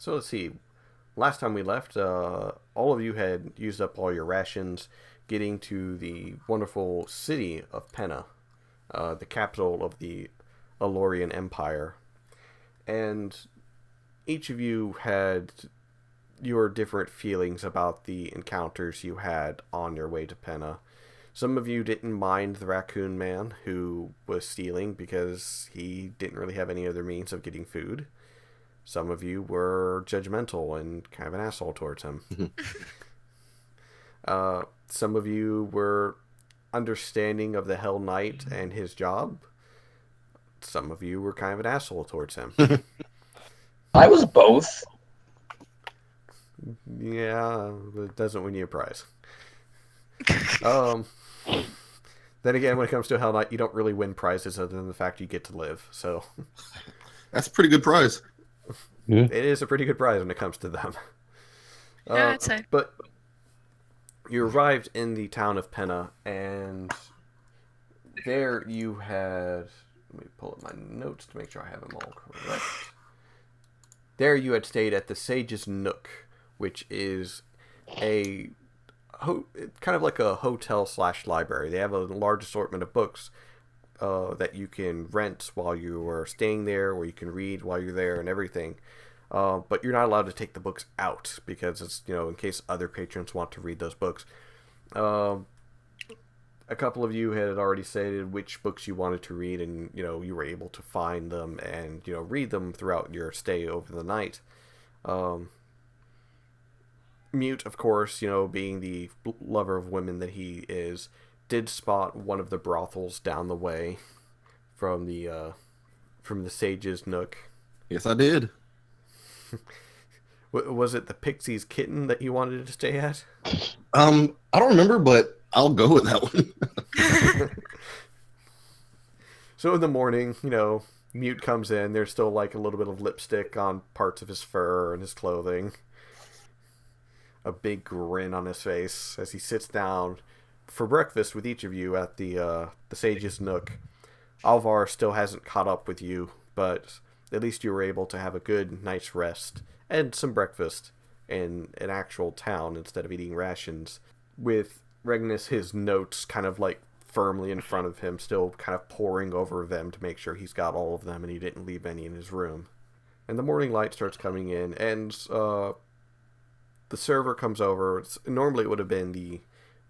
So let's see. Last time we left, all of you had used up all your rations getting to the wonderful city of Penna, the capital of the Alorian Empire. And each of you had your different feelings about the encounters you had on your way to Penna. Some of you didn't mind the raccoon man who was stealing because he didn't really have any other means of getting food. Some of you were judgmental and kind of an asshole towards him. Some of you were understanding of the Hell Knight and his job. Some of you were kind of an asshole towards him. I was both. Yeah, it doesn't win you a prize. Then again, when it comes to Hell Knight, you don't really win prizes other than the fact you get to live. So That's a pretty good prize. it is a pretty good prize when it comes to them. Yeah, I'd say. But you arrived in the town of Penna, and there you had... Let me pull up my notes to make sure I have them all correct. There you had stayed at the Sage's Nook, which is a kind of like a hotel / library. They have a large assortment of books that you can rent while you are staying there, or you can read while you're there and everything. But you're not allowed to take the books out because it's, in case other patrons want to read those books. A couple of you had already stated which books you wanted to read, and you were able to find them and read them throughout your stay over the night. Mute, of course, being the lover of women that he is, did spot one of the brothels down the way from the Sage's Nook. Yes, I did. Was it the Pixie's Kitten that you wanted to stay at? I don't remember, but I'll go with that one. So in the morning, Mute comes in. There's still like a little bit of lipstick on parts of his fur and his clothing. A big grin on his face as he sits down for breakfast with each of you at the Sage's Nook. Alvar still hasn't caught up with you, but at least you were able to have a good night's rest and some breakfast in an actual town instead of eating rations. With Regnus, his notes kind of like firmly in front of him, still kind of poring over them to make sure he's got all of them and he didn't leave any in his room. And the morning light starts coming in, and the server comes over. Normally it would have been the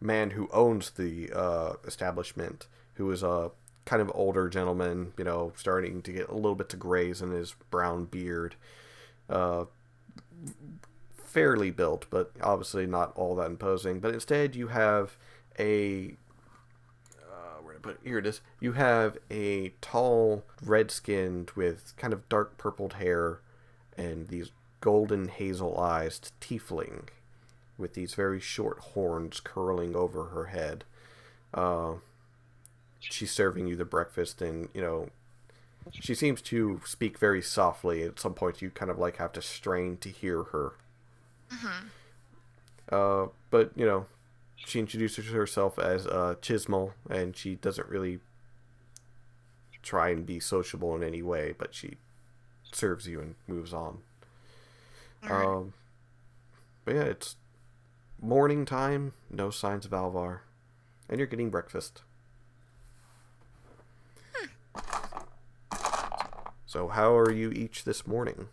man who owns the establishment, who is a kind of older gentleman, starting to get a little bit to grays in his brown beard. Fairly built, but obviously not all that imposing. But instead you have a... where to put it? Here it is. You have a tall, red-skinned, with kind of dark purpled hair and these golden hazel eyes tiefling with these very short horns curling over her head. She's serving you the breakfast, and she seems to speak very softly. At some point you kind of like have to strain to hear her. But she introduces herself as Chismel, and she doesn't really try and be sociable in any way, but she serves you and moves on. Right. But yeah, it's morning time, no signs of Alvar, and you're getting breakfast. So how are you each this morning?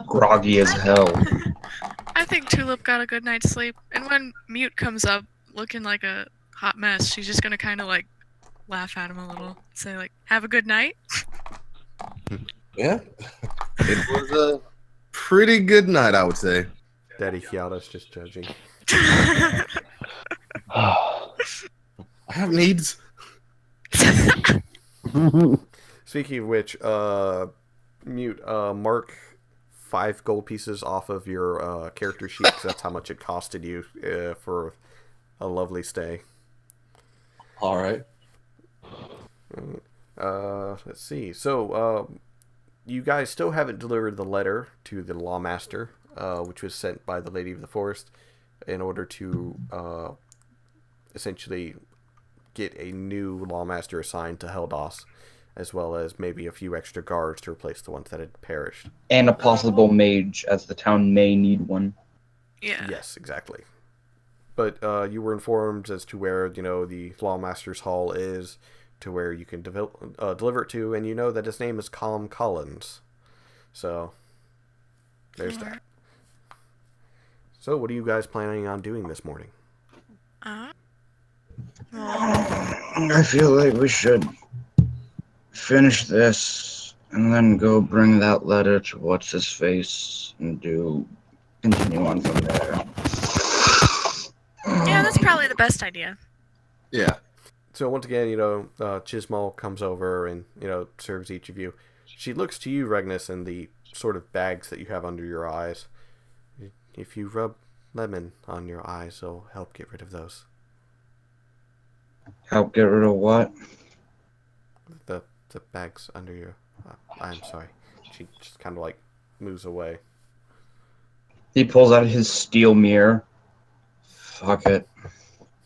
Groggy as hell. I think Tulip got a good night's sleep, and when Mute comes up looking like a hot mess, she's just gonna kind of like laugh at him a little, say like, "Have a good night." Yeah. It was a pretty good night, I would say. Daddy Kiada's just judging. I have needs. Speaking of which, Mute, mark 5 gold pieces off of your character sheet, 'cause that's how much it costed you for a lovely stay. All right. Let's see. So, you guys still haven't delivered the letter to the Lawmaster, which was sent by the Lady of the Forest in order to essentially get a new Lawmaster assigned to Heldas. as well as maybe a few extra guards to replace the ones that had perished. And a possible mage, as the town may need one. Yeah. Yes, exactly. But you were informed as to where, the Lawmaster's Hall is, to where you can deliver it to, and you know that his name is Calm Collins. So, there's that. So, what are you guys planning on doing this morning? Well, I feel like we should finish this and then go bring that letter to What's-His-Face and continue on from there. yeah, that's probably the best idea. Yeah. So once again, Chismal comes over and, serves each of you. She looks to you, Regnus, and the sort of bags that you have under your eyes. If you rub lemon on your eyes, it'll help get rid of those. Help get rid of what? The bags under your... I'm sorry. She just kind of, moves away. He pulls out his steel mirror. Fuck it.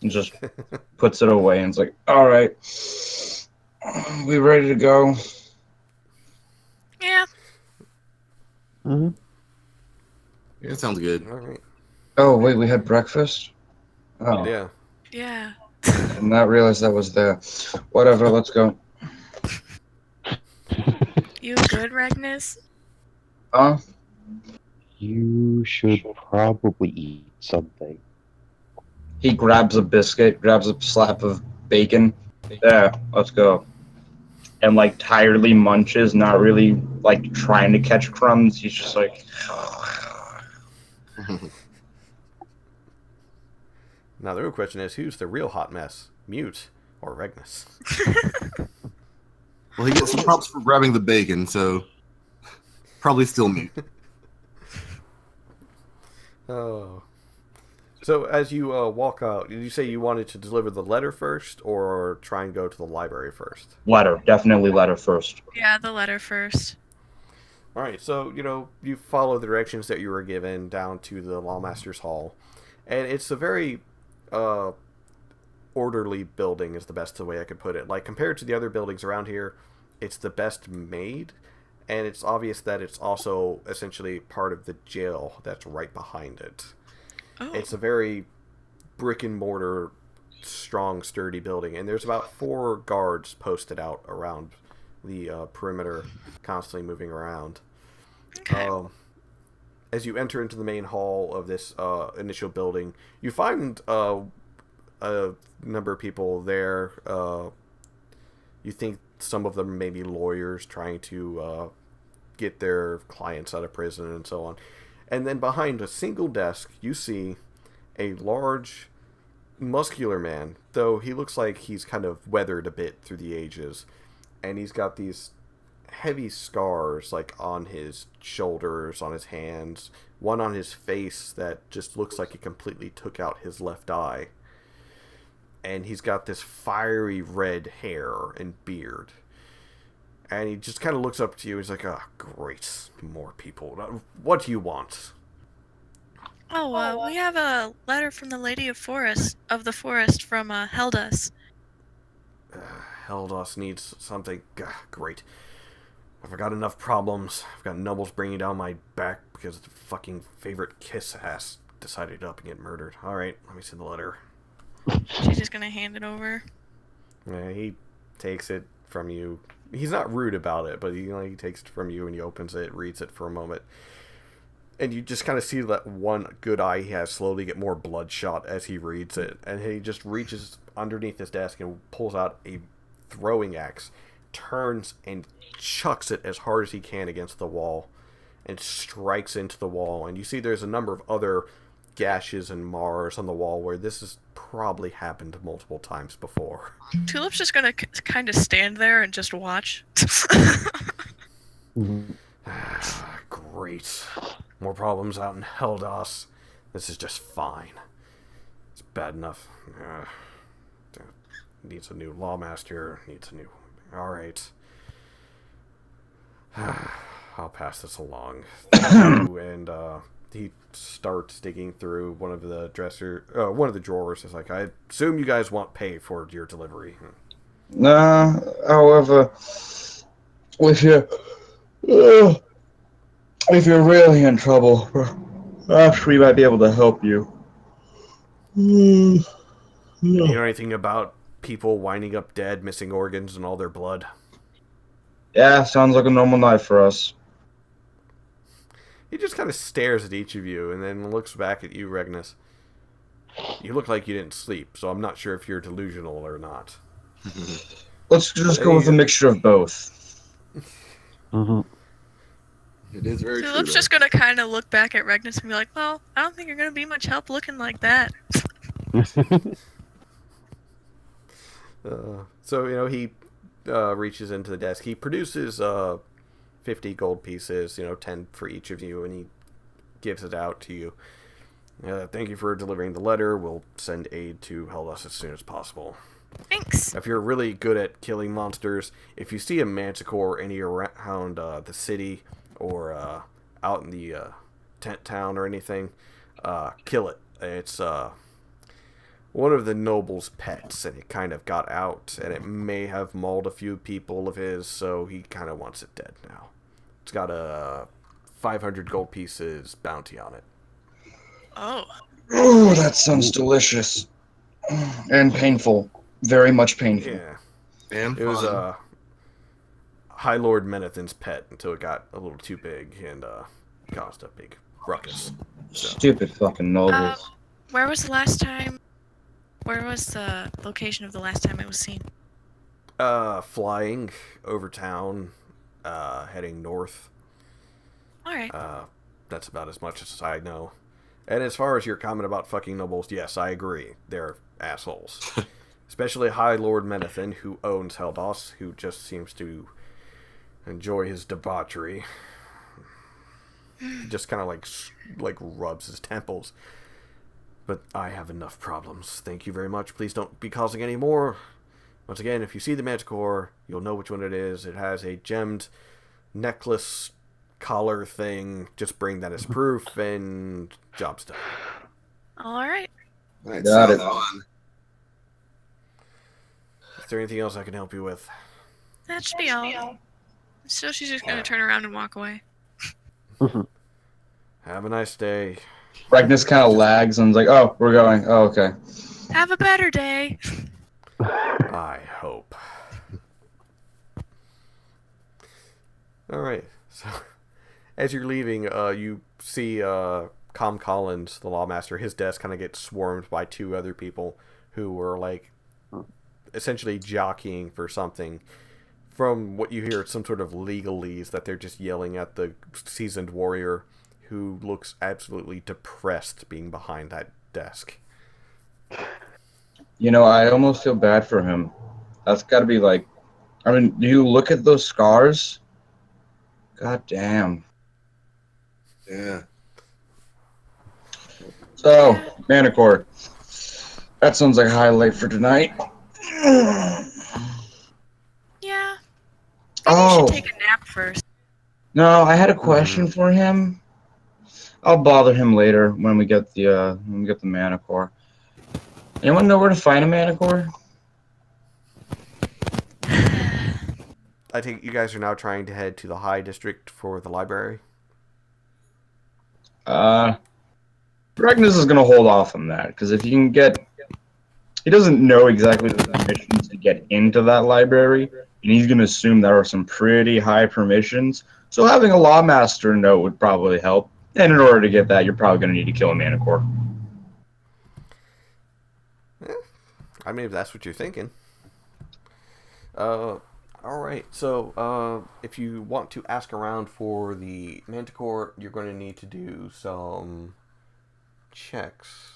And just puts it away and it's like, alright. We ready to go? Yeah. Mm-hmm. Yeah, sounds good. All right. Oh, wait, we had breakfast? Oh, Yeah. Yeah. did not realize that was there. Whatever, let's go. You good, Regnus? Huh? You should probably eat something. He grabs a biscuit, grabs a slab of bacon. There, let's go. And tiredly munches, not really trying to catch crumbs. He's just like, Now the real question is, who's the real hot mess? Mute or Regnus? Well, he gets some props for grabbing the bacon, so probably still Mute. Oh. So as you walk out, did you say you wanted to deliver the letter first, or try and go to the library first? letter, definitely letter first. Yeah, the letter first. All right, so you follow the directions that you were given down to the Lawmaster's Hall, and it's a very orderly building, is the best way I could put it. Compared to the other buildings around here, it's the best made, and it's obvious that it's also essentially part of the jail that's right behind it. Oh. It's a very brick and mortar, strong, sturdy building, and there's about 4 guards posted out around the perimeter, constantly moving around. Okay. As you enter into the main hall of this initial building, you find a number of people there. You think some of them may be lawyers trying to get their clients out of prison and so on. And then behind a single desk, you see a large, muscular man, though he looks like he's kind of weathered a bit through the ages. And he's got these heavy scars, on his shoulders, on his hands, one on his face that just looks like it completely took out his left eye. And he's got this fiery red hair and beard. And he just kind of looks up to you and he's like, oh, great, more people. What do you want? Oh, we have a letter from the Lady of the Forest from Heldas. Heldas needs something. Great. I've got enough problems. I've got Nubbles bringing down my back because the fucking favorite kiss ass decided to up and get murdered. Alright, let me see the letter. She's just gonna hand it over. He takes it from you. He's not rude about it, but he takes it from you and he opens it, reads it for a moment. And you just kind of see that one good eye he has slowly get more bloodshot as he reads it. And he just reaches underneath his desk and pulls out a throwing axe, turns and chucks it as hard as he can against the wall, and strikes into the wall. And you see there's a number of other gashes and mars on the wall where this has probably happened multiple times before. Tulip's just gonna kind of stand there and just watch. Great. More problems out in Heldas. This is just fine. It's bad enough. Needs a new lawmaster. Needs a new... Alright. I'll pass this along. And he starts digging through one of the drawers. It's like, I assume you guys want pay for your delivery. However, if you're if you're really in trouble, perhaps we might be able to help you. You know anything about people winding up dead, missing organs, and all their blood? Yeah, sounds like a normal night for us. He just kind of stares at each of you and then looks back at you, Regnus. You look like you didn't sleep, so I'm not sure if you're delusional or not. Let's just go with a mixture of both. Mhm. It is very true. Tulip's just gonna kind of look back at Regnus and be like, well, I don't think you're gonna be much help looking like that. So, he reaches into the desk. He produces 50 gold pieces, 10 for each of you, and he gives it out to you. Thank you for delivering the letter. We'll send aid to Hellas as soon as possible. Thanks. If you're really good at killing monsters, if you see a Manticore any around the city or out in the tent town or anything, kill it. It's one of the noble's pets, and it kind of got out, and it may have mauled a few people of his, so he kind of wants it dead now. It's got a 500 gold pieces bounty on it. Oh. Oh, that sounds delicious. And painful. Very much painful. Yeah. And It was High Lord Menethin's pet until it got a little too big and caused a big ruckus. So, Stupid fucking nobles. Where was the last time? Where was the location of the last time it was seen? flying over town, heading north. Alright. That's about as much as I know. And as far as your comment about fucking nobles, yes, I agree. They're assholes. Especially High Lord Menethin, who owns Heldas, who just seems to enjoy his debauchery. He just kind of like rubs his temples. But I have enough problems. Thank you very much. Please don't be causing any more. Once again, if you see the Manticore, you'll know which one it is. It has a gemmed necklace collar thing. Just bring that as proof, and job's done. Alright. That Got sounds it. fun. Is there anything else I can help you with? That should be all. So she's just gonna turn around and walk away. Have a nice day. Ragnus kind of lags and is like, oh, we're going. Oh, okay. Have a better day. I hope. Alright, so as you're leaving, you see Com Collins, the lawmaster, his desk kind of gets swarmed by two other people who were like essentially jockeying for something. From what you hear, it's some sort of legalese that they're just yelling at the seasoned warrior who looks absolutely depressed being behind that desk. You know, I almost feel bad for him. That's got to be like, I mean, do you look at those scars? God damn. Yeah. So, Manticore. That sounds like a highlight for tonight. Yeah. Maybe Oh. you should take a nap first. No, I had a question for him. I'll bother him later when we get the Manticore. Anyone know where to find a Manticore? I think you guys are now trying to head to the High District for the library. Ragnus is gonna hold off on that because if you can get, he doesn't know exactly the permissions to get into that library, and he's gonna assume there are some pretty high permissions. So having a lawmaster note would probably help. And in order to get that, you're probably gonna need to kill a Manticore. I mean, if that's what you're thinking. Alright, so if you want to ask around for the Manticore, you're going to need to do some checks.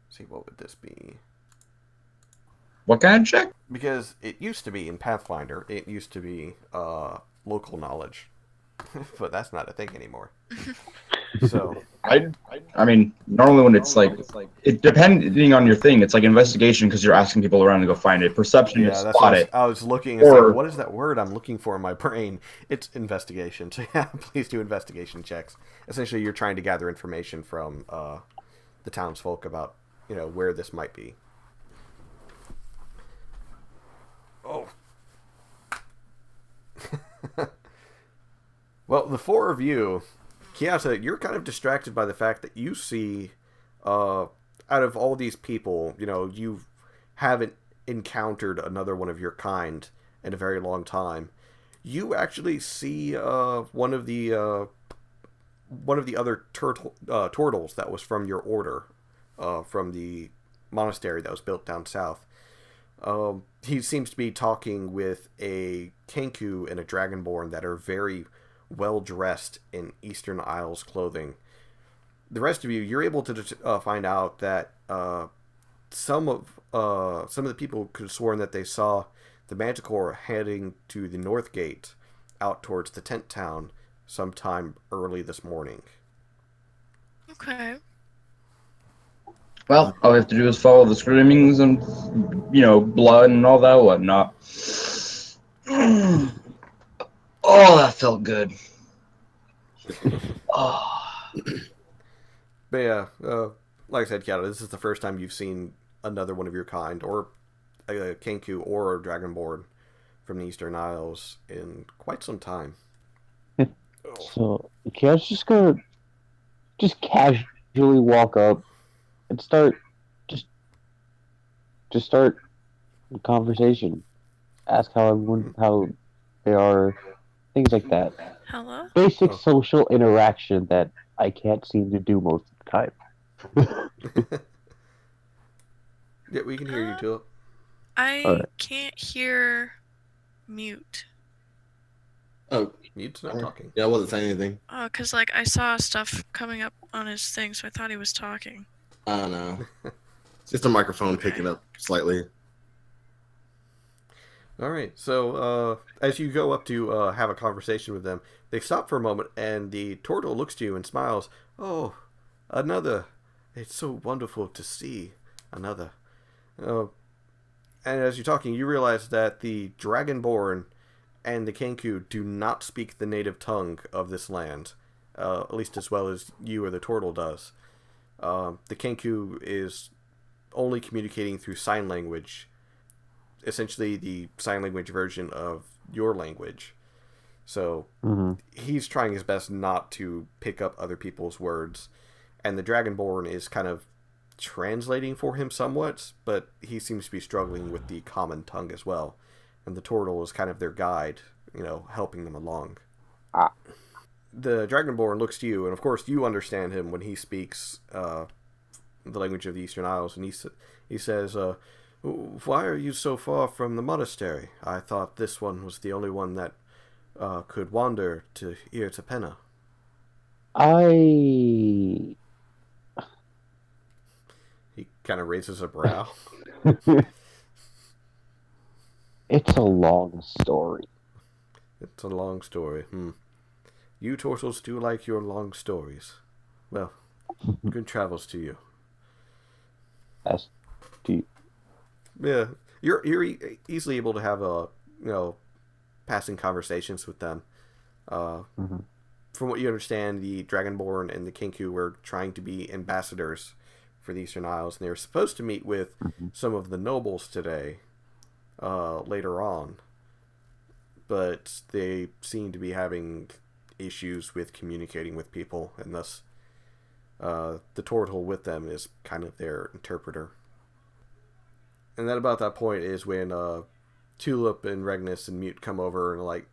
Let's see, what would this be? What kind of check? Because it used to be in Pathfinder, it used to be local knowledge. But that's not a thing anymore. So I mean, normally when it's like, it depending on your thing, it's like investigation because you're asking people around to go find it. Perception yeah, is that's spot what it. I was looking. It's Or- like, what is that word I'm looking for in my brain? It's investigation. So yeah, please do investigation checks. Essentially, you're trying to gather information from the townsfolk about where this might be. Oh, Well, the four of you, Kiata, you're kind of distracted by the fact that you see, out of all these people, you haven't encountered another one of your kind in a very long time. You actually see one of the other turtles that was from your order, from the monastery that was built down south. He seems to be talking with a Kenku and a Dragonborn that are very well dressed in Eastern Isles clothing. The rest of you, you're able to find out that some of the people could have sworn that they saw the Manticore heading to the north gate, out towards the tent town, sometime early this morning. Okay. Well, all we have to do is follow the screamings and, blood and all that whatnot. Oh, that felt good. Oh. But yeah, like I said, Kiata, this is the first time you've seen another one of your kind, or a Kenku or a Dragonborn from the Eastern Isles in quite some time. So, okay, I was just gonna casually walk up and start just start a conversation. Ask how they are, things like that. Hello? Basic social interaction that I can't seem to do most of the time. Yeah, we can hear you, Tulip. I Alright. can't hear mute. Oh, Mute's not talking. yeah, I wasn't saying anything. Oh, because, I saw stuff coming up on his thing, so I thought he was talking. I don't know. It's just a microphone picking up slightly. All right, so as you go up to have a conversation with them, they stop for a moment, and the turtle looks to you and smiles. Oh, another. It's so wonderful to see another. And as you're talking, you realize that the Dragonborn and the Kenku do not speak the native tongue of this land, at least as well as you or the turtle does. The Kenku is only communicating through sign language, essentially the sign language version of your language. So he's trying his best not to pick up other people's words, and the Dragonborn is kind of translating for him somewhat, but he seems to be struggling with the common tongue as well. And the turtle is kind of their guide, helping them along. The Dragonborn looks to you, and of course you understand him when he speaks the language of the Eastern Isles, and he says, "Why are you so far from the monastery? I thought this one was the only one that could wander to Irtapena." He kind of raises a brow. It's a long story. It's a long story. You turtles do like your long stories. Well, good travels to you. As do you. Yeah, you're easily able to have passing conversations with them. From what you understand, the Dragonborn and the Kenku were trying to be ambassadors for the Eastern Isles, and they were supposed to meet with some of the nobles today, later on. But they seem to be having issues with communicating with people, and thus the turtle with them is kind of their interpreter. And then about that point is when Tulip and Regnus and Mute come over and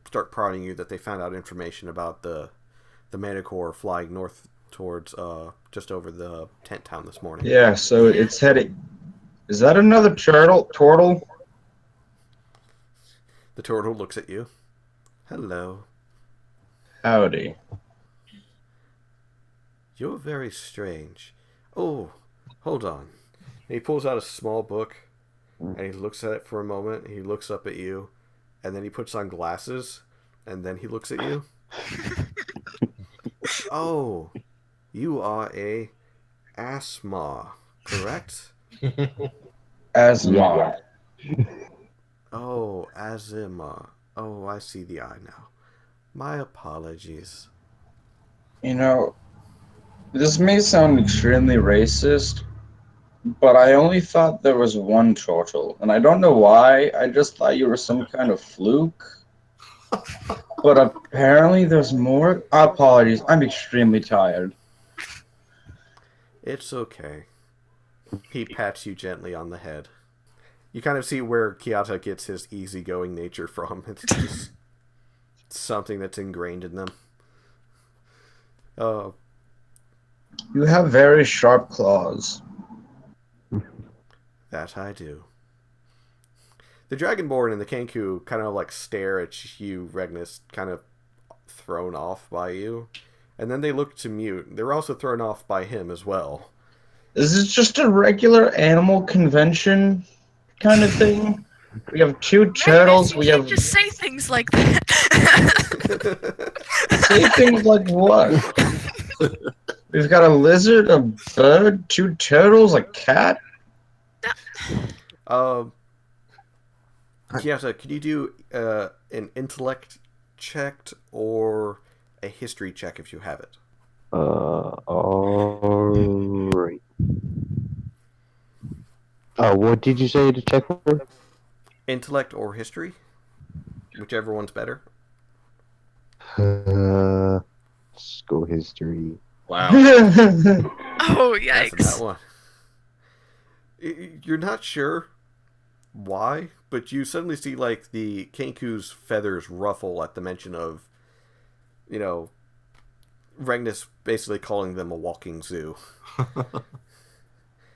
start prodding you that they found out information about the Manticore flying north towards just over the tent town this morning. Yeah, so it's heading. Is that another turtle? The turtle looks at you. Hello. Howdy. You're very strange. Oh, hold on. And he pulls out a small book, and he looks at it for a moment. He looks up at you, and then he puts on glasses, and then he looks at you. Oh, you are a Asma, correct? Asma. Oh, Azima. Oh, I see the eye now. My apologies. This may sound extremely racist, but I only thought there was one turtle, and I don't know why. I just thought you were some kind of fluke. But apparently there's more. Apologies, I'm extremely tired. It's okay. He pats you gently on the head. You kind of see where Kiata gets his easygoing nature from. It's just something that's ingrained in them. You have very sharp claws. That I do. The Dragonborn and the Kenku kind of like stare at you, Regnus, kind of thrown off by you. And then they look to Mute. They're also thrown off by him as well. Is this just a regular animal convention kind of thing? We have two turtles. You We can't have just say things like that. say things like what? We've got a lizard, a bird, two turtles, a cat. Kiata, could you do an intellect check or a history check if you have it? Alright. What did you say to check for? Intellect or history? Whichever one's better. Let's go history. Wow. Oh, That's yikes. that one. You're not sure why, but you suddenly see like the Kenku's feathers ruffle at the mention of, Regnus basically calling them a walking zoo.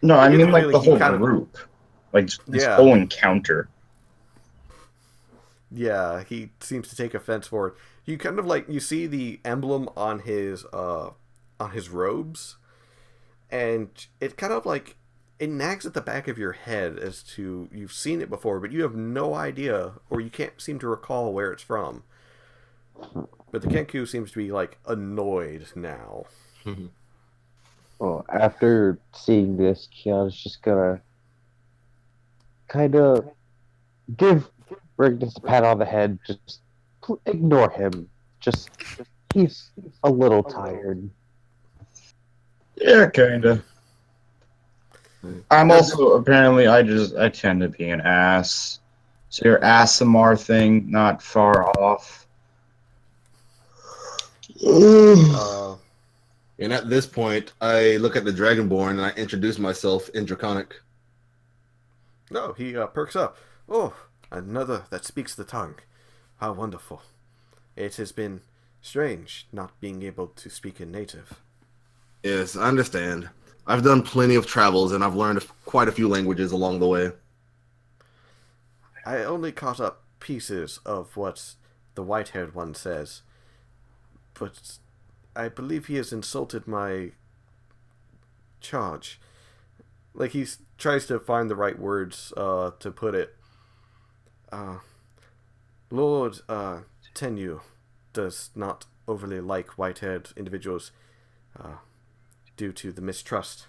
No, I mean like the whole kind of- group, like this Yeah. whole encounter. Yeah, he seems to take offense for it. You kind of you see the emblem on his robes, and it kind of it nags at the back of your head as to you've seen it before, but you have no idea, or you can't seem to recall where it's from. But the Kenku seems to be annoyed now. Well, after seeing this, Kiana's just gonna kind of give Regnus a pat on the head. Just ignore him. Just he's a little tired. Yeah, kinda. I'm also apparently I tend to be an ass. So your ASMR thing not far off. And at this point, I look at the Dragonborn and I introduce myself in Draconic. No, he perks up. Oh, another that speaks the tongue. How wonderful. It has been strange not being able to speak in native. Yes, I understand. I've done plenty of travels and I've learned quite a few languages along the way. I only caught up pieces of what the white-haired one says, but I believe he has insulted my charge. He tries to find the right words to put it. Lord Tenyu does not overly like white-haired individuals due to the mistrust.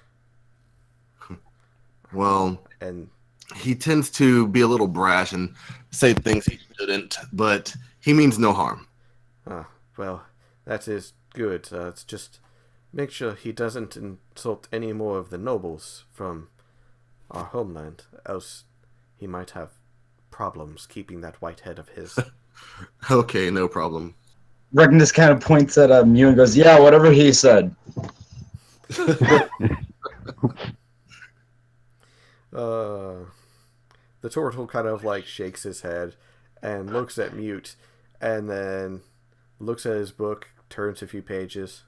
Well, And he tends to be a little brash and say things he shouldn't, but he means no harm. well, that is good. It's just make sure he doesn't insult any more of the nobles from our homeland, else he might have problems keeping that white head of his. Okay, no problem. Regnus kind of points at Mew and goes, "Yeah, whatever he said." The turtle kind of shakes his head and looks at Mute, and then looks at his book, turns a few pages.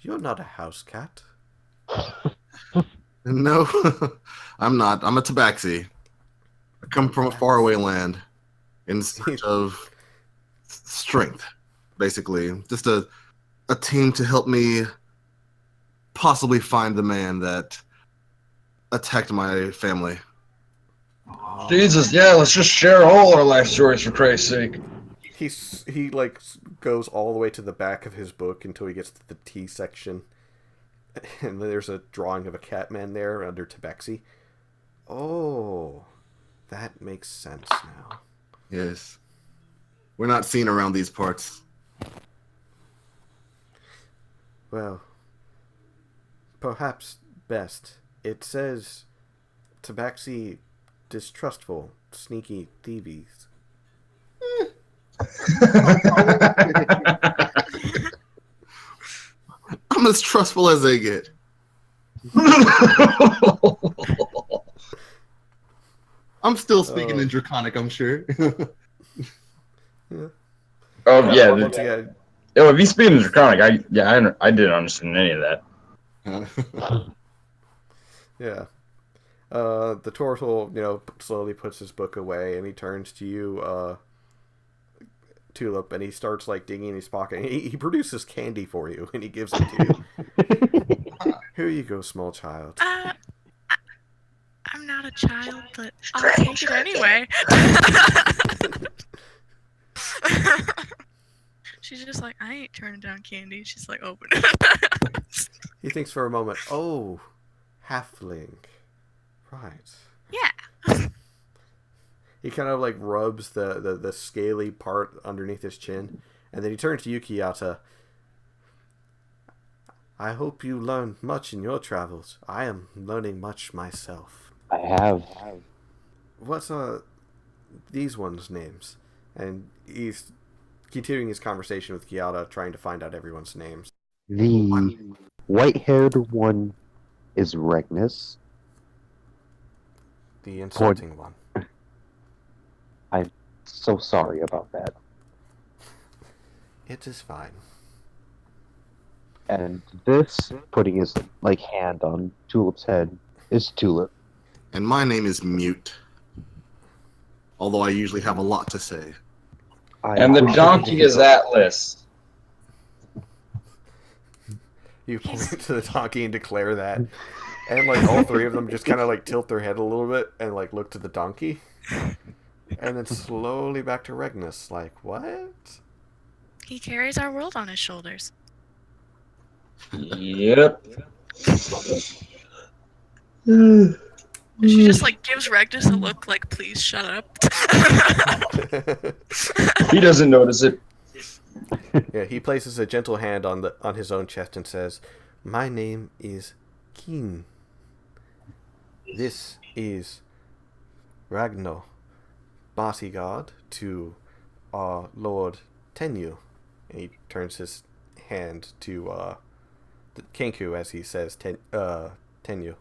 You're not a house cat. No, I'm not. I'm a tabaxi. I come from a faraway land in search of strength, basically. Just a team to help me possibly find the man that attacked my family. Jesus, yeah, let's just share all our life stories for Christ's sake. He goes all the way to the back of his book until he gets to the T section, and there's a drawing of a Catman there under Tabaxi. Oh, that makes sense now. Yes. We're not seen around these parts. Well, perhaps best. It says Tabaxi distrustful, sneaky thieves. I'm as trustful as they get. I'm still speaking in Draconic, I'm sure. Yeah. Oh yeah. Once again, If he's speaking Draconic, I didn't understand any of that. yeah. The turtle, slowly puts his book away, and he turns to you, Tulip, and he starts like digging in his pocket. He produces candy for you, and he gives it to you. Here you go, small child. I'm not a child, but I'll take it anyway. She's just like, I ain't turning down candy. She's like, open it. He thinks for a moment. Oh, halfling. Right. Yeah. He kind of like rubs the scaly part underneath his chin, and then he turns to you, Kiyata. I hope you learned much in your travels. I am learning much myself. I have. What's these ones' names? And he's continuing his conversation with Kiyata, trying to find out everyone's names. The white-haired one is Regnus. The insulting one. I'm so sorry about that. It is fine. And this, putting his hand on Tulip's head, is Tulip. And my name is Mute. Although I usually have a lot to say. And the donkey is Atlas. You point to the donkey and declare that. And like all three of them just kind of like tilt their head a little bit and like look to the donkey. And then slowly back to Regnus. Like, what? He carries our world on his shoulders. Yep. She just like gives Regnus a look like, please shut up. He doesn't notice it. Yeah, he places a gentle hand on his own chest and says, "My name is Keen. This is Ragnar, bodyguard to our Lord Tenyu." And he turns his hand to Kenku as he says Tenyu.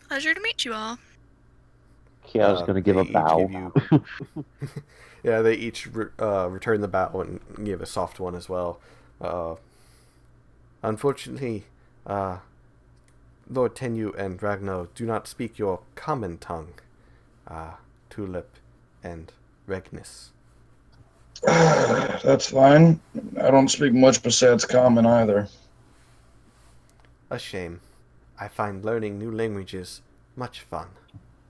Pleasure to meet you all. Yeah, I was going to give a bow. Yeah, they each return the bow and give a soft one as well. Unfortunately, Lord Tenyu and Ragnar do not speak your common tongue, Tulip and Regnus. That's fine. I don't speak much besides common either. A shame. I find learning new languages much fun.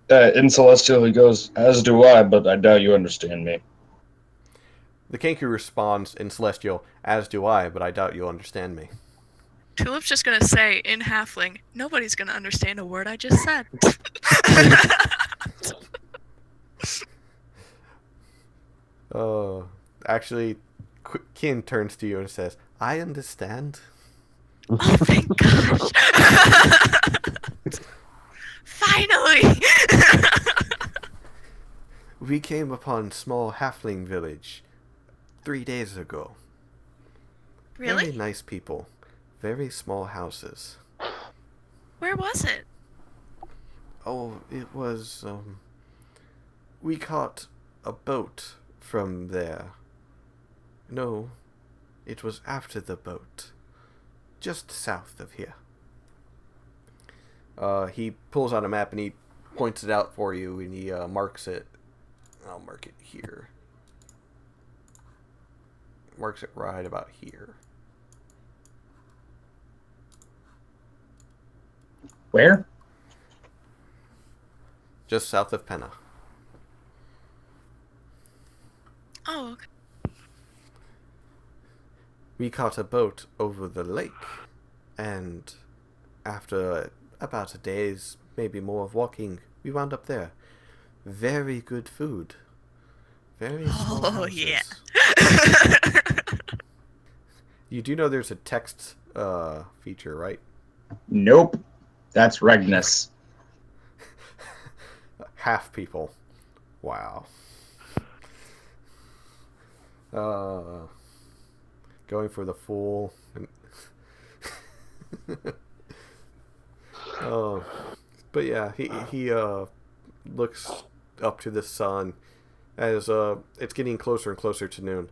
In Celestial, he goes, as do I, but I doubt you understand me. The Kenku responds in Celestial, as do I, but I doubt you'll understand me. Tulip's just gonna say in Halfling, nobody's gonna understand a word I just said. Actually, Kin turns to you and says, I understand. Oh, thank gosh. Finally! We came upon small halfling village 3 days ago. Really? Very nice people. Very small houses. Where was it? Oh, it was, we caught a boat from there. No, it was after the boat. Just south of here. He pulls out a map and he points it out for you and he marks it. I'll mark it here. Marks it right about here. Where? Just south of Penna. Oh, okay. We caught a boat over the lake, and after about a day's, maybe more of walking, we wound up there. Very good food. Very small houses. Yeah. You do know there's a text feature, right? Nope. That's Regnus. Half people. Wow. Going for the full. Oh, but yeah, he looks up to the sun as it's getting closer and closer to noon.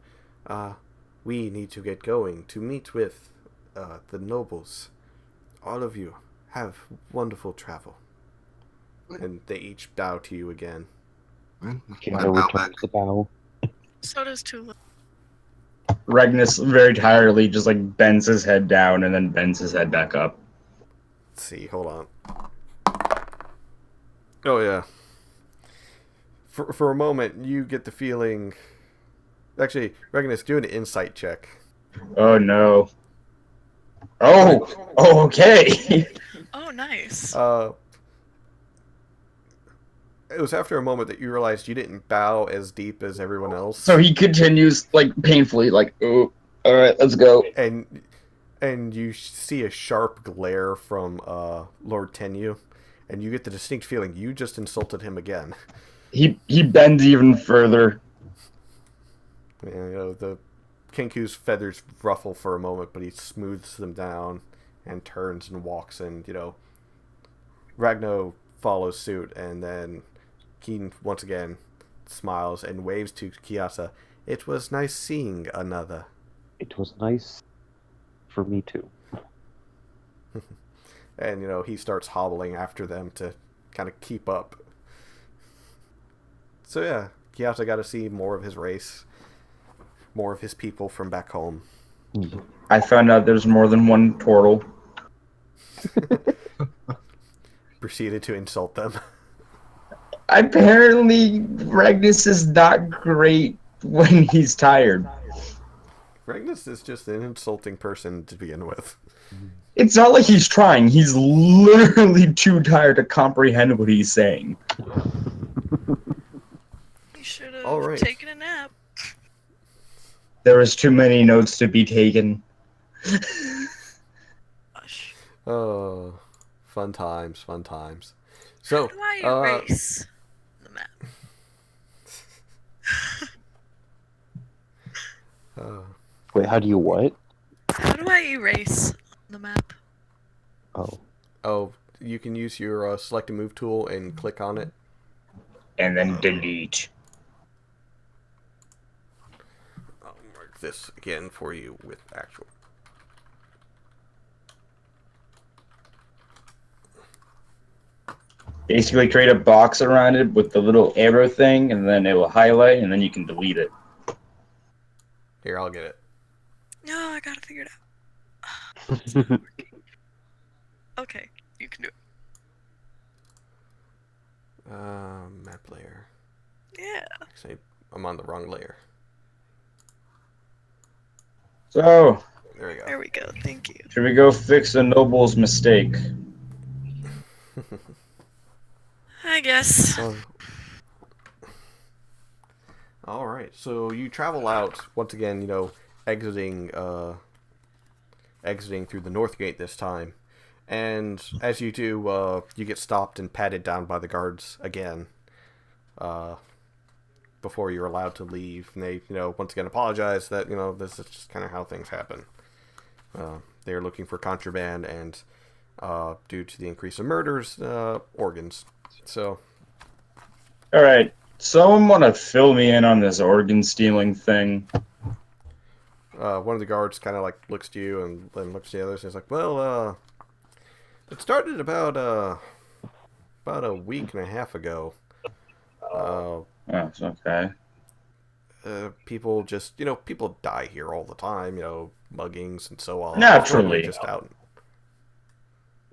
We need to get going to meet with the nobles. All of you have wonderful travel. And they each bow to you again. I Kiara bow back. returns the bow. So does Tulip. Regnus very tiredly just like bends his head down and then bends his head back up. Let's see, hold on. Oh yeah. For a moment, you get the feeling. Actually, Regnus, do an insight check. Oh no. Oh, okay. Oh, nice. It was after a moment that you realized you didn't bow as deep as everyone else. So he continues like painfully, like, oh, all right, let's go. And you see a sharp glare from Lord Tenyu, and you get the distinct feeling you just insulted him again. He bends even further. And, the Kenku's feathers ruffle for a moment, but he smooths them down and turns and walks, and Ragno follows suit, and then Keen once again smiles and waves to Kiasa. It was nice seeing another. It was nice for me too. And he starts hobbling after them to kind of keep up. So yeah, Kiasa got to see more of his race, more of his people from back home. I found out there's more than one turtle. Proceeded to insult them. Apparently, Regnus is not great when he's tired. Regnus is just an insulting person to begin with. It's not like he's trying. He's literally too tired to comprehend what he's saying. You should have All right. taken a nap. There was too many notes to be taken. Gosh. Oh, fun times, fun times. So, How do I erase the map? Wait, how do you what? How do I erase the map? Oh, you can use your select a move tool and click on it. And then delete. I'll mark this again for you with actual. Basically create a box around it with the little arrow thing, and then it will highlight, and then you can delete it. Here, I'll get it. No, I gotta figure it out. It's not working. Okay, you can do it. Map layer. Yeah. Actually, I'm on the wrong layer. So, There we go. There we go. Thank you. should we go fix the noble's mistake? I guess. All right. So you travel out once again. Exiting through the north gate this time, and as you do, you get stopped and patted down by the guards again. Before you're allowed to leave, and they, once again apologize that this is just kind of how things happen. They're looking for contraband, and due to the increase of murders, organs. So, All right, someone want to fill me in on this organ stealing thing? one of the guards kind of looks to you and then looks to the others and is like, "Well, it started about a week and a half ago. Oh, it's okay. People just, people die here all the time, muggings and so on. Naturally. Just out.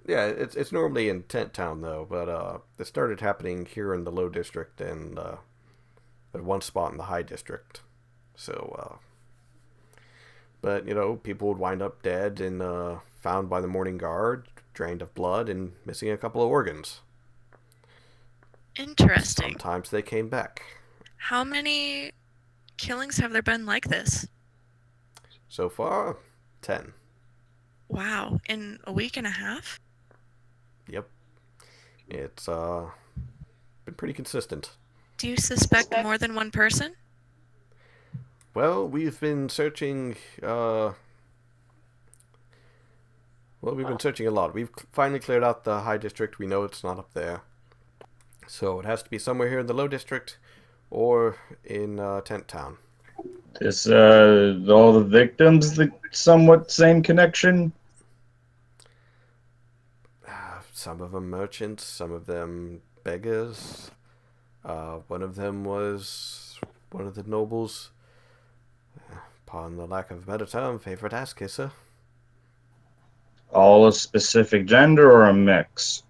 Yeah, it's normally in Tent Town though, but it started happening here in the Low District and at one spot in the High District. So, but people would wind up dead and found by the morning guard, drained of blood, and missing a couple of organs. Interesting. Sometimes they came back. How many killings have there been like this? So far, 10. Wow. In a week and a half? Yep. It's been pretty consistent. Do you suspect more than one person? Well, we've been searching. We've been searching a lot. We've finally cleared out the high district. We know it's not up there, so it has to be somewhere here in the low district, or in Tent Town. Is all the victims the somewhat same connection? Some of them merchants, some of them beggars. One of them was one of the nobles. Upon the lack of a better term, favorite ass kisser. All a specific gender or a mix?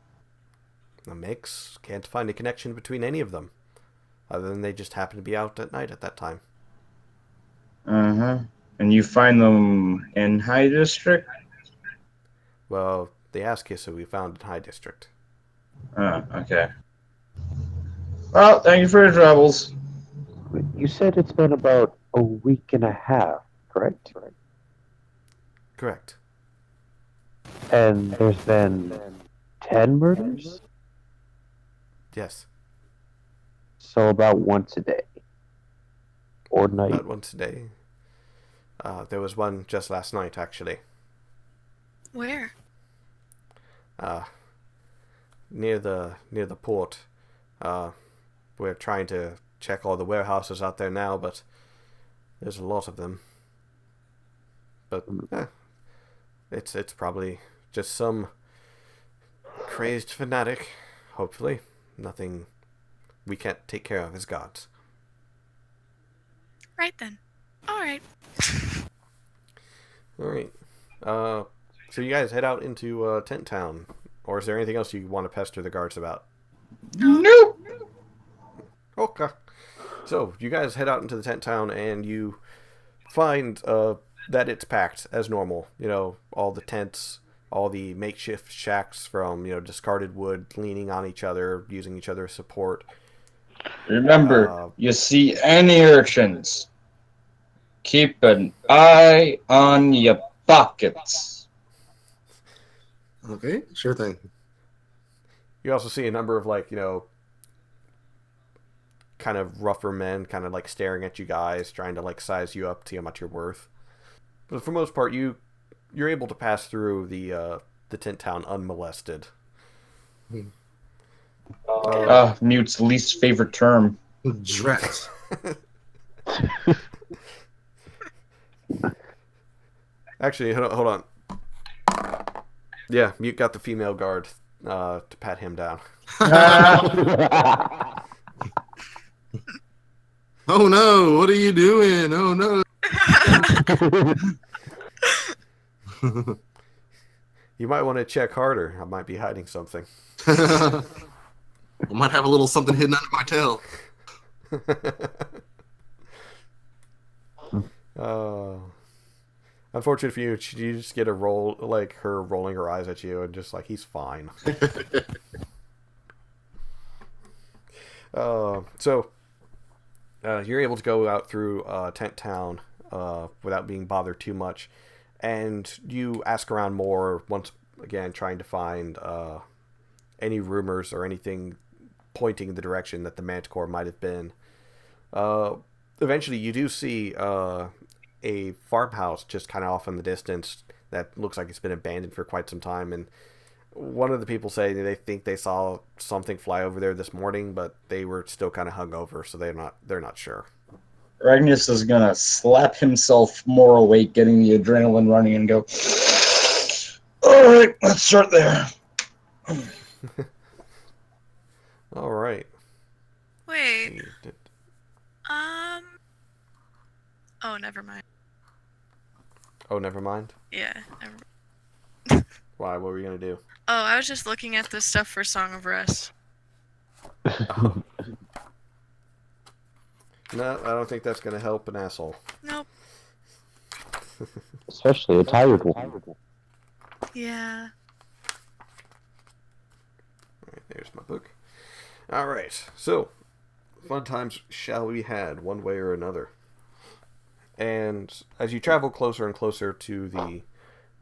A mix. Can't find a connection between any of them, other than they just happen to be out at night at that time. Uh-huh. And you find them in High District? Well, the ass kisser we found in High District. Oh, okay. Well, thank you for your troubles. You said it's been about a week and a half, correct? Correct. And there's been 10 murders? Yes. So about once a day. Or night. About once a day. There was one just last night, actually. Where? Near the port. We're trying to check all the warehouses out there now, but there's a lot of them. But it's probably just some crazed fanatic. Hopefully, nothing we can't take care of as gods. Right then. Alright. All right. So you guys head out into Tent Town, or is there anything else you want to pester the guards about? Nope. Okay. So you guys head out into the Tent Town, and you find that it's packed as normal. You know, all the tents, all the makeshift shacks from discarded wood, leaning on each other, using each other as support. Remember, you see any urchins, keep an eye on your pockets. Okay, sure thing. You also see a number of kind of rougher men, kind of staring at you guys, trying to size you up, see how much you're worth. But for the most part, you're able to pass through the tent town unmolested. Mute's least favorite term. Drat. Actually, hold on. Yeah, Mute got the female guard to pat him down. Oh no, what are you doing? Oh no. You might want to check harder. I might be hiding something. I might have a little something hidden under my tail. Unfortunate for you, you just get a roll, her rolling her eyes at you and just he's fine. So you're able to go out through Tent Town without being bothered too much, and you ask around more once again, trying to find any rumors or anything pointing in the direction that the Manticore might have been. Eventually, you do see a farmhouse just kind of off in the distance that looks like it's been abandoned for quite some time, and one of the people say they think they saw something fly over there this morning, but they were still kind of hungover, so they're not sure. Ragnus is gonna slap himself more awake, getting the adrenaline running, and go, "Alright, let's start there." All right. Wait. Oh, never mind. Oh, never mind. Yeah, never. Why? What were you gonna do? Oh, I was just looking at this stuff for Song of Rest. Oh. No, I don't think that's gonna help an asshole. Nope. Especially a tired one. Yeah. Alright, there's my book. Alright, so fun times shall we had, one way or another. And as you travel closer and closer to the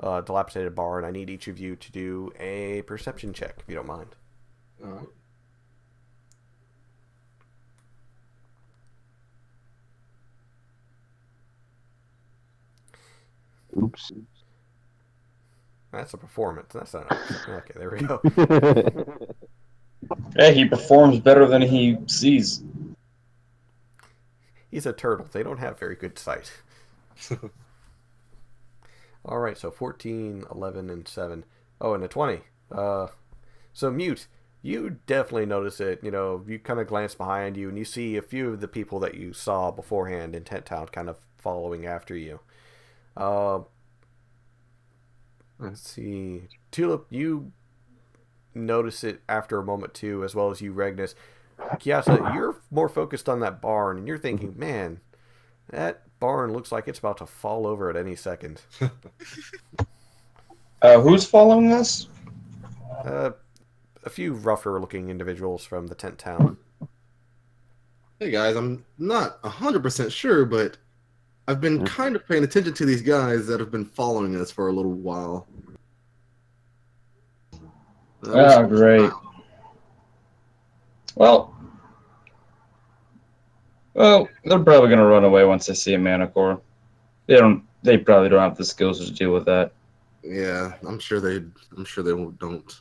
dilapidated barn, I need each of you to do a perception check, if you don't mind. All right. Oops. That's a performance. That's not okay. There we go. Yeah, he performs better than he sees. He's a turtle. They don't have very good sight. All right, so 14, 11, and 7. Oh, and a 20. So Mute, you definitely notice it. You know, you kind of glance behind you, and you see a few of the people that you saw beforehand in Tent Town kind of following after you. Let's see. Tulip, you notice it after a moment too, as well as you, Regnus. Kiasa, you're more focused on that barn, and you're thinking, man, that barn looks like it's about to fall over at any second. Who's following us? A few rougher-looking individuals from the Tent Town. Hey guys, I'm not 100% sure, but I've been kind of paying attention to these guys that have been following us for a little while. Oh, great. Well, they're probably gonna run away once they see a Manticore. They probably don't have the skills to deal with that. Yeah, I'm sure they don't.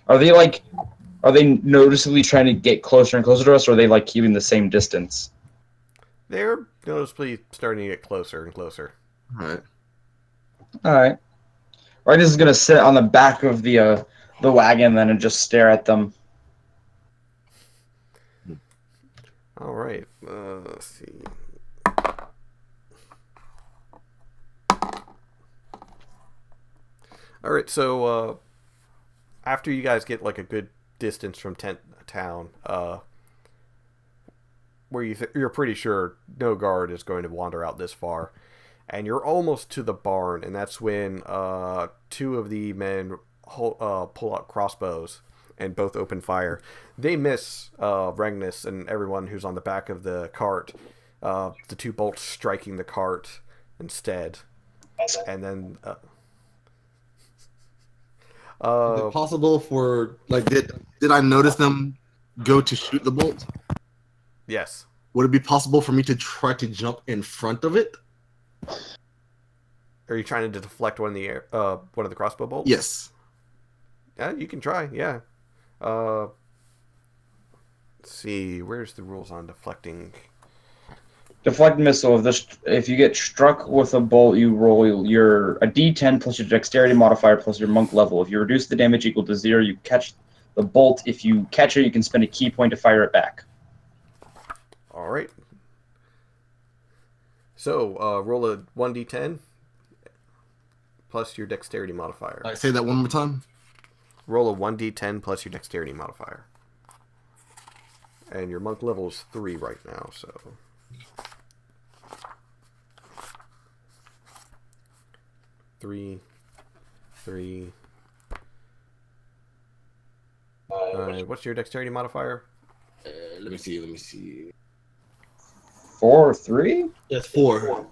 Are they noticeably trying to get closer and closer to us, or are they like keeping the same distance? They're noticeably starting to get closer and closer. All right. All right. Ragnus is gonna sit on the back of the wagon then and just stare at them. All right. Let's see. All right. So after you guys get like a good distance from Tent Town, where you're pretty sure no guard is going to wander out this far, and you're almost to the barn, and that's when two of the men pull out crossbows and both open fire. They miss Regnus and everyone who's on the back of the cart. The two bolts striking the cart instead, and then. Is it possible for did I notice them go to shoot the bolt? Yes. Would it be possible for me to try to jump in front of it? Are you trying to deflect one of the crossbow bolts? Yes. Yeah, you can try. Yeah. Let's see. Where's the rules on deflecting? Deflect missile. If you get struck with a bolt, you roll a D10 plus your dexterity modifier plus your monk level. If you reduce the damage equal to 0, you catch the bolt. If you catch it, you can spend a key point to fire it back. All right. So roll a 1d10 plus your dexterity modifier. I say that one more time. Roll a 1d10 plus your dexterity modifier. And your monk level is 3 right now, so. Three. What's your dexterity modifier? Let me see. 4 or 3? Yes, 4.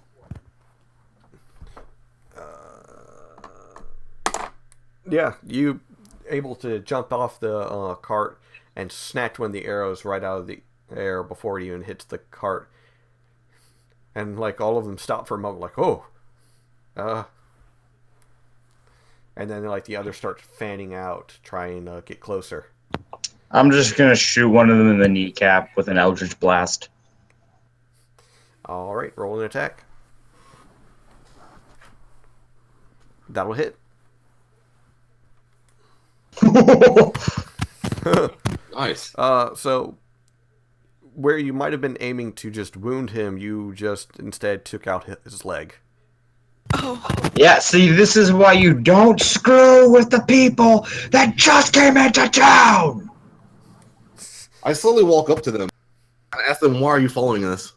Yeah, you able to jump off the cart and snatch one of the arrows right out of the air before it even hits the cart. And like all of them stop for a moment, like, oh. And then like the others start fanning out, trying to get closer. I'm just gonna shoot one of them in the kneecap with an Eldritch Blast. All right, roll an attack. That'll hit. Nice. So where you might have been aiming to just wound him, you just instead took out his leg. Oh, Yeah, see, this is why you don't screw with the people that just came into town! I slowly walk up to them and ask them, why are you following us?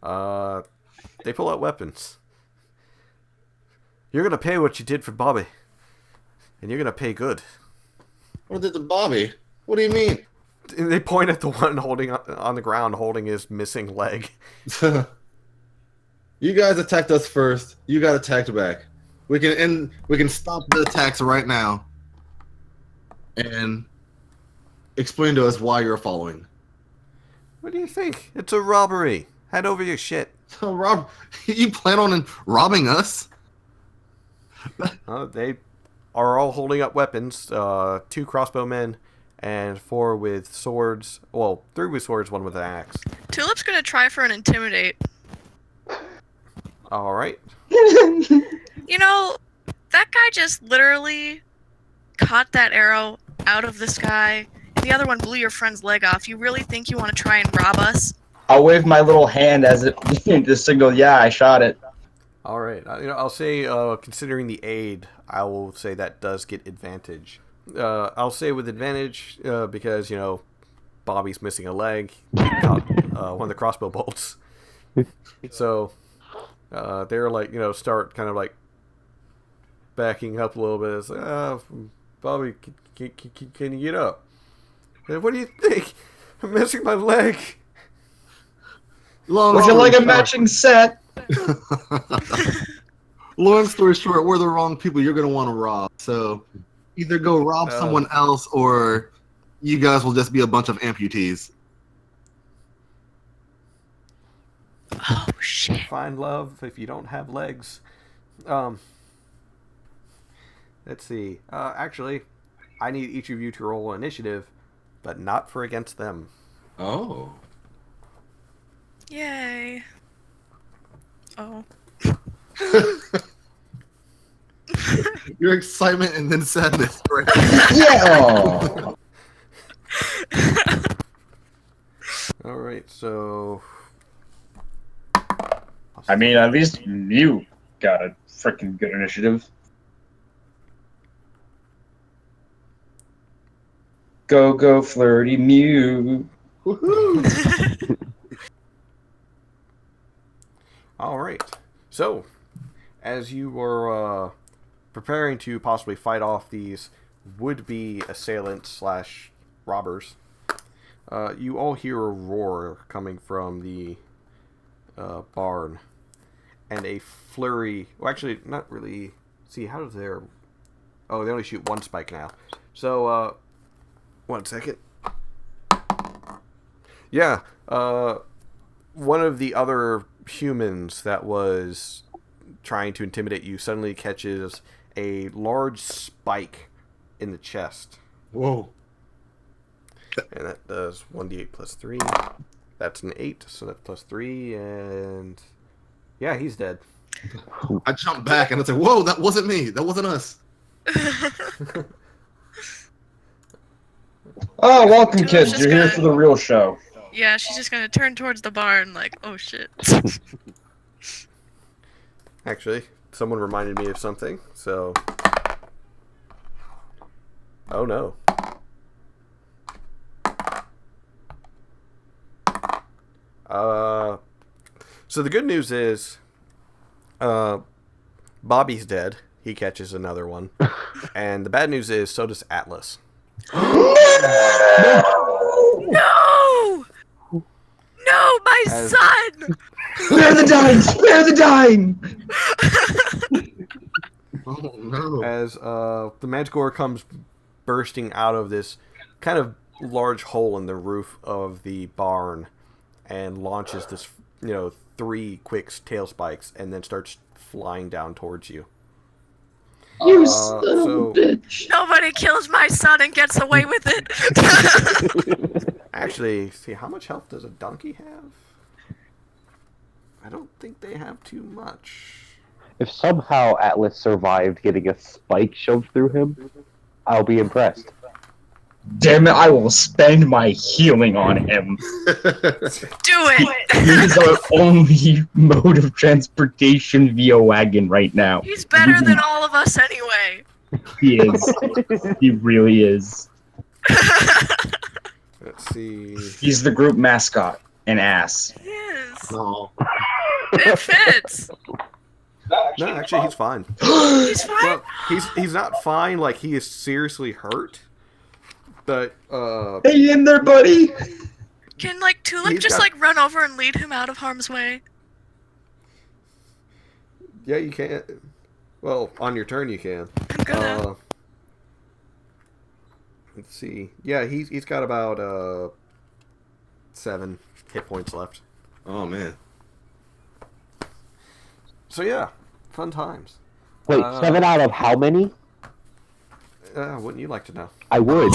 They pull out weapons. You're gonna pay what you did for Bobby, and you're gonna pay good. What did the Bobby? What do you mean? And they point at the one holding on the ground, holding his missing leg. You guys attacked us first. You got attacked back. We can stop the attacks right now. And explain to us why you're following. What do you think? It's a robbery. Hand over your shit. So, Rob, you plan on robbing us? They are all holding up weapons. 2 crossbowmen and 4 with swords. Well, 3 with swords, 1 with an axe. Tulip's gonna try for an intimidate. All right. You know, that guy just literally caught that arrow out of the sky. And the other one blew your friend's leg off. You really think you want to try and rob us? I'll wave my little hand as it to signal, yeah, I shot it. All right. I'll say, considering the aid, I will say that does get advantage. I'll say with advantage because Bobby's missing a leg. He caught one of the crossbow bolts. So they're like start kind of like backing up a little bit. It's like, Bobby, can you get up? What do you think? I'm missing my leg. Would you like a matching set? Long story short, we're the wrong people you're going to want to rob. So either go rob someone else or you guys will just be a bunch of amputees. Oh, shit. Find love if you don't have legs. Let's see. Actually, I need each of you to roll initiative, but not for against them. Oh. Yay. Oh. Your excitement and then sadness. Right? Yeah. All right, so. I mean, at least you got a freaking good initiative. Go, flirty Mew. Woohoo! All right. So, as you were preparing to possibly fight off these would-be assailants / robbers, you all hear a roar coming from the barn, and a flurry. Well, actually, not really. See, how does their? Oh, they only shoot 1 spike now. So, 1 second. Yeah. One of the other humans that was trying to intimidate you suddenly catches a large spike in the chest. Whoa. And that does 1d8 plus 3. That's an 8, so that's plus 3, and yeah, he's dead. I jumped back and it's like, whoa, that wasn't me. That wasn't us. Oh, welcome, Tulip's kids. just You're here gonna- for the real show. Yeah, she's just gonna turn towards the barn like, oh shit. Actually, someone reminded me of something, so. Oh no. So the good news is, Bobby's dead. He catches another one. And the bad news is, so does Atlas. No! No, my As- son! Spare the dying! Spare the dying! Oh no. As the Manticore comes bursting out of this kind of large hole in the roof of the barn and launches this, 3 quick tail spikes and then starts flying down towards you. You son of a so- bitch. Nobody kills my son and gets away with it. Actually, see, how much health does a donkey have? I don't think they have too much. If somehow Atlas survived getting a spike shoved through him, I'll be impressed. Damn it, I will spend my healing on him. Do it! He is our only mode of transportation via wagon right now. He's better than all of us anyway. He is. He really is. Let's see. He's the group mascot. An ass. He is. No. It fits. No, actually, he's fine. He's fine. Well, he's not fine. Like, he is seriously hurt. But Hey in there, buddy! Can Tulip He's just got- run over and lead him out of harm's way? yeah, you can. Well, on your turn, you can. I'm gonna. Let's see. Yeah, he's got about 7 hit points left. Oh man. So yeah, fun times. Wait, 7 out of how many? Wouldn't you like to know? I would.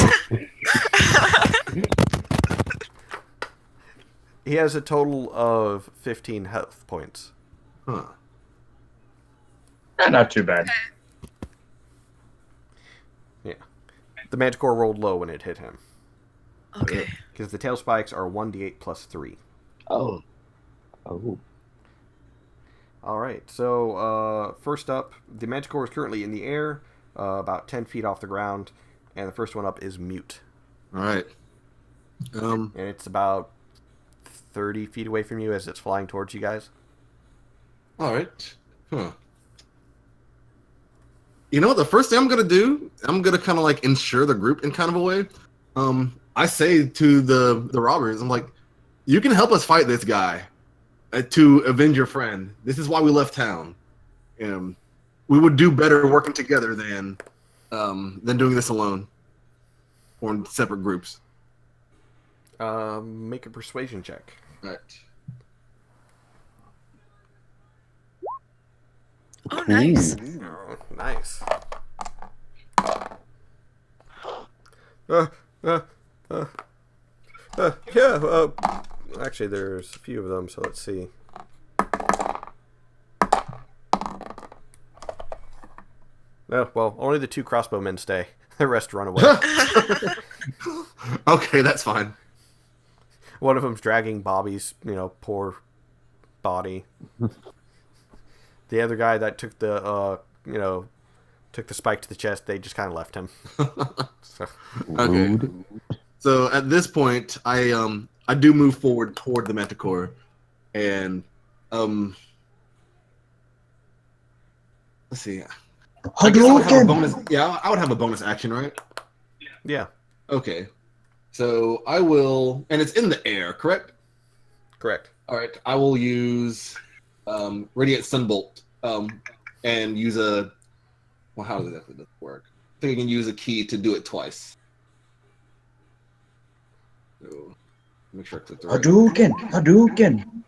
He has a total of 15 health points. Huh. Not too bad. Yeah. The Manticore rolled low when it hit him. Okay. Because the tail spikes are 1d8 plus 3. Oh. Oh. Alright, so first up, the Manticore is currently in the air, about 10 feet off the ground, and the first one up is Mute. All right. And it's about 30 feet away from you as it's flying towards you guys. All right. Huh. You know what? The first thing I'm gonna do, I'm gonna kind of like ensure the group in kind of a way. I say to the robbers, I'm like, you can help us fight this guy to avenge your friend. This is why we left town. We would do better working together than doing this alone or in separate groups. Make a persuasion check. Right. Oh, nice. Oh, nice. Yeah, actually, there's a few of them, so let's see. Oh, well, only the 2 crossbowmen stay. The rest run away. Okay, that's fine. One of them's dragging Bobby's, poor body. The other guy that took the, took the spike to the chest, they just kind of left him. So. Okay. So at this point, I do move forward toward the Manticore, and let's see. I guess I would have a bonus. Yeah, I would have a bonus action, right? Yeah. Okay. So I will, and it's in the air, correct? Correct. All right. I will use Radiant Sunbolt, and use a. Well, how does that work? I think I can use a key to do it twice. So make sure I click the right. Hadouken!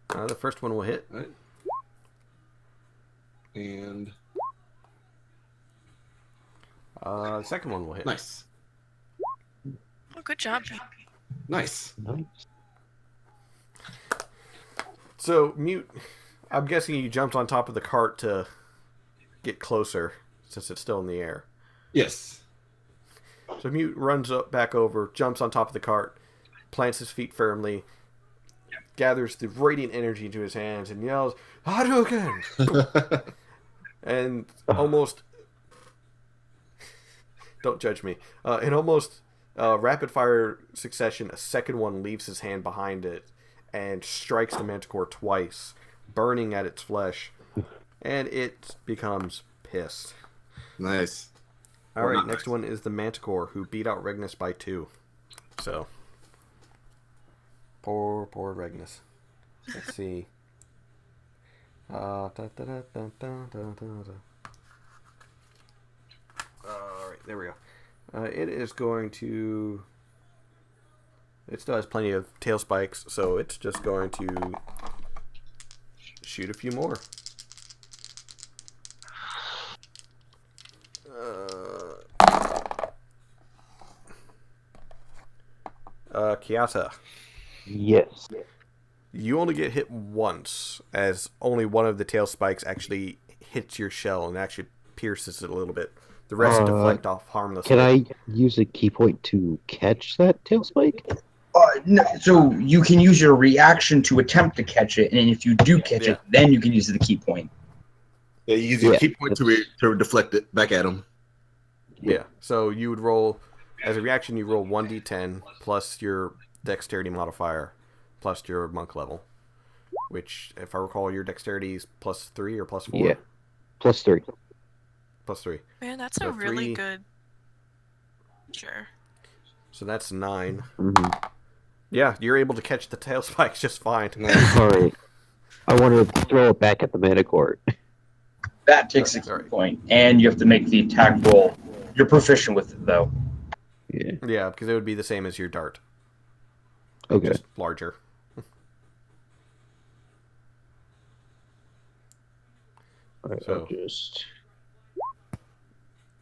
The first one will hit. Right. And The second one will hit. nice. Oh, good job. Nice. So, Mute, I'm guessing you jumped on top of the cart to get closer, since it's still in the air. Yes. So Mute runs up, back over, jumps on top of the cart, plants his feet firmly, gathers the radiant energy into his hands, and yells, Hadouken! And almost... Don't judge me. In almost rapid-fire succession, a second one leaves his hand behind it and strikes the Manticore twice, burning at its flesh, and it becomes pissed. Nice. Alright, next one is the Manticore, who beat out Regnus by 2. So, poor Regnus. Let's see. Alright, there we go. It is going to... It still has plenty of tail spikes, so it's just going to shoot a few more. Kiata. Yes. You only get hit once, as only one of the tail spikes actually hits your shell and actually pierces it a little bit. The rest deflect off harmlessly. Can I use a key point to catch that tail spike? No, so you can use your reaction to attempt to catch it, and if you do catch it, then you can use the key point. Yeah, you use your key point to deflect it back at him. Yeah, so you would roll, as a reaction, you roll 1d10 plus your dexterity modifier plus your monk level, which, if I recall, your dexterity is plus 3 or plus 4? Yeah, plus 3. Plus 3. Man, that's So a really 3. good... Sure. So that's 9. Mm-hmm. Yeah, you're able to catch the tail spikes just fine. Alright. I want to throw it back at the Manticore. That takes a key point, and you have to make the attack roll. You're proficient with it, though. Yeah. Yeah, because it would be the same as your dart. Okay. Just larger. Alright, So- I'll just.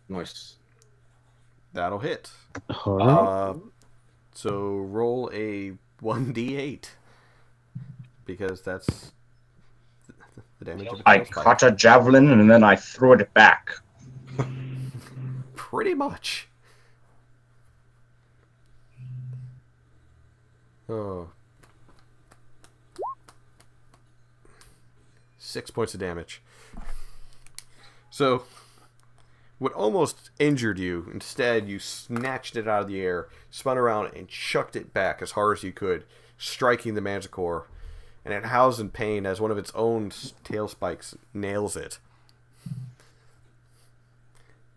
Nice. That'll hit. Alright. So roll a 1d8 because that's the damage of a I tail spike. caught a javelin and then I threw it back. Pretty much. Oh. 6 points of damage. So, what almost injured you, instead you snatched it out of the air, spun around, and chucked it back as hard as you could, striking the Manticore. And it howls in pain as one of its own tail spikes nails it.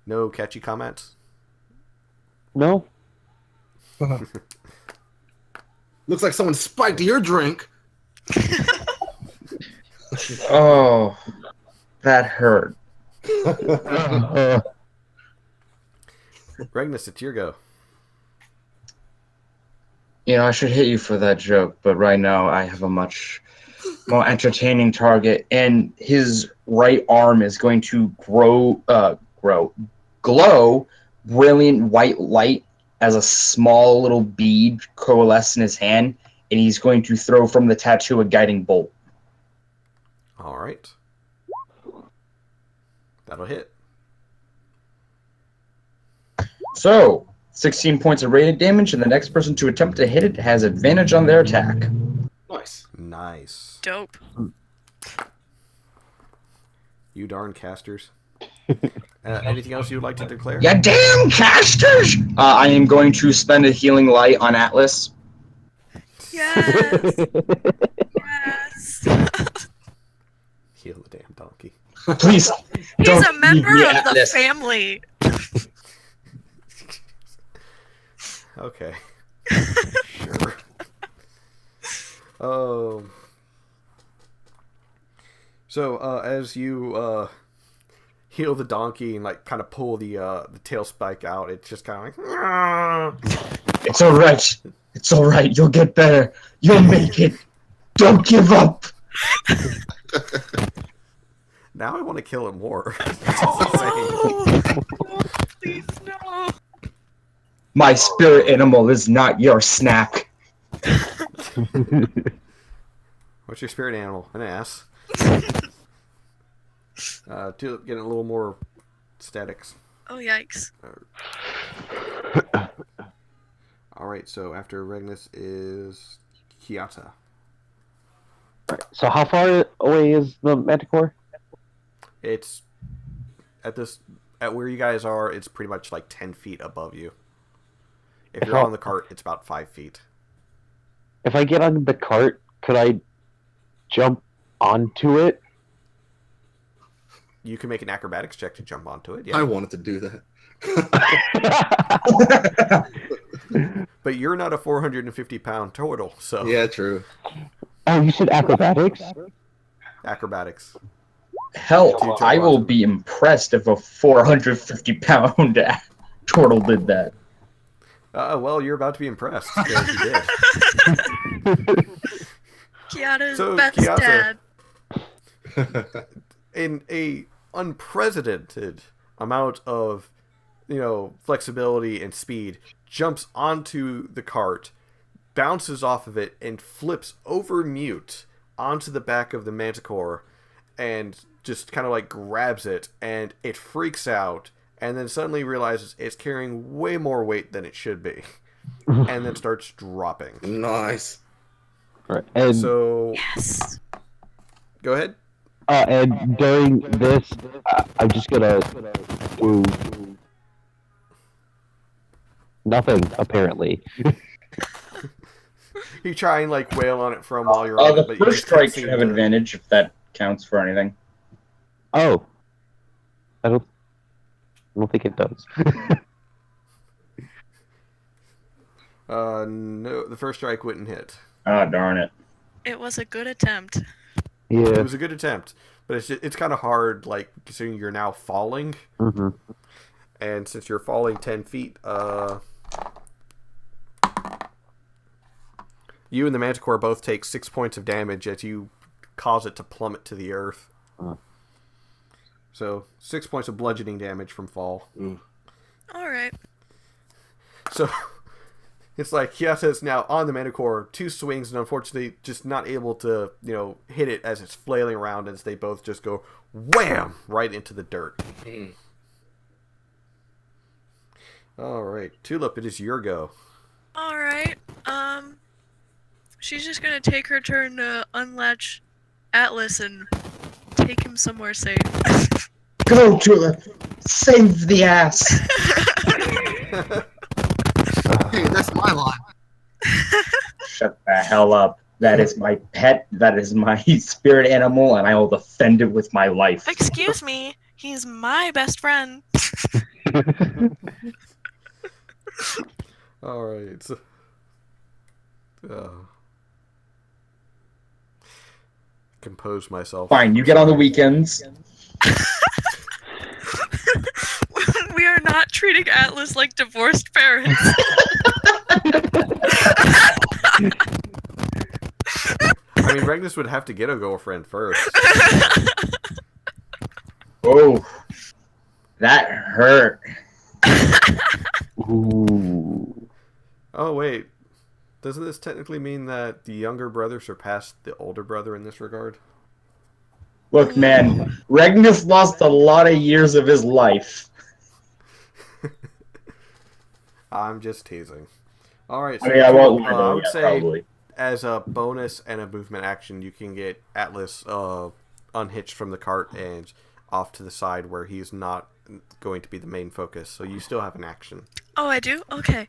No catchy comments? No? Looks like someone spiked your drink. Oh, that hurt. Regnus, it's your go. You know, I should hit you for that joke, but right now I have a much more entertaining target, and his right arm is going to glow brilliant white light as a small little bead coalesce in his hand, and he's going to throw from the tattoo a guiding bolt. All right. That'll hit. So, 16 points of radiant damage, and the next person to attempt to hit it has advantage on their attack. Nice. Nice. Dope. You darn casters. Anything else you would like to declare? Ya damn casters! I am going to spend a healing light on Atlas. Yes. Yes. Heal the damn donkey. Please, He's don't a member leave me, of the Atlas. family. Okay. Sure. So, as you heal the donkey and like kind of pull the tail spike out, it's just kind of like. It's alright. It's alright. You'll get better. You'll make it. Don't give up. Now I want to kill it more. Oh, no, please no. My spirit animal is not your snack. What's your spirit animal? An ass. Tulip getting a little more statics. Oh yikes. Alright, so after Regnus is Kiata. So how far away is the Manticore? It's at where you guys are, it's pretty much like 10 feet above you. If you're on the cart, it's about 5 feet. If I get on the cart, could I jump onto it? You can make an acrobatics check to jump onto it, I yeah. wanted to do that. But you're not a 450-pound turtle, so Yeah, true. Oh, you said acrobatics? acrobatics. Hell, Do you jump I will onto be impressed if a 450-pound turtle did that. Well, you're about to be impressed because you did. Kiata's So, best Kiata- dad. In a unprecedented amount of, flexibility and speed, jumps onto the cart, bounces off of it, and flips over mute onto the back of the Manticore, and just kind of like grabs it, and it freaks out, and then suddenly realizes it's carrying way more weight than it should be, and then starts dropping. Nice. Right. And So, Yes. go ahead. and during this, I'm just gonna do nothing. Apparently, You try and like wail on it for a while you're on The it, but you first just can't strike seem should have to- advantage if that counts for anything. oh, I don't think it does. No, the first strike wouldn't hit. Ah, darn it. It was a good attempt. It Yeah. was a good attempt, but it's kind of hard, like considering you're now falling, Mm-hmm. and since you're falling 10 feet, you and the Manticore both take 6 points of damage as you cause it to plummet to the earth. So 6 points of bludgeoning damage from fall. Ooh. All right. So it's like Kiata is now on the Manticore, 2 swings, and unfortunately just not able to, hit it as it's flailing around as they both just go wham right into the dirt. All right, Tulip, it is your go. All right. She's just gonna take her turn to unlatch Atlas and take him somewhere safe. Go, Tulip! Save the ass! Hey, that's my line. Shut the hell up. That is my pet, that is my spirit animal, and I will defend it with my life. Excuse me, he's my best friend. All right. So, compose myself. Fine, you get on the weekends. We are not treating Atlas like divorced parents. I mean, Regnus would have to get a girlfriend first. Oh, that hurt. Ooh. Oh, wait. Doesn't this technically mean that the younger brother surpassed the older brother in this regard? Look, man, Regnus lost a lot of years of his life. I'm just teasing. All right. I mean, I won't lie, I though, would yeah, say probably. as a bonus and a movement action, you can get Atlas unhitched from the cart and off to the side where he's not going to be the main focus. So you still have an action. Oh, I do? Okay.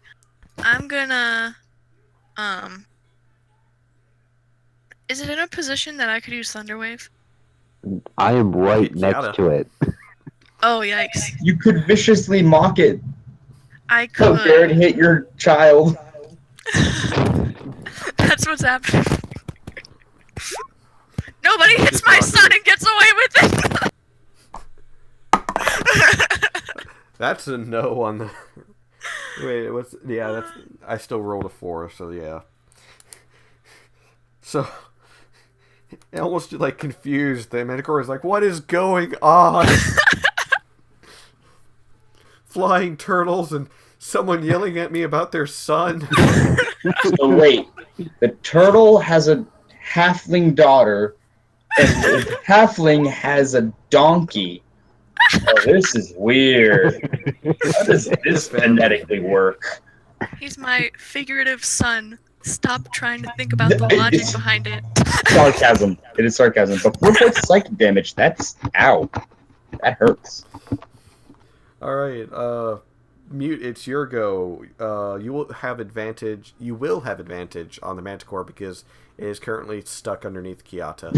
I'm gonna... Is it in a position that I could use Thunderwave? I am right Kiata. next to it. Oh, yikes. You could viciously mock it. I How dare it could. hit your child. That's what's happening. Nobody hits Just my not son good. and gets away with it! That's a no on the... Wait, what's... Yeah, that's... I still rolled a 4, so yeah. So... Almost, like, confused. The Manticore is like, what is going on? Flying turtles and someone yelling at me about their son. So wait, the turtle has a halfling daughter, and the halfling has a donkey. Oh, this is weird. How does this phonetically work? He's my figurative son. Stop trying to think about the logic behind it. Sarcasm. It is sarcasm. But 4 points of psychic damage, that's... Ow. That hurts. Alright, Mute, it's your go. You will have advantage on the Manticore because it is currently stuck underneath Kiata.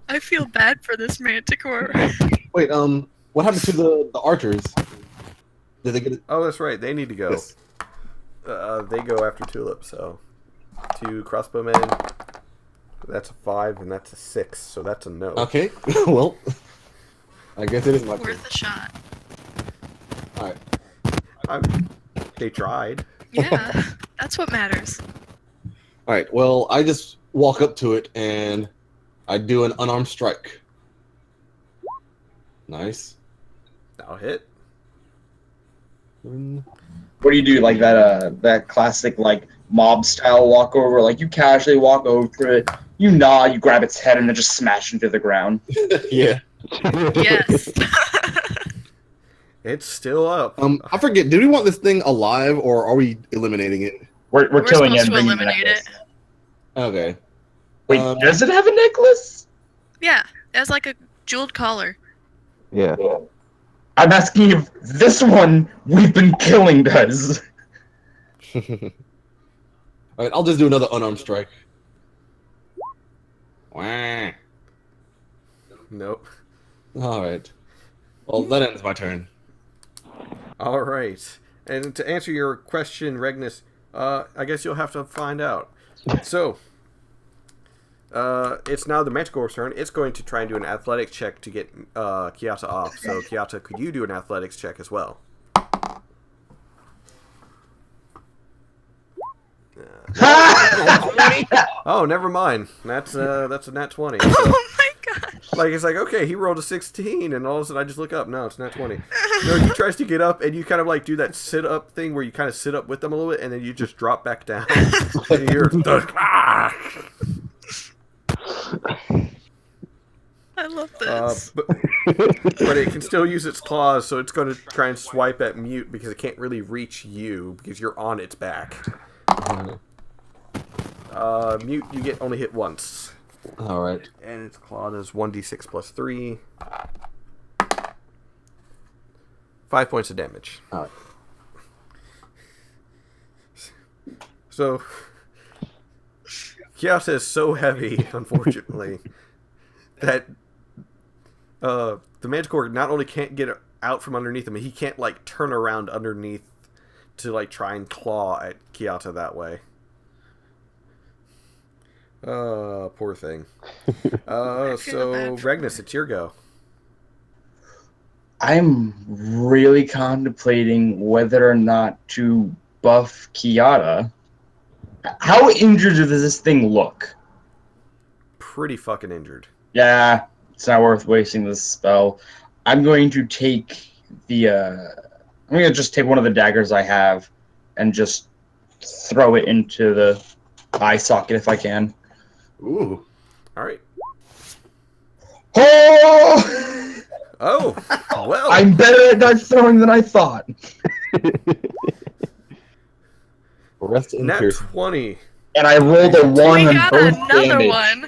I feel bad for this Manticore. Wait, what happened to the archers? Did they get it? Oh, that's right. They need to go. Yes. They go after Tulip, so 2 crossbowmen. That's a 5 and that's a 6, so that's a no. Okay, well, I guess it is my turn. Worth a shot. Alright. They tried. Yeah, that's what matters. Alright, well, I just walk up to it and I do an unarmed strike. Nice. That'll hit. What do you do? Like that classic, like, mob-style walkover? Like, you casually walk over it, you nod, you grab its head, and then just smash into the ground. Yeah. Yes. It's still up. I forget, do we want this thing alive or are we eliminating it? We're killing it supposed and to bringing the eliminate necklace. it. Okay. Wait, does it have a necklace? Yeah, it has like a jeweled collar. Yeah. I'm asking if this one we've been killing does. Alright, I'll just do another unarmed strike. Wah. Nope. Alright. Well, that ends my turn. Alright. And to answer your question, Regnus, I guess you'll have to find out. So, it's now the Manticore's turn. It's going to try and do an athletics check to get Kiata off. So, Kiata, could you do an athletics check as well? Oh, never mind. That's a nat 20. So, Oh my gosh. like, it's like, okay, he rolled a 16, and all of a sudden I just look up. No, it's nat 20. No, he tries to get up, and you kind of, like, do that sit-up thing where you kind of sit up with them a little bit, and then you just drop back down. And you hear, ah! I love this. But it can still use its claws, so it's going to try and swipe at Mute because it can't really reach you because you're on its back. Mute, you get only hit once. All right. And its claw is 1d6 plus 3. 5 points of damage. All right. So, Kiasa is so heavy, unfortunately, that the Manticore not only can't get out from underneath him, he can't, like, turn around underneath to, like, try and claw at Kiata that way. Poor thing. So, Regnus, it's your go. I'm really contemplating whether or not to buff Kiata. How injured does this thing look? Pretty fucking injured. Yeah, it's not worth wasting this spell. I'm going to take I'm going to just take one of the daggers I have and just throw it into the eye socket if I can. Ooh. All right. Oh! Oh, well. I'm better at dart throwing than I thought. Rest in Nat peace. 20. And I rolled a 1 We on got both another damage. one.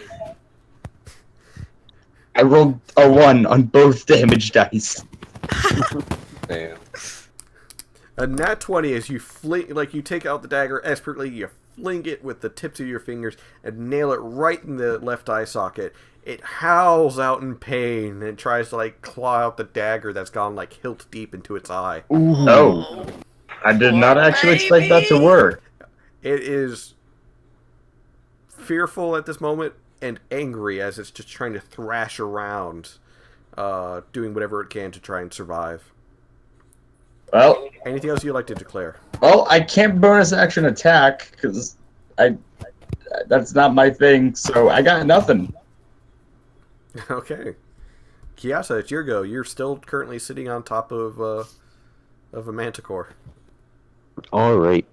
I rolled a 1 on both damage dice. Damn. A nat 20 as you fling, like you take out the dagger expertly, you fling it with the tips of your fingers and nail it right in the left eye socket. It howls out in pain and tries to like claw out the dagger that's gone like hilt deep into its eye. Oh. I did not actually expect that to work. It is fearful at this moment and angry as it's just trying to thrash around, doing whatever it can to try and survive. Well, Anything else you'd like to declare? I can't bonus action attack because that's not my thing, so I got nothing. Okay. Kiasa, it's your go. You're still currently sitting on top of a Manticore. All right.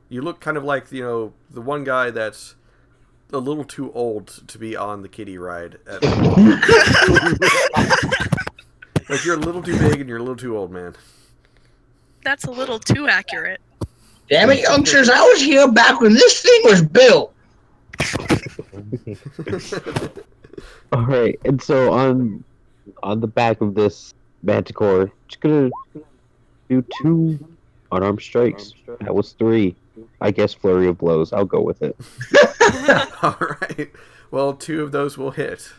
You look kind of like, the one guy that's a little too old to be on the kiddie ride. Like, you're a little too big and you're a little too old, man. That's a little too accurate. Damn it, youngsters, I was here back when this thing was built. All right, and so on the back of this Manticore, just gonna do 2 unarmed strikes. That was 3. I guess flurry of blows. I'll go with it. All right. Well, 2 of those will hit.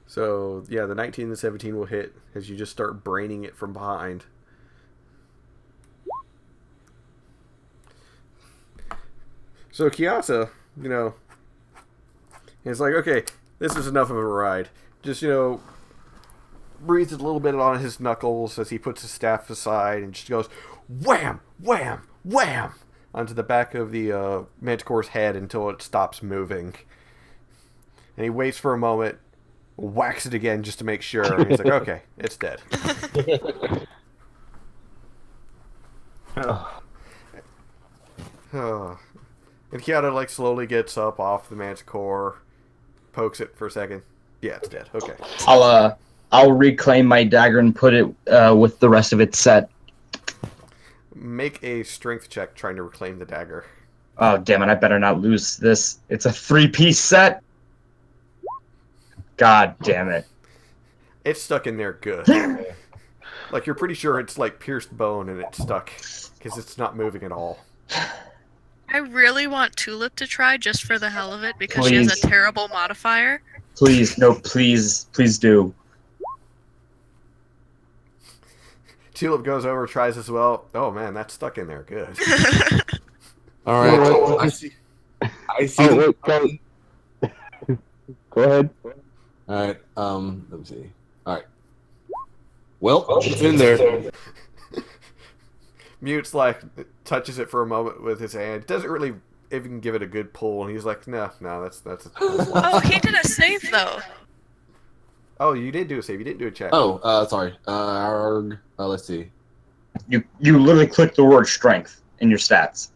So, yeah, the 19 and the 17 will hit as you just start braining it from behind. So, Kiasa, is like, okay, this is enough of a ride. Just, breathes a little bit on his knuckles as he puts his staff aside and just goes, wham, wham, wham, onto the back of the Manticore's head until it stops moving. And he waits for a moment, whacks it again just to make sure. And he's like, okay, it's dead. And Kiata, like, slowly gets up off the Manticore, pokes it for a second. Yeah, it's dead. Okay. I'll reclaim my dagger and put it with the rest of its set. Make a strength check trying to reclaim the dagger. Oh, damn it, I better not lose this. It's a 3-piece set. God damn it. It's stuck in there good. Like, you're pretty sure it's, like, pierced bone and it's stuck, because it's not moving at all. I really want Tulip to try just for the hell of it because she has Please. a terrible modifier. Please, no, please do. Tulip goes over, tries as well. Oh, man, that's stuck in there good. All right. I see. Oh, wait, go ahead. All right. Let me see. All right. Well, it's in there. Mute's like touches it for a moment with his hand. Doesn't really even give it a good pull, and he's like, no, that's. Oh, he did a save though. Oh, you did do a save. You didn't do a check. Oh, sorry. Let's see. You literally click the word strength in your stats.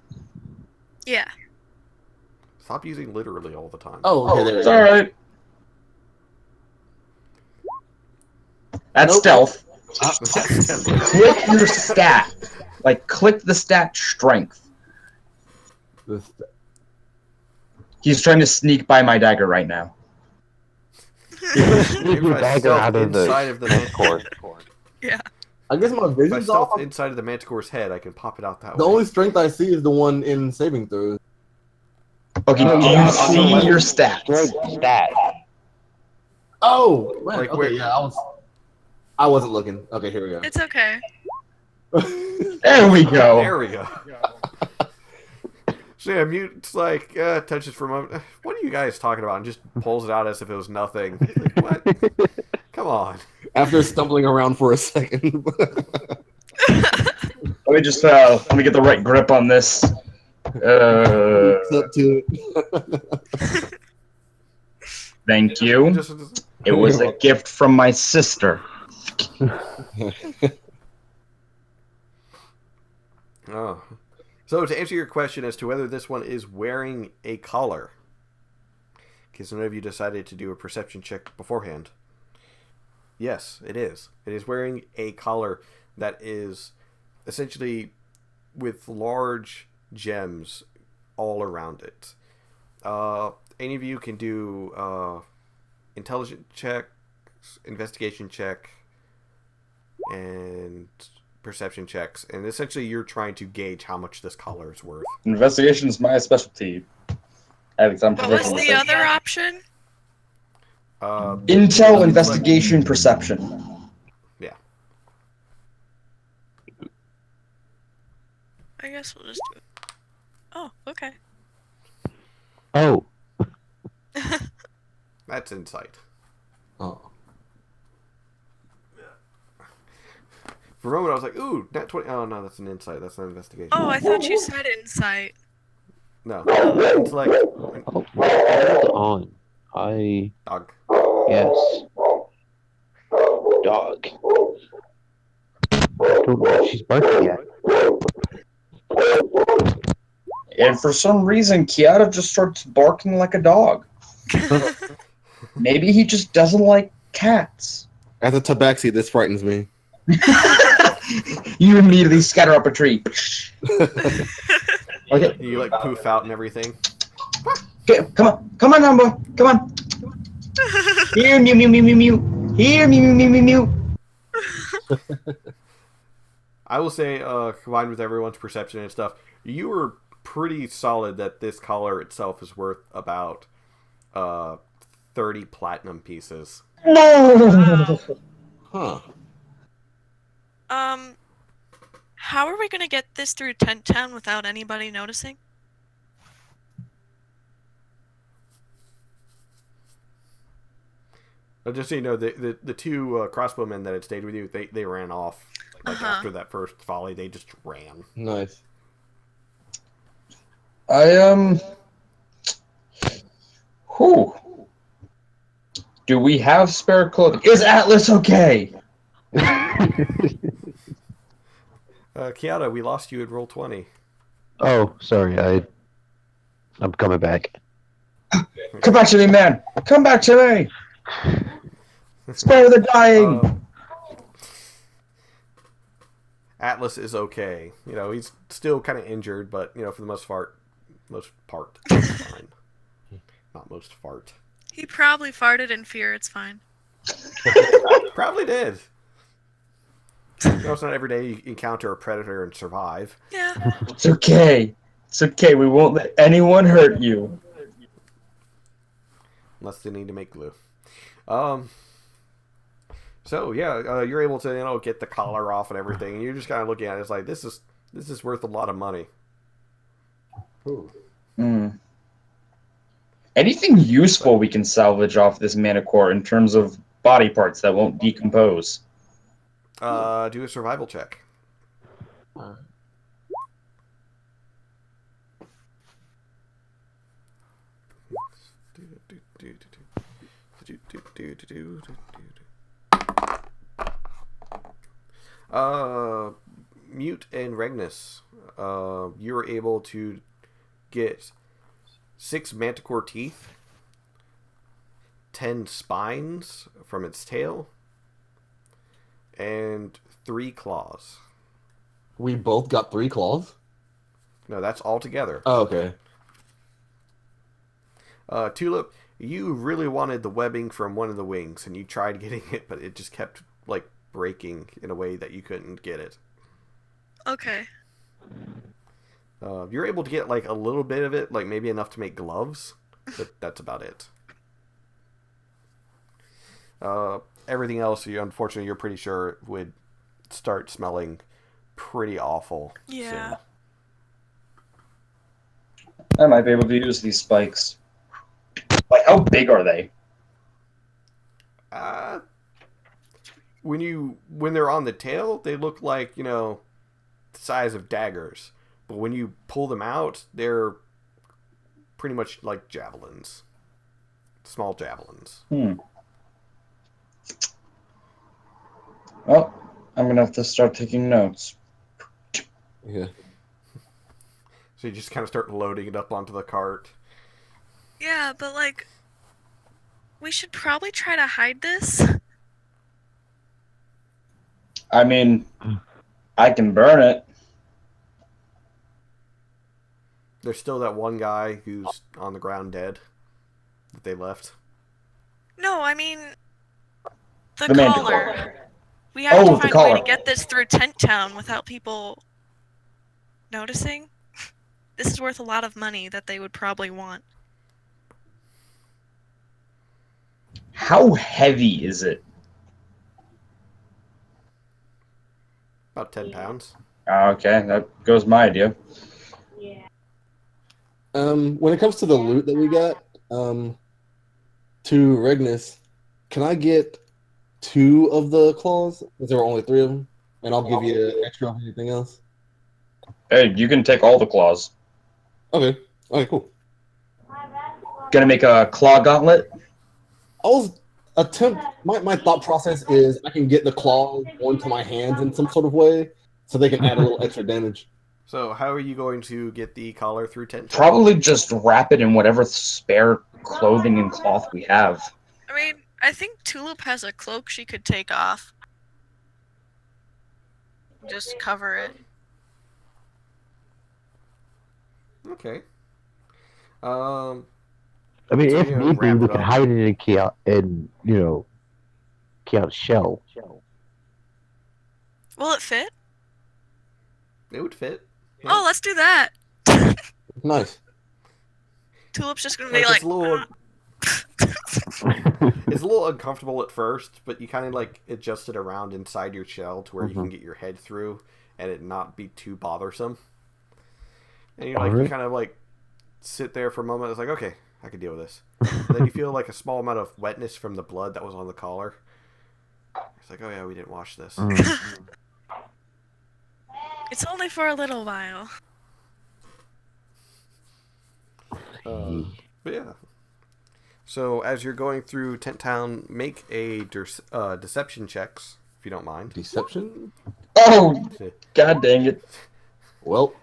Yeah. Stop using literally all the time. Oh, okay, there It's you go. alright. That's Nope. stealth. Click your stat. Like, click the stat strength. This- He's trying to sneak by my dagger right now. Sneak your If I dagger stealth out of inside the of the Manticore. Yeah. I guess my If I vision's off. stealth inside of the Manticore's head, I can pop it out that The way. only strength I see is the one in saving throws. Okay, do you on see the your Strength stats? stat. Oh, man, Like, okay, where- yeah, I wasn't looking. Okay, here we go. It's okay. There we go. There we go. So yeah, Mute's like, touches for a moment. What are you guys talking about? And just pulls it out as if it was nothing. Like, what? Come on. After stumbling around for a second. Let me just let me get the right grip on this. It's up to it. Thank you. Just- It was a gift from my sister. oh. So to answer your question as to whether this one is wearing a collar, because none of you decided to do a perception check beforehand. Yes, it is. It is wearing a collar that is essentially with large gems all around it. Any of you can do intelligence check, investigation check, and perception checks. And essentially you're trying to gauge how much this collar is worth. Investigation is my specialty. Alex, I'm What was proficient with the it. other option? Intel, investigation, perception. Yeah. I guess we'll just do it. Oh, okay. Oh, That's insight. Oh. For a moment I was like, ooh, nat 20. Oh no, that's an insight. That's not investigation. Oh, I thought you said insight. No. It's like oh, hold on. dog. Yes. Dog. I don't know if she's barking yet. And for some reason, Kiata just starts barking like a dog. Maybe he just doesn't like cats. As a tabaxi, this frightens me. You immediately scatter up a tree. Okay, You like poof out and everything. come on, boy, come on. Here, mew, mew, mew, mew, mew. Here, mew, mew, mew, mew, mew. I will say, combined with everyone's perception and stuff, you were pretty solid that this collar itself is worth about 30 platinum pieces. No. Huh. How are we gonna get this through Tent Town without anybody noticing? Just so you know, the two crossbowmen that had stayed with you, they ran off. Like after that first volley, they just ran. Nice. Whew. Do we have spare clothing? Is Atlas okay? Kiata, we lost you at roll 20. Oh, sorry. I'm coming back. Come back to me, man. Come back to me. Spare the dying. Atlas is okay. You know, he's still kind of injured, but you know, for the most part, he's fine. Not most fart. He probably farted in fear. It's fine. Probably did. You know, it's not every day you encounter a predator and survive. Yeah. It's okay. It's okay. We won't let anyone hurt you. Unless they need to make glue. So yeah, you're able to get the collar off and everything, and you're just kind of looking at it. It's like this is worth a lot of money. Anything useful we can salvage off this Manticore in terms of body parts that won't decompose? Do a survival check. Mute and Regnus, you're able to get 6 Manticore teeth, 10 spines from its tail, and 3 claws. We both got 3 claws? No, that's all together. Oh, okay. Tulip, you really wanted the webbing from one of the wings, and you tried getting it, but it just kept, like, breaking in a way that you couldn't get it. Okay. You're able to get, like, a little bit of it, like, maybe enough to make gloves, but that's about it. Everything else, unfortunately, you're pretty sure would start smelling pretty awful. Yeah. I might be able to use these spikes. Like, how big are they? When they're on the tail, they look like, the size of daggers. But when you pull them out, they're pretty much like javelins. Small javelins. Well, I'm gonna have to start taking notes. Yeah. So you just kind of start loading it up onto the cart. Yeah, but like, we should probably try to hide this. I mean, I can burn it. There's still that one guy who's on the ground dead that they left. No, I mean, the The collar. Manticore. We have to Oh, the find a way collar. to get this through Tent Town without people noticing. This is worth a lot of money that they would probably want. How heavy is it? About 10 pounds. Okay, that goes my idea. When it comes to the loot that we got, to Regnus, can I get 2 of the claws? Because there were only 3 of them, and I'll give you an extra of anything else. Hey, you can take all the claws. Okay. Okay, cool. Gonna make a claw gauntlet? My thought process is I can get the claws onto my hands in some sort of way, so they can add a little extra damage. So how are you going to get the collar through Tent Town? Probably just wrap it in whatever spare clothing and cloth we have. I mean, I think Tulip has a cloak she could take off. Just cover it. Okay. I mean, So, if you know, need be, wrap we it can up. hide it in Kiot's shell. Will it fit? It would fit. Yeah. Oh, let's do that. Nice. Tulip's just gonna be Like, like, it's a little it's a little uncomfortable at first, but you kind of like adjust it around inside your shell to where you can get your head through and it not be too bothersome. And you like you Alright. kind of like sit there for a moment. It's like, okay, I can deal with this. And then you feel like a small amount of wetness from the blood that was on the collar. It's like, oh yeah, we didn't wash this. it's only for a little while. But yeah. So as you're going through Tent Town, make a deception checks if you don't mind. Deception? Oh, god dang it. Well,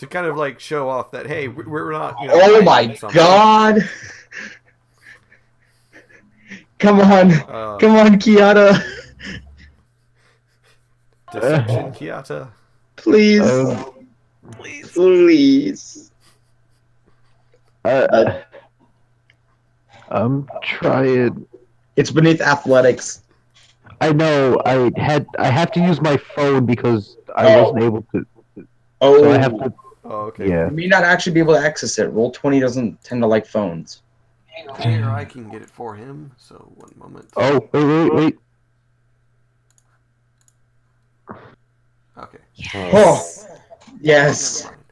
To kind of like show off that, hey, we're not. Oh hiding my something. god. Come on. Come on, Kiata. Deception, Kiata. Please. Please. Please. I'm trying. It's beneath athletics. I know. I have to use my phone because I wasn't able to. Oh, So I have to. Oh, okay. Yeah. you may not actually be able to access it. Roll20 doesn't tend to like phones. Here, I can get it for him. So 1 moment. Oh, wait. Okay. Oh, yes. Never mind.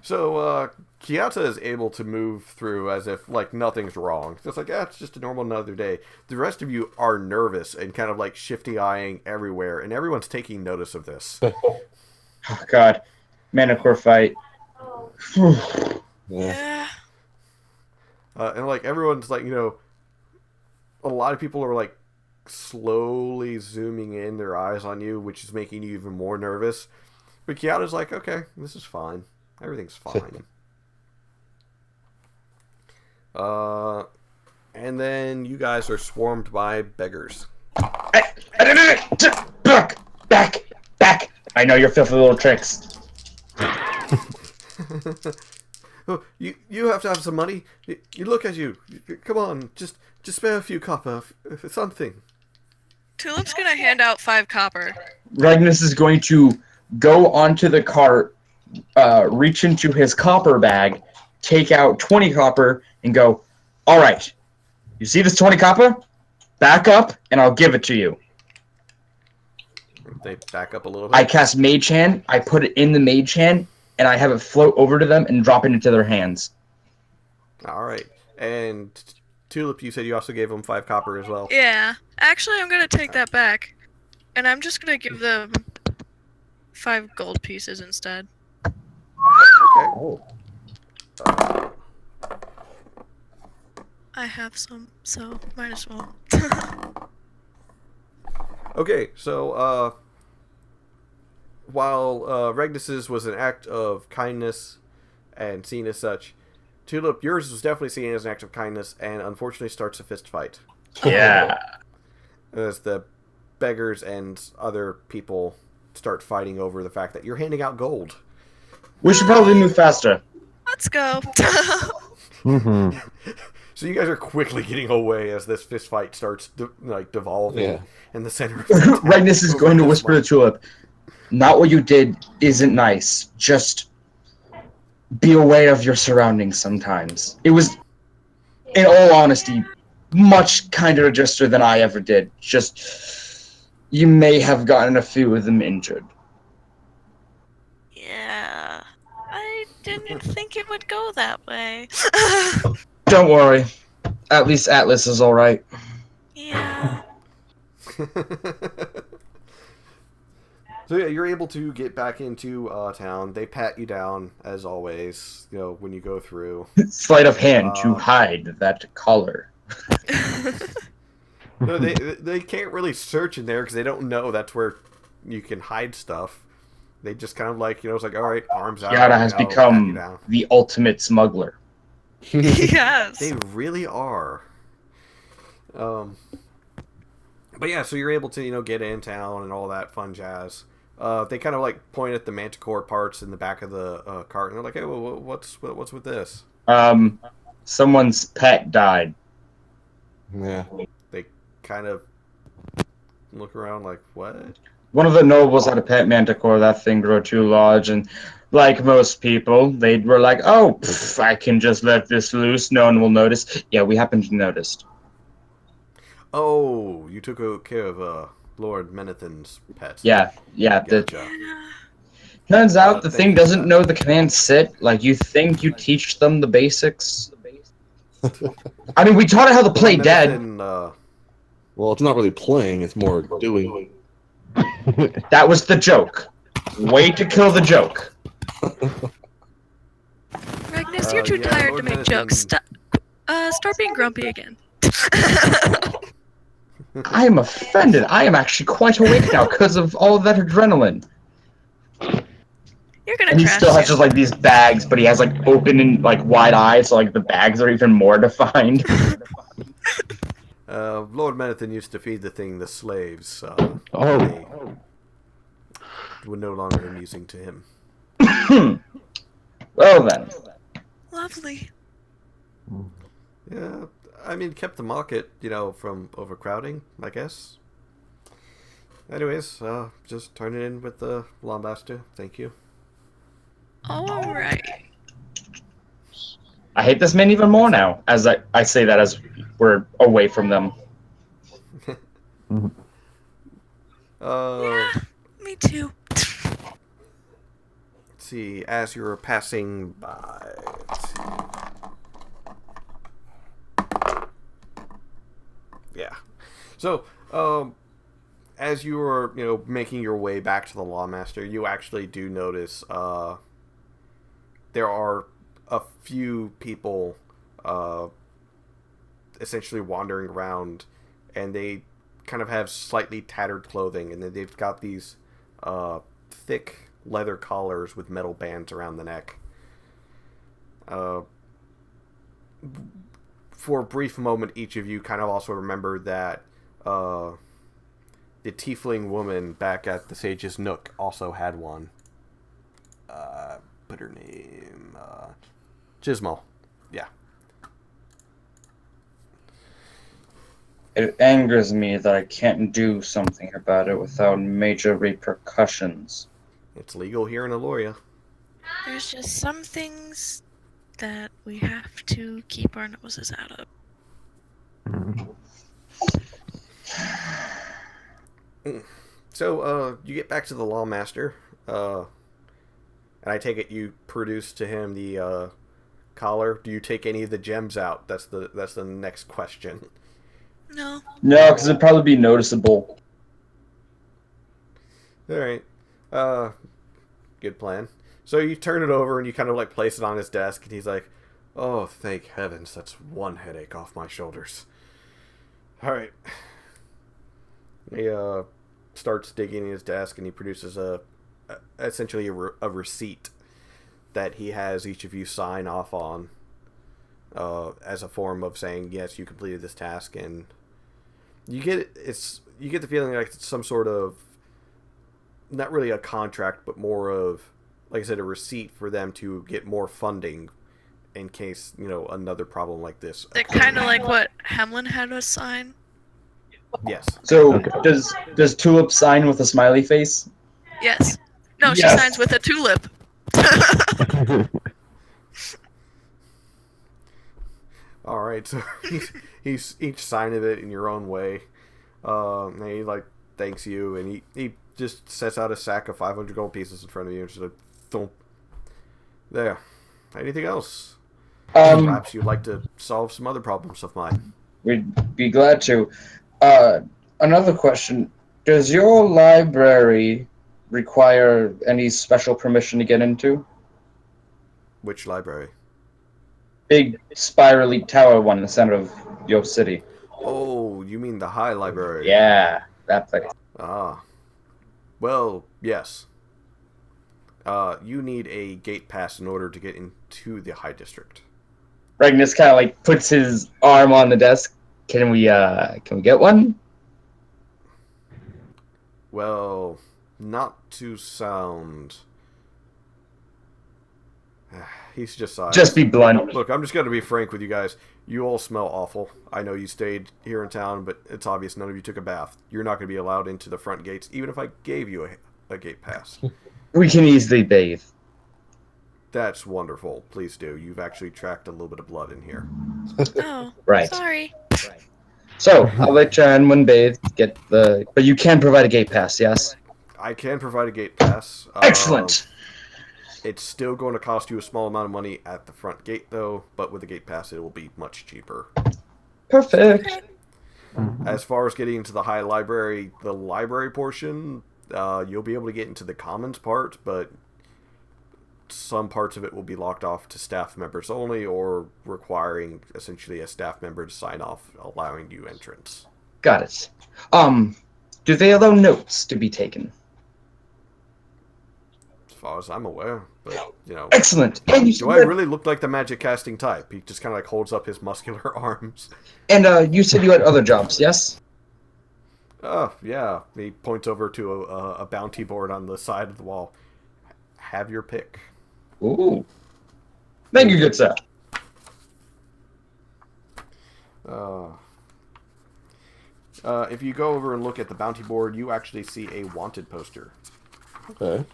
So, Kiata is able to move through as if, like, nothing's wrong. It's like, it's just a normal another day. The rest of you are nervous and kind of, like, shifty-eyeing everywhere, and everyone's taking notice of this. Oh, God. Manticore fight. yeah. Yeah. And, like, everyone's, like, a lot of people are like slowly zooming in their eyes on you, which is making you even more nervous. But Kiata's like, okay, this is fine. Everything's fine. And then you guys are swarmed by beggars. Back! I know your filthy little tricks. Oh, you have to have some money. You look at you. Come on, just spare a few copper for something. Tulip's gonna hand out 5 copper. Ragnus is going to go onto the cart, reach into his copper bag, take out 20 copper, and go, all right, you see this 20 copper? Back up, and I'll give it to you. They back up a little bit. I cast Mage Hand, I put it in the Mage Hand, and I have it float over to them and drop it into their hands. All right. And Tulip, you said you also gave them 5 copper as well. Yeah. Actually, I'm gonna take that back. And I'm just gonna give them 5 gold pieces instead. Okay. Oh. I have some, so might as well. Okay, so while Regnus's was an act of kindness and seen as such, Tulip, yours was definitely seen as an act of kindness and unfortunately starts a fist fight. Yeah. As the beggars and other people start fighting over the fact that you're handing out gold. We should probably move faster. Let's go. Mm-hmm. So you guys are quickly getting away as this fist fight starts devolving in the center of Ragnus is going to whisper to Tulip, not what you did isn't nice. Just be aware of your surroundings sometimes. It was, in all honesty, much kinder gesture than I ever did. Just, you may have gotten a few of them injured. Yeah. I didn't think it would go that way. Don't worry. At least Atlas is alright. Yeah. So yeah, you're able to get back into town. They pat you down as always. You know when you go through. Sleight of hand to hide that collar. No, they can't really search in there because they don't know that's where you can hide stuff. They just kind of like it's like all right, arms out. Yada has become the ultimate smuggler. Yes. They really are. But yeah, so you're able to get in town and all that fun jazz. They kind of like point at the Manticore parts in the back of the cart, and they're like, "Hey, well, what's with this?" Someone's pet died. Yeah. They kind of look around like, "What?" One of the nobles had a pet Manticore. That thing grew too large, and like most people, they were like, "Oh, I can just let this loose. No one will notice." Yeah, we happened to notice. Oh, you took care of Lord Menathan's pet. Yeah. Gotcha. Turns out the thing thank you for doesn't that. know the command sit. Like, you think you teach them the basics. I mean, we taught it how to play dead. Menathan, Well, it's not really playing; it's more doing. That was the joke. Way to kill the joke. Magnus, you're too yeah, tired Lord to make Menathan- jokes. Start being grumpy again. I am offended. I am actually quite awake now because of all of that adrenaline. You're gonna And he trash still has you. just like these bags, but he has like open and like wide eyes, so like the bags are even more defined. Lord Menathan used to feed the thing the slaves. Oh. They were no longer amusing to him. Well then. Lovely. Yeah, I mean, kept the market, from overcrowding, I guess. Anyways, just turn it in with the Lombaster. Thank you. Alright. I hate this man even more now, as I say that as we're away from them. Yeah, me too. Let's see, as you're passing by... let's see. Yeah. So, as you are, making your way back to the Lawmaster, you actually do notice there are a few people essentially wandering around, and they kind of have slightly tattered clothing, and then they've got these thick leather collars with metal bands around the neck. For a brief moment, each of you kind of also remember that the tiefling woman back at the Sage's Nook also had one. Put her name... Gizmo. Yeah. It angers me that I can't do something about it without major repercussions. It's legal here in Aloria. There's just some things that we have to keep our noses out of. So, you get back to the Lawmaster, and I take it you produce to him the collar. Do you take any of the gems out? That's the next question. No. No, because it'd probably be noticeable. Alright. Good plan. So you turn it over and you kind of like place it on his desk, and he's like, "Oh, thank heavens, that's one headache off my shoulders." Alright. He starts digging in his desk, and he produces essentially a receipt that he has each of you sign off on as a form of saying, yes, you completed this task. And you get the feeling like it's some sort of, not really a contract, but more of, like I said, a receipt for them to get more funding in case, another problem like this. They're kind of like what Hamlin had us sign. Yes. So, does Tulip sign with a smiley face? Yes. No, she Yes. signs with a tulip. All right, so he's each sign of it in your own way. And he thanks you, and he just sets out a sack of 500 gold pieces in front of you, and just like, thump. There. Anything else? Perhaps you'd like to solve some other problems of mine. We'd be glad to. Another question: does your library require any special permission to get into? Which library? Big spirally tower one in the center of your city. Oh, you mean the High Library? Yeah, that place. Ah. Well, yes. You need a gate pass in order to get into the High District. Ragnus kind of puts his arm on the desk. Can we get one? Well, not to sound... He's just sighing. Just be blunt. Look, I'm just going to be frank with you guys. You all smell awful. I know you stayed here in town, but it's obvious none of you took a bath. You're not going to be allowed into the front gates, even if I gave you a gate pass. We can easily bathe. That's wonderful. Please do. You've actually tracked a little bit of blood in here. Oh, Right. sorry. So I'll let anyone bathe. But you can provide a gate pass. Yes. I can provide a gate pass. Excellent. It's still going to cost you a small amount of money at the front gate, though, but with the gate pass, it will be much cheaper. Perfect. As far as getting into the High Library, the library portion, you'll be able to get into the Commons part, but some parts of it will be locked off to staff members only, or requiring essentially a staff member to sign off, allowing you entrance. Got it. Do they allow notes to be taken? As far as I'm aware, but, Excellent. And do I really look like the magic casting type? He just kind of holds up his muscular arms. And you said you had other jobs, yes? Oh, yeah. He points over to a bounty board on the side of the wall. Have your pick. Ooh. Thank you, good sir. If you go over and look at the bounty board, you actually see a wanted poster. Okay.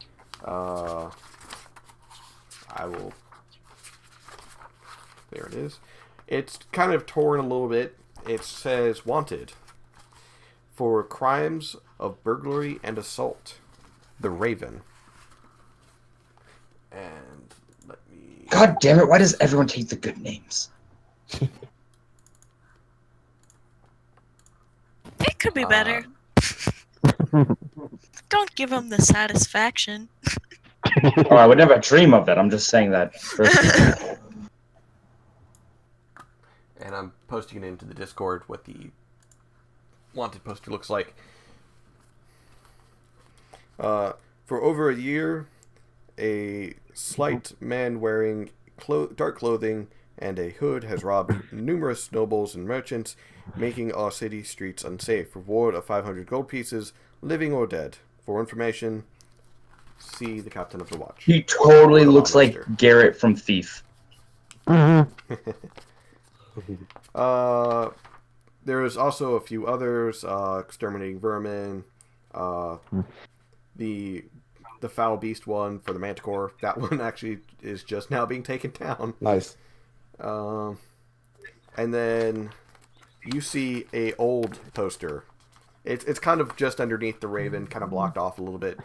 I will... There it is. It's kind of torn a little bit. It says, wanted for crimes of burglary and assault. The Raven. And let me... God damn it, why does everyone take the good names? It could be better. Don't give him the satisfaction. Oh, I would never dream of that. I'm just saying that. And I'm posting it into the Discord what the wanted poster looks like. For over a year, a slight man wearing dark clothing and a hood has robbed numerous nobles and merchants, making our city streets unsafe. Reward of 500 gold pieces, living or dead. For information, see the captain of the watch. He totally looks like Master. Garrett from Thief. There is also a few others, exterminating vermin, the foul beast one for the Manticore. That one actually is just now being taken down. Nice. And then you see a old poster. It's kind of just underneath the Raven, kind of blocked off a little bit,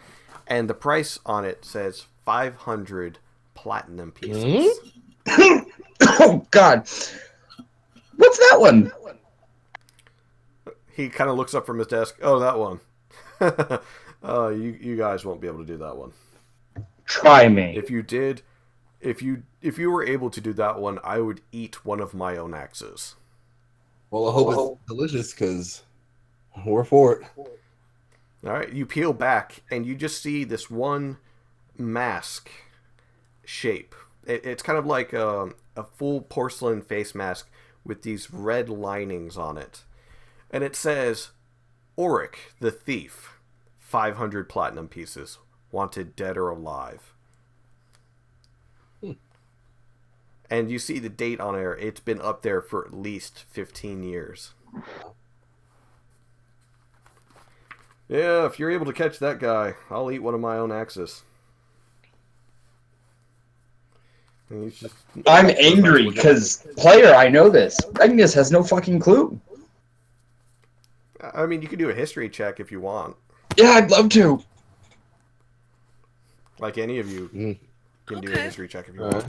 and the price on it says 500 platinum pieces. Oh God, what's that one? He kind of looks up from his desk. Oh, that one. You guys won't be able to do that one. Try me. If you did, if you were able to do that one, I would eat one of my own axes. Well, I hope it's delicious because we're for it. All right, you peel back and you just see this one mask shape. It's kind of like a full porcelain face mask with these red linings on it. And it says, Auric the Thief, 500 platinum pieces, wanted dead or alive. And you see the date on there. It's been up there for at least 15 years. Yeah, if you're able to catch that guy, I'll eat one of my own axes. And he's just... I'm angry because, player, I know this. Agnes has no fucking clue. I mean, you can do a history check if you want. Yeah, I'd love to. Like any of you can do a history check if you want.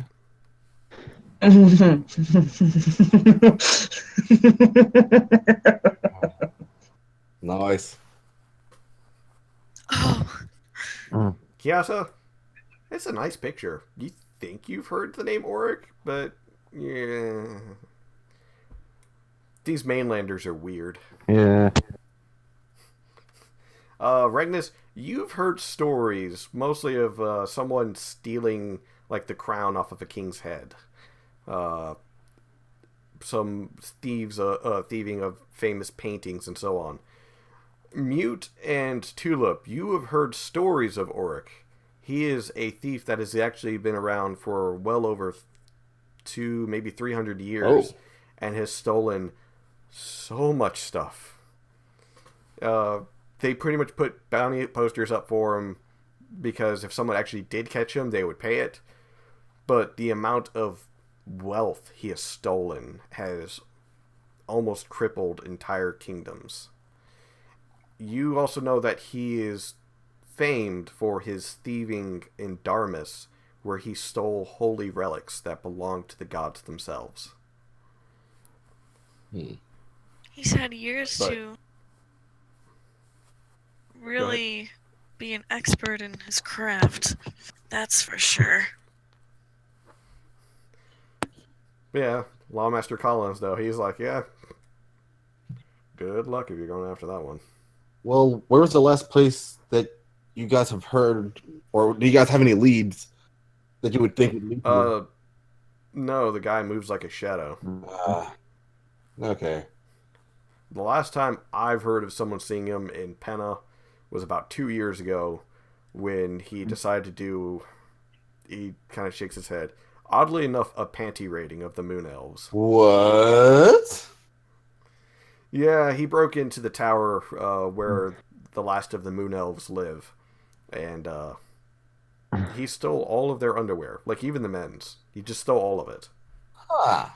Nice. Oh, Kiasa, it's a nice picture. You think you've heard the name Auric, but yeah, these mainlanders are weird. Yeah. Regnus, you've heard stories mostly of someone stealing like the crown off of a king's head. Some thieves thieving of famous paintings and so on. Mute and Tulip, you have heard stories of Auric. He is a thief that has actually been around for well over 200, maybe 300 years, and has stolen so much stuff. They pretty much put bounty posters up for him because if someone actually did catch him, they would pay it. But the amount of wealth he has stolen has almost crippled entire kingdoms. You also know that he is famed for his thieving in Darmus, where he stole holy relics that belonged to the gods themselves. he's had years But- to really be an expert in his craft. That's for sure. Yeah, Lawmaster Collins, though, he's like, yeah, good luck if you're going after that one. Well, where was the last place that you guys have heard, or do you guys have any leads that you would think would lead to? No, the guy moves like a shadow. Okay. The last time I've heard of someone seeing him in Penna was about 2 years ago when he decided to do, he kind of shakes his head, oddly enough, a panty raiding of the Moon Elves. What? Yeah, he broke into the tower where the last of the Moon Elves live, and he stole all of their underwear, like even the men's. He just stole all of it. Huh.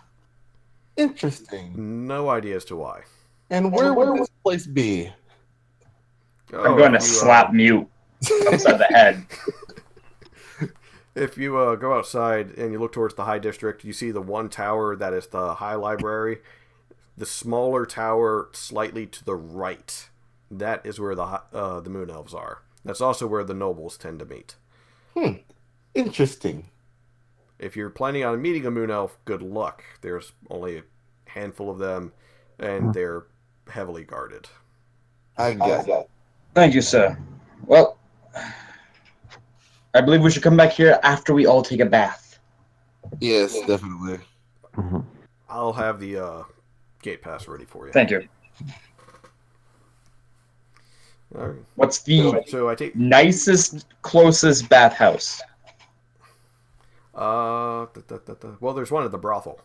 Interesting. No idea as to why. And where would this place be? I'm going to if you, slap Mute upside the head. If you go outside and you look towards the High District, you see the one tower that is the High Library. The smaller tower slightly to the right. That is where the Moon Elves are. That's also where the nobles tend to meet. Interesting. If you're planning on meeting a Moon Elf, good luck. There's only a handful of them, and they're heavily guarded. I got it. Thank you, sir. Well, I believe we should come back here after we all take a bath. Yes, definitely. I'll have the gate pass ready for you. Thank you. All right. What's the So I take nicest, closest bathhouse? Well, there's one at the brothel.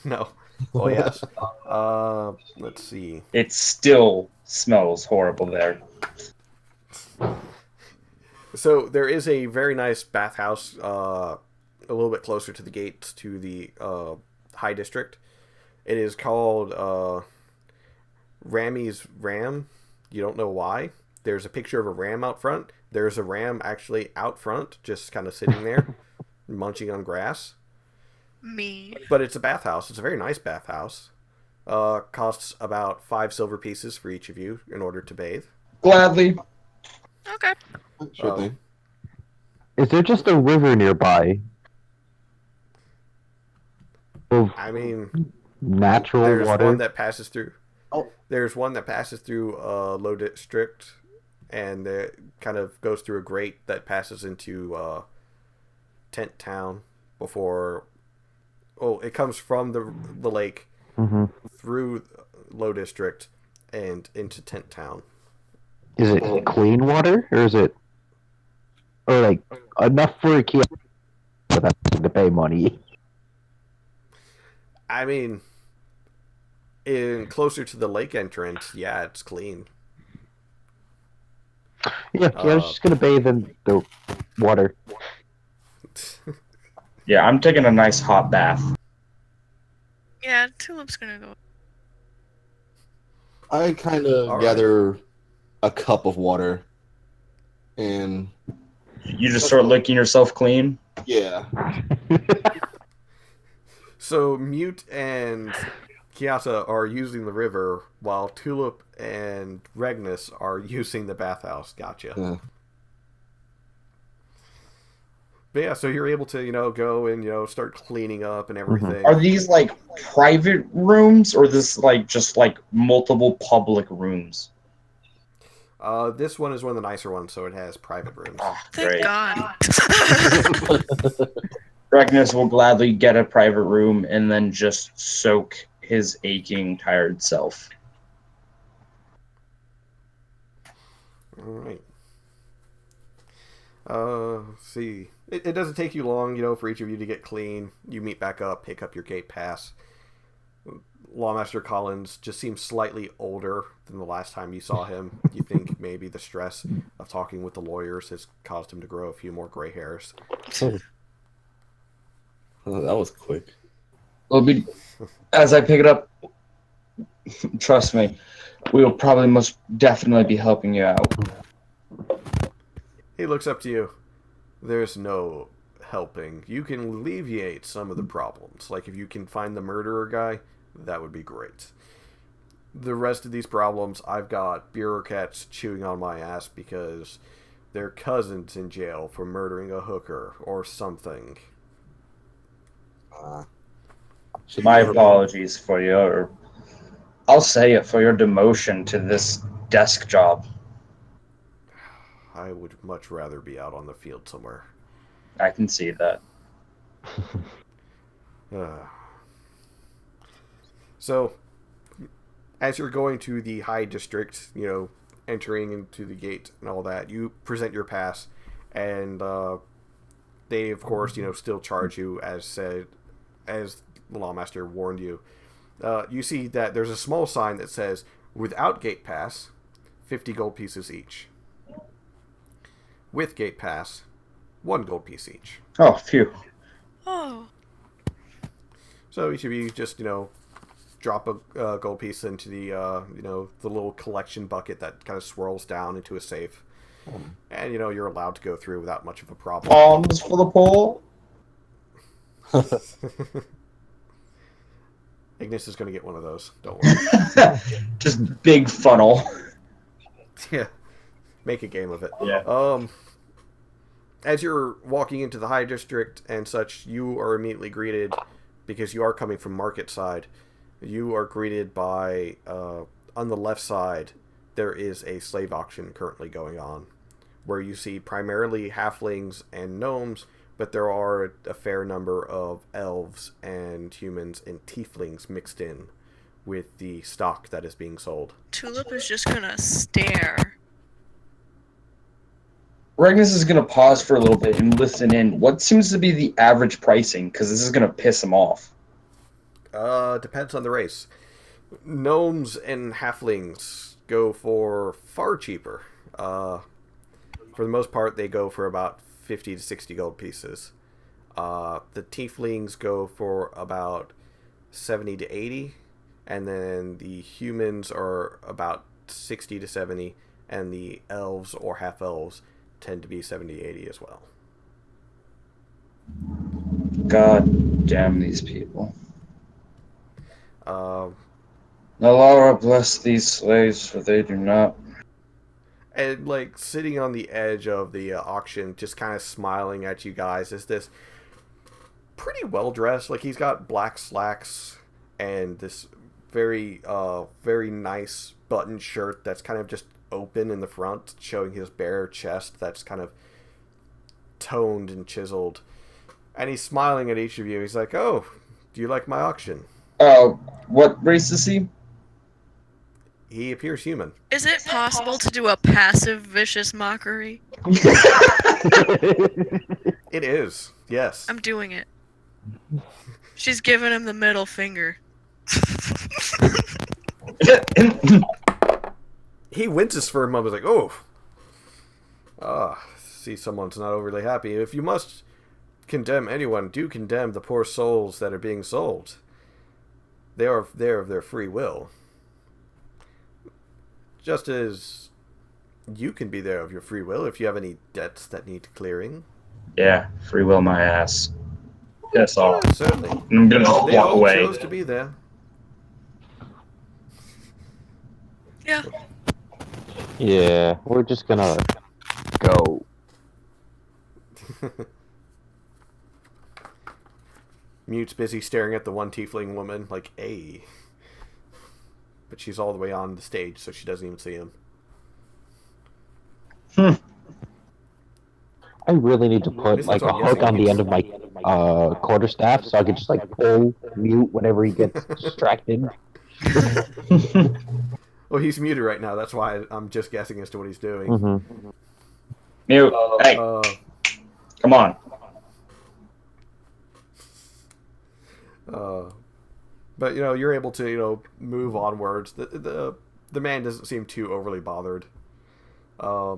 No. Oh yes. Let's see. It still smells horrible there. So there is a very nice bathhouse, a little bit closer to the gates to the High District. It is called Rammy's Ram. You don't know why. There's a picture of a ram out front. There's a ram actually out front, just kind of sitting there, munching on grass. Me. But it's a bathhouse. It's a very nice bathhouse. Costs about 5 silver pieces for each of you in order to bathe. Gladly. Okay. Sure thing. Is there just a river nearby? Of I mean, natural there's water? one that passes through. Oh. There's one that passes through Low District, and it kind of goes through a grate that passes into Tent Town before. Oh, it comes from the lake through Low District and into Tent Town. Is it clean water, or is it, or like enough for a kiosk without having to pay money? I mean, in closer to the lake entrance, yeah, it's clean. Yeah, I was just gonna bathe in the water. Yeah, I'm taking a nice hot bath. Yeah, Tulip's gonna go. I kind of All gather a cup of water, and You just start licking yourself clean. yeah, So Mute and Kiata are using the river, while Tulip and Regnus are using the bathhouse. Gotcha. yeah. But yeah, so you're able to, go and, start cleaning up and everything. Are these like private rooms, or this like just like multiple public rooms? This one is one of the nicer ones, so it has private rooms. Oh, Thank great. God. Regnus will gladly get a private room and then just soak his aching, tired self. All right. Let's see. It doesn't take you long, for each of you to get clean. You meet back up, pick up your gate pass. Lawmaster Collins just seems slightly older than the last time you saw him. You think maybe the stress of talking with the lawyers has caused him to grow a few more gray hairs. Oh, that was quick. It'll be, as I pick it up, trust me, we will probably most definitely be helping you out. He looks up to you. There's no helping. You can alleviate some of the problems. Like if you can find the murderer guy, that would be great. The rest of these problems, I've got bureaucrats chewing on my ass because their cousin's in jail for murdering a hooker or something. My apologies for your, I'll say it, for your demotion to this desk job. I would much rather be out on the field somewhere. I can see that. So, as you're going to the High District, entering into the gate and all that, you present your pass, and they, of course, still charge you as said, as the Lawmaster warned you. You see that there's a small sign that says, without gate pass, 50 gold pieces each. With gate pass, 1 gold piece each. Oh, phew. Oh. So each of you just, drop a gold piece into the, the little collection bucket that kind of swirls down into a safe. And, you're allowed to go through without much of a problem. Alms for the poor. Ignis is going to get one of those. Don't worry. Just big funnel. Yeah. Make a game of it. Yeah. As you're walking into the High District and such, you are immediately greeted, because you are coming from market side, You are greeted by, on the left side, there is a slave auction currently going on, where you see primarily halflings and gnomes, but there are a fair number of elves and humans and tieflings mixed in with the stock that is being sold. Tulip is just gonna stare. Regnus is going to pause for a little bit and listen in. What seems to be the average pricing? Because this is going to piss him off. Depends on the race. Gnomes and halflings go for far cheaper. For the most part, they go for about 50 to 60 gold pieces. The tieflings go for about 70 to 80, and then the humans are about 60 to 70, and the elves or half-elves tend to be 70, 80 as well. God damn these people. Uh, Alara bless these slaves, for they do not. And, like, sitting on the edge of the auction, just kind of smiling at you guys, is this pretty well-dressed. Like, he's got black slacks and this very, very nice button shirt that's kind of just open in the front, showing his bare chest that's kind of toned and chiseled. And he's smiling at each of you. He's like, "Oh, do you like my auction?" What race is he? He appears human. Is it possible to do a passive vicious mockery? It is, yes. I'm doing it. She's giving him the middle finger. He winces for a moment, like, "Oh, see someone's not overly happy. If you must condemn anyone, do condemn the poor souls that are being sold. They are there of their free will. Just as you can be there of your free will if you have any debts that need clearing." Yeah, free will my ass. That's all. Yeah, certainly. I'm gonna just They walk all away. chose to be there. Yeah. Yeah, we're just gonna go. Mute's busy staring at the one tiefling woman, like, "Hey." But she's all the way on the stage, so she doesn't even see him. I really need to put like a hook on the end of my quarterstaff so I can just like pull mute whenever he gets distracted. Well, he's muted right now. That's why I'm just guessing as to what he's doing. Mm-hmm. Mute. Hey, come on. But you're able to move onwards. The man doesn't seem too overly bothered. A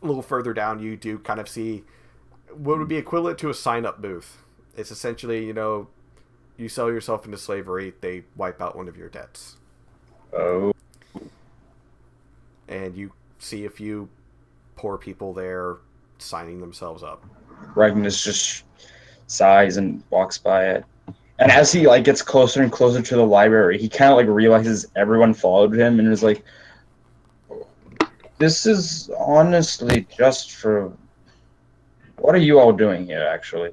little further down, you do kind of see what would be equivalent to a sign-up booth. It's essentially, you sell yourself into slavery, they wipe out one of your debts. Oh. And you see a few poor people there signing themselves up. Regnus just sighs and walks by it. And as he gets closer and closer to the library, he kind of realizes everyone followed him and is like, "This is honestly just for... What are you all doing here, actually?"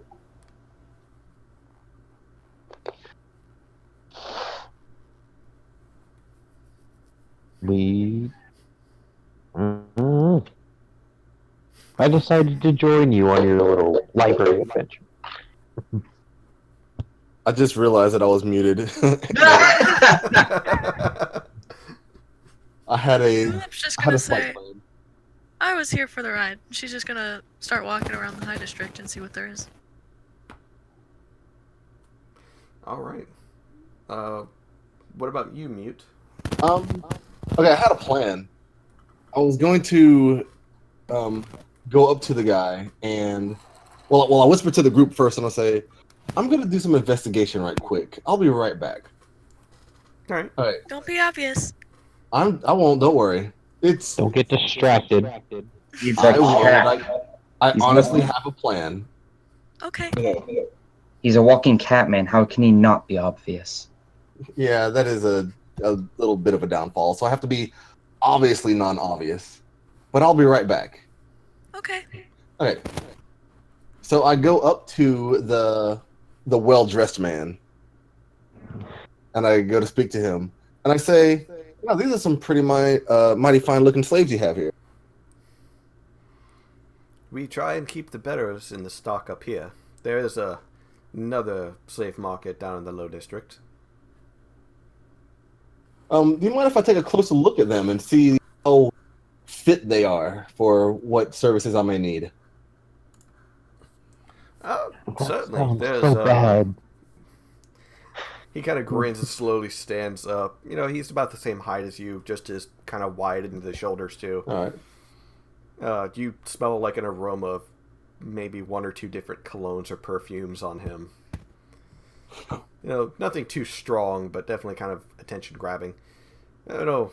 I decided to join you on your little library adventure. I just realized that I was muted. I had a Tulip's just I had gonna a slight say, plan. I was here for the ride. She's just gonna start walking around the High District and see what there is. All right. What about you, Mute? Okay, I had a plan. I was going to go up to the guy and well, I whisper to the group first and I'll say, "I'm gonna do some investigation right quick. I'll be right back." All right. All right. Don't be obvious. I won't. Don't worry. Don't get distracted. He's I like, won't. cat. I He's honestly not- have a plan. Okay. He's a walking cat, man. How can he not be obvious? Yeah, that is a little bit of a downfall. So I have to be obviously non-obvious. But I'll be right back. Okay. Okay. So I go up to the well-dressed man, and I go to speak to him, and I say, "Wow, these are some pretty mighty fine looking slaves you have here." We try and keep the betters in the stock up here. There is another slave market down in the Low District. Do you mind if I take a closer look at them and see how fit they are for what services I may need? Oh, That certainly. sounds There's so bad. He kind of grins and slowly stands up. You know, he's about the same height as you, just as kind of wide into the shoulders too. All right. You smell like an aroma of maybe one or two different colognes or perfumes on him. You know, nothing too strong, but definitely kind of attention grabbing. I don't know.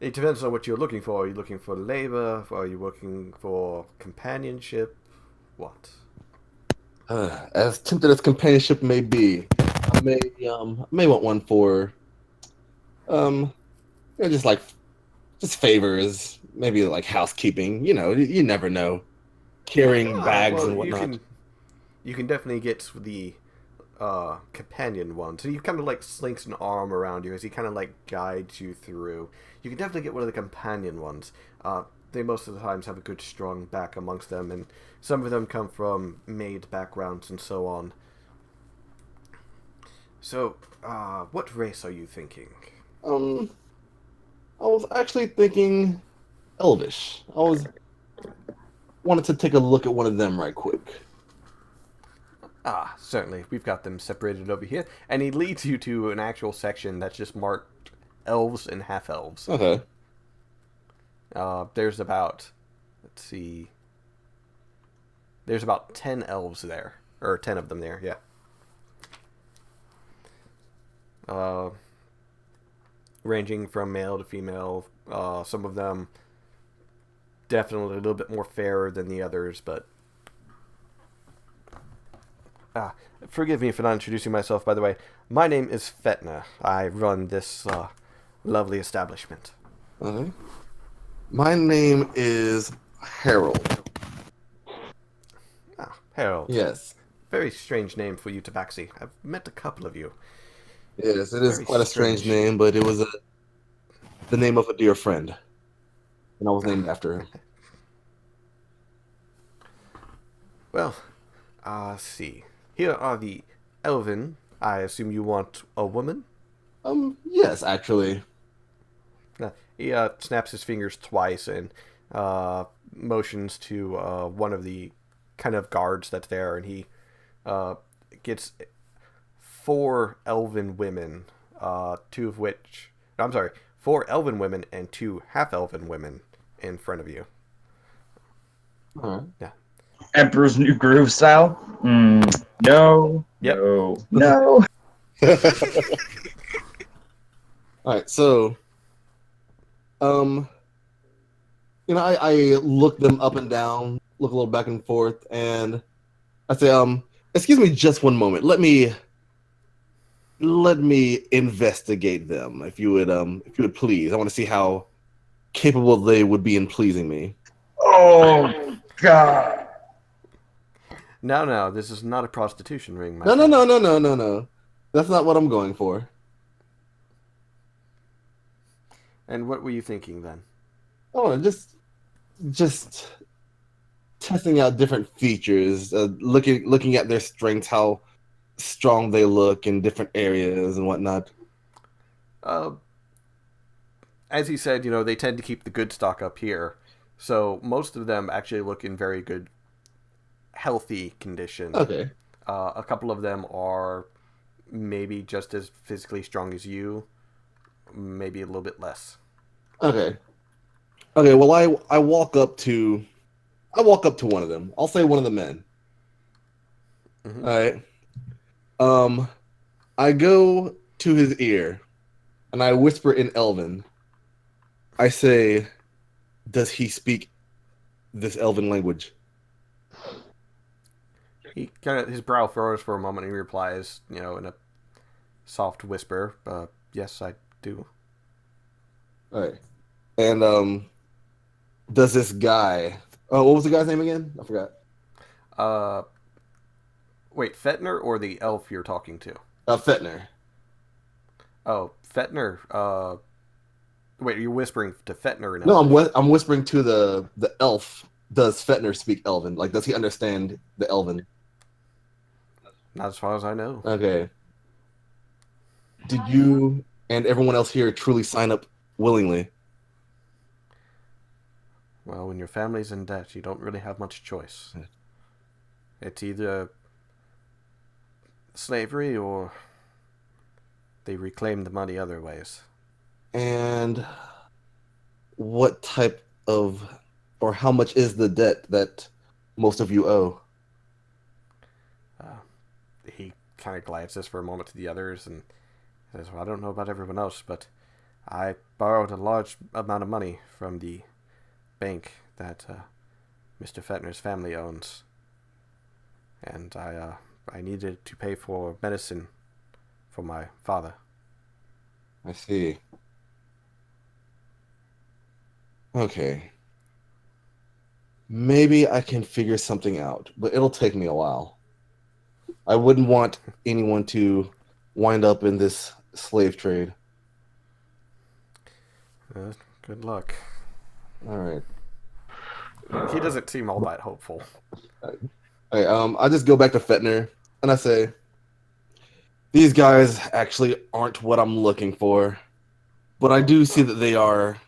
It depends on what you're looking for. Are you looking for labor? Are you looking for companionship? What? As tempted as companionship may be, I may want one for, just favors, maybe like housekeeping. You know, you never know, carrying bags and whatnot. You can definitely get the companion one. So he kind of like slinks an arm around you as he kind of like guides you through. You can definitely get one of the companion ones. They most of the times have a good strong back amongst them, and some of them come from maid backgrounds and so on. So, what race are you thinking? I was actually thinking Elvish. Wanted to take a look at one of them right quick. Ah, certainly. We've got them separated over here. And he leads you to an actual section that's just marked elves and half-elves. Okay. There's about, let's see, there's about 10 elves there. Or 10 of them there, yeah. Ranging from male to female. Some of them definitely a little bit more fairer than the others, but... forgive me for not introducing myself, by the way. My name is Fetna. I run this lovely establishment. Okay. My name is Harold. Ah, Harold. Yes. Very strange name for you, Tabaxi. I've met a couple of you. Yes, it is Very quite a strange strange. name, but it was the name of a dear friend, and I was named after him. Well, let's see. Here are the elven. I assume you want a woman? Yes, actually. He snaps his fingers twice and motions to one of the kind of guards that's there, and he gets 4 elven women, 2 of which... I'm sorry, 4 elven women and 2 half-elven women in front of you. All right. Yeah. Emperor's New Groove style? No. Yep. No. All right, so, I look them up and down, look a little back and forth, and I say, excuse me, just one moment. Let me investigate them, if you would please. I want to see how capable they would be in pleasing me. Oh, God. No, this is not a prostitution ring, my No. friend. That's not what I'm going for. And what were you thinking then? Oh, just testing out different features, looking at their strengths, how strong they look in different areas and whatnot. As he said, they tend to keep the good stock up here. So most of them actually look in very good, healthy condition. Okay. A couple of them are maybe just as physically strong as you, maybe a little bit less. Okay. Well, I walk up to one of them. I'll say one of the men. Mm-hmm. All right. I go to his ear, and I whisper in Elven. I say, "Does he speak this Elven language?" He his brow furrows for a moment, and he replies, in a soft whisper, "Yes, I do." All right. And does this guy? Oh, what was the guy's name again? I forgot. Wait, Fetner or the elf you're talking to? Fetner. Oh, Fetner. Wait, you're whispering to Fetner in No, Elvish? I'm whispering to the elf. Does Fetner speak Elven? Like, does he understand the Elven? Not as far as I know. Okay. Did you and everyone else here truly sign up willingly? Well, when your family's in debt, you don't really have much choice. It's either slavery or they reclaim the money other ways. And what type of, or how much is the debt that most of you owe? He kind of glances for a moment to the others and says, well, I don't know about everyone else, but I borrowed a large amount of money from the bank that Mr. Fetner's family owns. And I needed to pay for medicine for my father. I see. Okay. Maybe I can figure something out, but it'll take me a while. I wouldn't want anyone to wind up in this slave trade. Good luck. All right. He doesn't seem all that hopeful. Okay, I just go back to Fetner and I say, these guys actually aren't what I'm looking for, but I do see that they are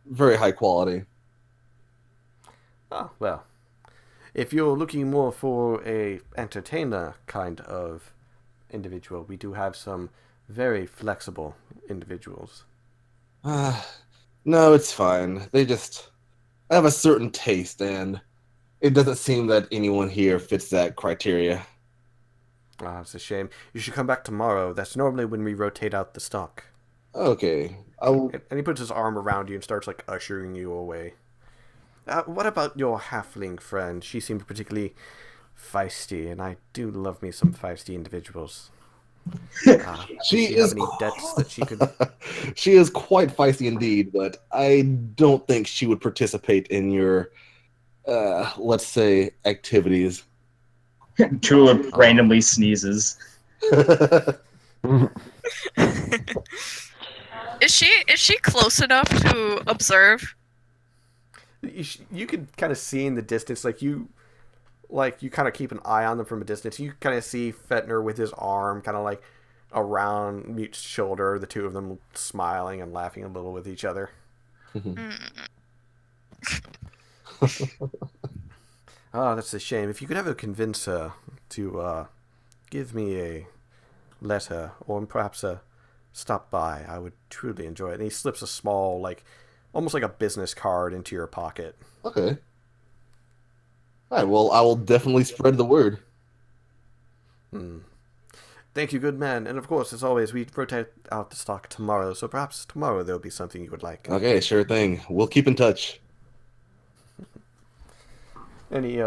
very high quality. Oh, well. If you're looking more for a entertainer kind of individual, we do have some very flexible individuals. No, it's fine. They just have a certain taste, and it doesn't seem that anyone here fits that criteria. Ah, it's a shame. You should come back tomorrow. That's normally when we rotate out the stock. Okay, I will. And he puts his arm around you and starts like ushering you away. What about your halfling friend? She seemed particularly feisty, and I do love me some feisty individuals. Does she have any debts that she could? She is quite feisty indeed, but I don't think she would participate in your, let's say, activities. Tulip randomly sneezes. Is she close enough to observe? You could kind of see in the distance, like you kind of keep an eye on them from a distance. You kind of see Fetner with his arm kind of like around Mute's shoulder, the two of them smiling and laughing a little with each other. Oh, that's a shame. If you could ever convince her to give me a letter or perhaps a stop by, I would truly enjoy it. And he slips a small, like, almost like a business card into your pocket. Okay. All right, well, I will definitely spread the word. Thank you, good man. And of course, as always, we rotate out the stock tomorrow, so perhaps tomorrow there'll be something you would like. Okay, sure thing. We'll keep in touch. And he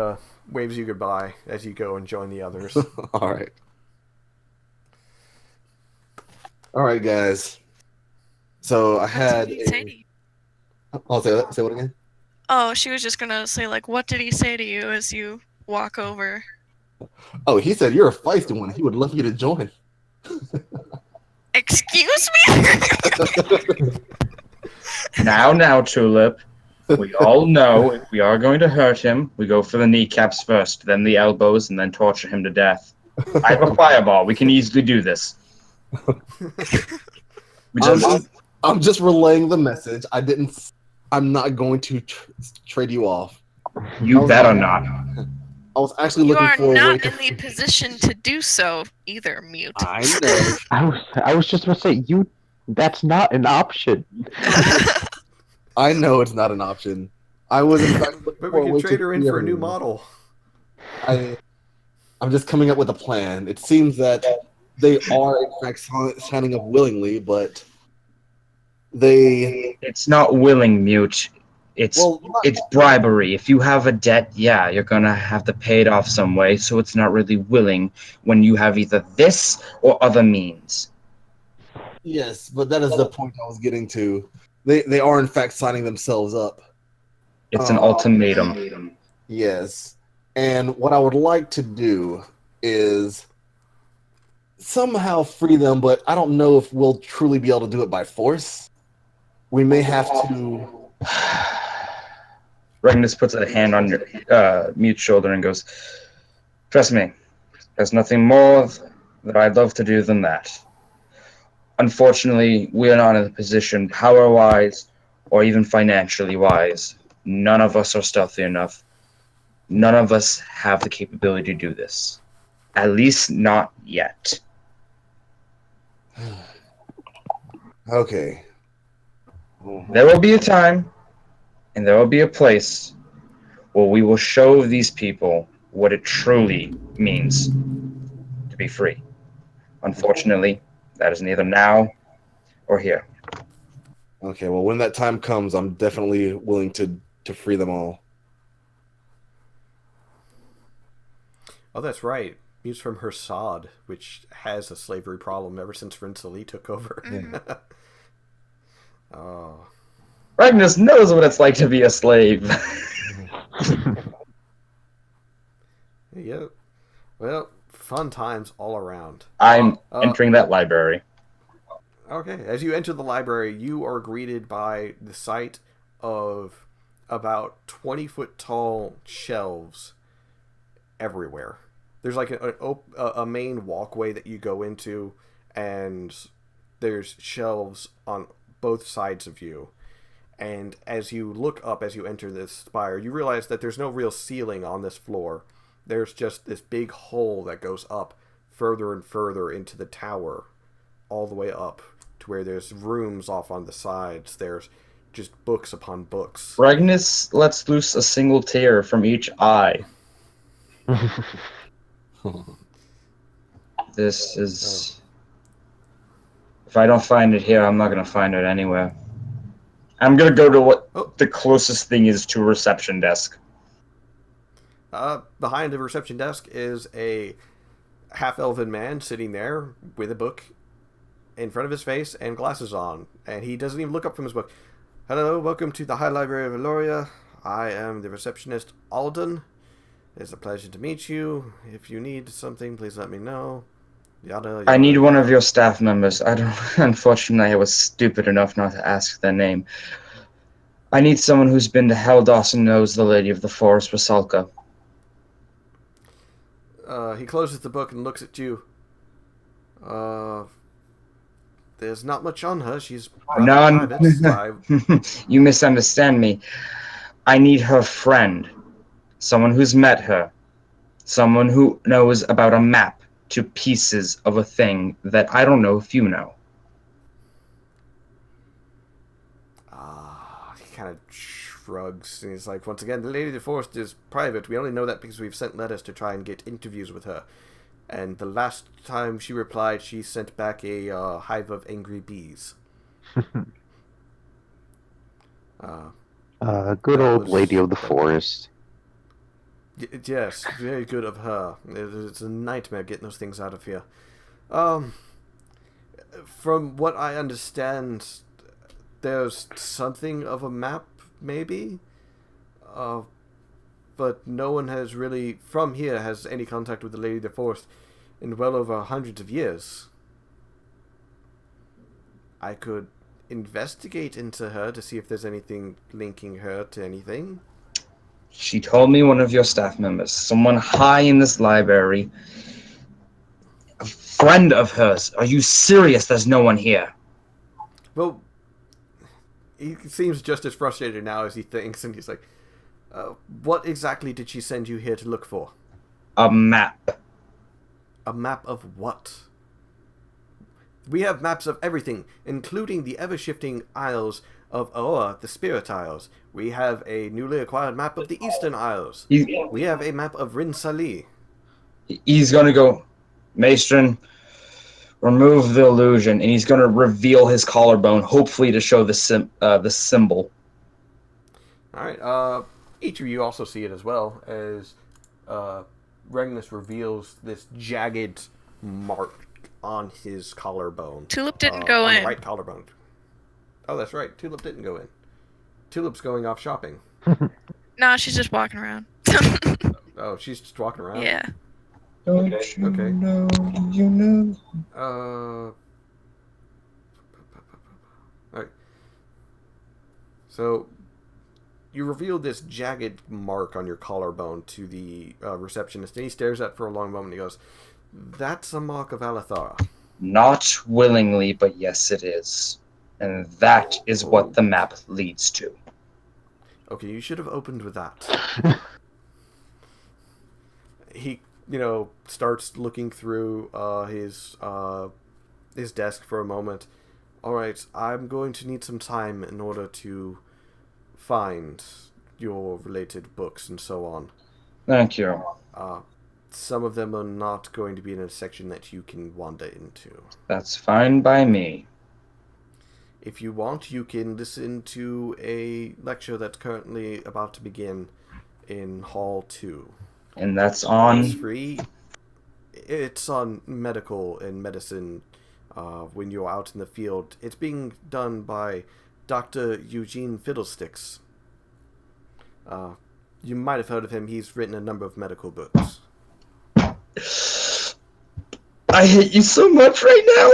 waves you goodbye as you go and join the others. All right. All right, guys. So I had. What did he say to you? I'll say that. Say what again? Oh, she was just gonna say, like, what did he say to you as you walk over? Oh, he said you're a feisty one. He would love you to join. Excuse me? Now, Tulip. We all know if we are going to hurt him, we go for the kneecaps first, then the elbows, and then torture him to death. I have a fireball. We can easily do this. I'm just relaying the message. I'm not going to trade you off. You better not. I was actually You looking are for a way not to. in the position to do so either, Mute. I know. I was just about to say, that's not an option. I know it's not an option. I was in fact looking But for we a way can trade to her in free for a new everyone. model. I'm just coming up with a plan. It seems that they are in fact signing up willingly, but they. It's not willing, Mute. It's bribery. If you have a debt, yeah, you're gonna have to pay it off some way, so it's not really willing when you have either this or other means. Yes, but that is the point I was getting to. They are in fact signing themselves up. It's an ultimatum. Yes. And what I would like to do is somehow free them, but I don't know if we'll truly be able to do it by force. We may have to. Regnus puts a hand on your Mute's shoulder and goes, "Trust me, there's nothing more that I'd love to do than that. Unfortunately, we are not in a position, power-wise or even financially wise. None of us are stealthy enough. None of us have the capability to do this. At least not yet." Okay. There will be a time, and there will be a place where we will show these people what it truly means to be free. Unfortunately, that is neither now or here. Okay. Well, when that time comes, I'm definitely willing to free them all. Oh, that's right. He's from Hersad, which has a slavery problem ever since Rinsali took over. Oh. Magnus knows what it's like to be a slave. Yep. Well, fun times all around. I'm entering that library. Okay, as you enter the library, you are greeted by the sight of about 20-foot tall shelves everywhere. There's like a main walkway that you go into, and there's shelves on both sides of you. And as you look up as you enter this spire, you realize that there's no real ceiling on this floor. There's just this big hole that goes up further and further into the tower, all the way up to where there's rooms off on the sides. There's just books upon books. Magnus lets loose a single tear from each eye. This is... If I don't find it here, I'm not going to find it anywhere. I'm going to go to what the closest thing is to a reception desk. Behind the reception desk is a half-elven man sitting there with a book in front of his face and glasses on. And he doesn't even look up from his book. "Hello, welcome to the High Library of Eloria. I am the receptionist, Alden. It's a pleasure to meet you. If you need something, please let me know. Yada, yada, I need yada. one of your staff members. Unfortunately, I was stupid enough not to ask their name. I need someone who's been to Heldas and knows the Lady of the Forest, Rasalka." He closes the book and looks at you. There's not much on her. She's None. private. You misunderstand me. I need her friend. Someone who's met her. Someone who knows about a map to pieces of a thing that I don't know if you know. He kind of shrugs and he's like, "Once again, the Lady of the Forest is private. We only know that because we've sent letters to try and get interviews with her. And the last time she replied, she sent back a hive of angry bees." Good old Lady of the Forest. Yes, very good of her. It's a nightmare getting those things out of here. From what I understand, there's something of a map, maybe? But no one has really, from here, has any contact with the Lady of the Forest in well over hundreds of years. I could investigate into her to see if there's anything linking her to anything. She told me one of your staff members, someone high in this library, a friend of hers. Are you serious? There's no one here. Well, he seems just as frustrated now as he thinks, and he's like, "What exactly did she send you here to look for?" A map. "A map of what?" "We have maps of everything, including the ever-shifting Isles of Aoa, the Spirit Isles. We have a newly acquired map of the Eastern Isles. We have a map of Rinsali." He's going to go, "Maestrin, remove the illusion," and he's going to reveal his collarbone, hopefully to show the symbol. Alright, each of you also see it as well, as Regnus reveals this jagged mark on his collarbone. Tulip didn't go on in. The right collarbone. Oh, that's right. Tulip didn't go in. Tulip's going off shopping. Nah, she's just walking around. Oh, she's just walking around? Yeah. Don't you Okay. know, you know. Alright. So, you reveal this jagged mark on your collarbone to the receptionist, and he stares at it for a long moment and he goes, "That's a mark of Alethara." Not willingly, but yes, it is. And that is what the map leads to. Okay, you should have opened with that. He, starts looking through his desk for a moment. Alright, I'm going to need some time in order to find your related books and so on. Thank you. Some of them are not going to be in a section that you can wander into. That's fine by me. If you want, you can listen to a lecture that's currently about to begin in Hall 2. And that's It's on. free. It's on medical and medicine when you're out in the field. It's being done by Dr. Eugene Fiddlesticks. You might have heard of him. He's written a number of medical books. I hate you so much right now.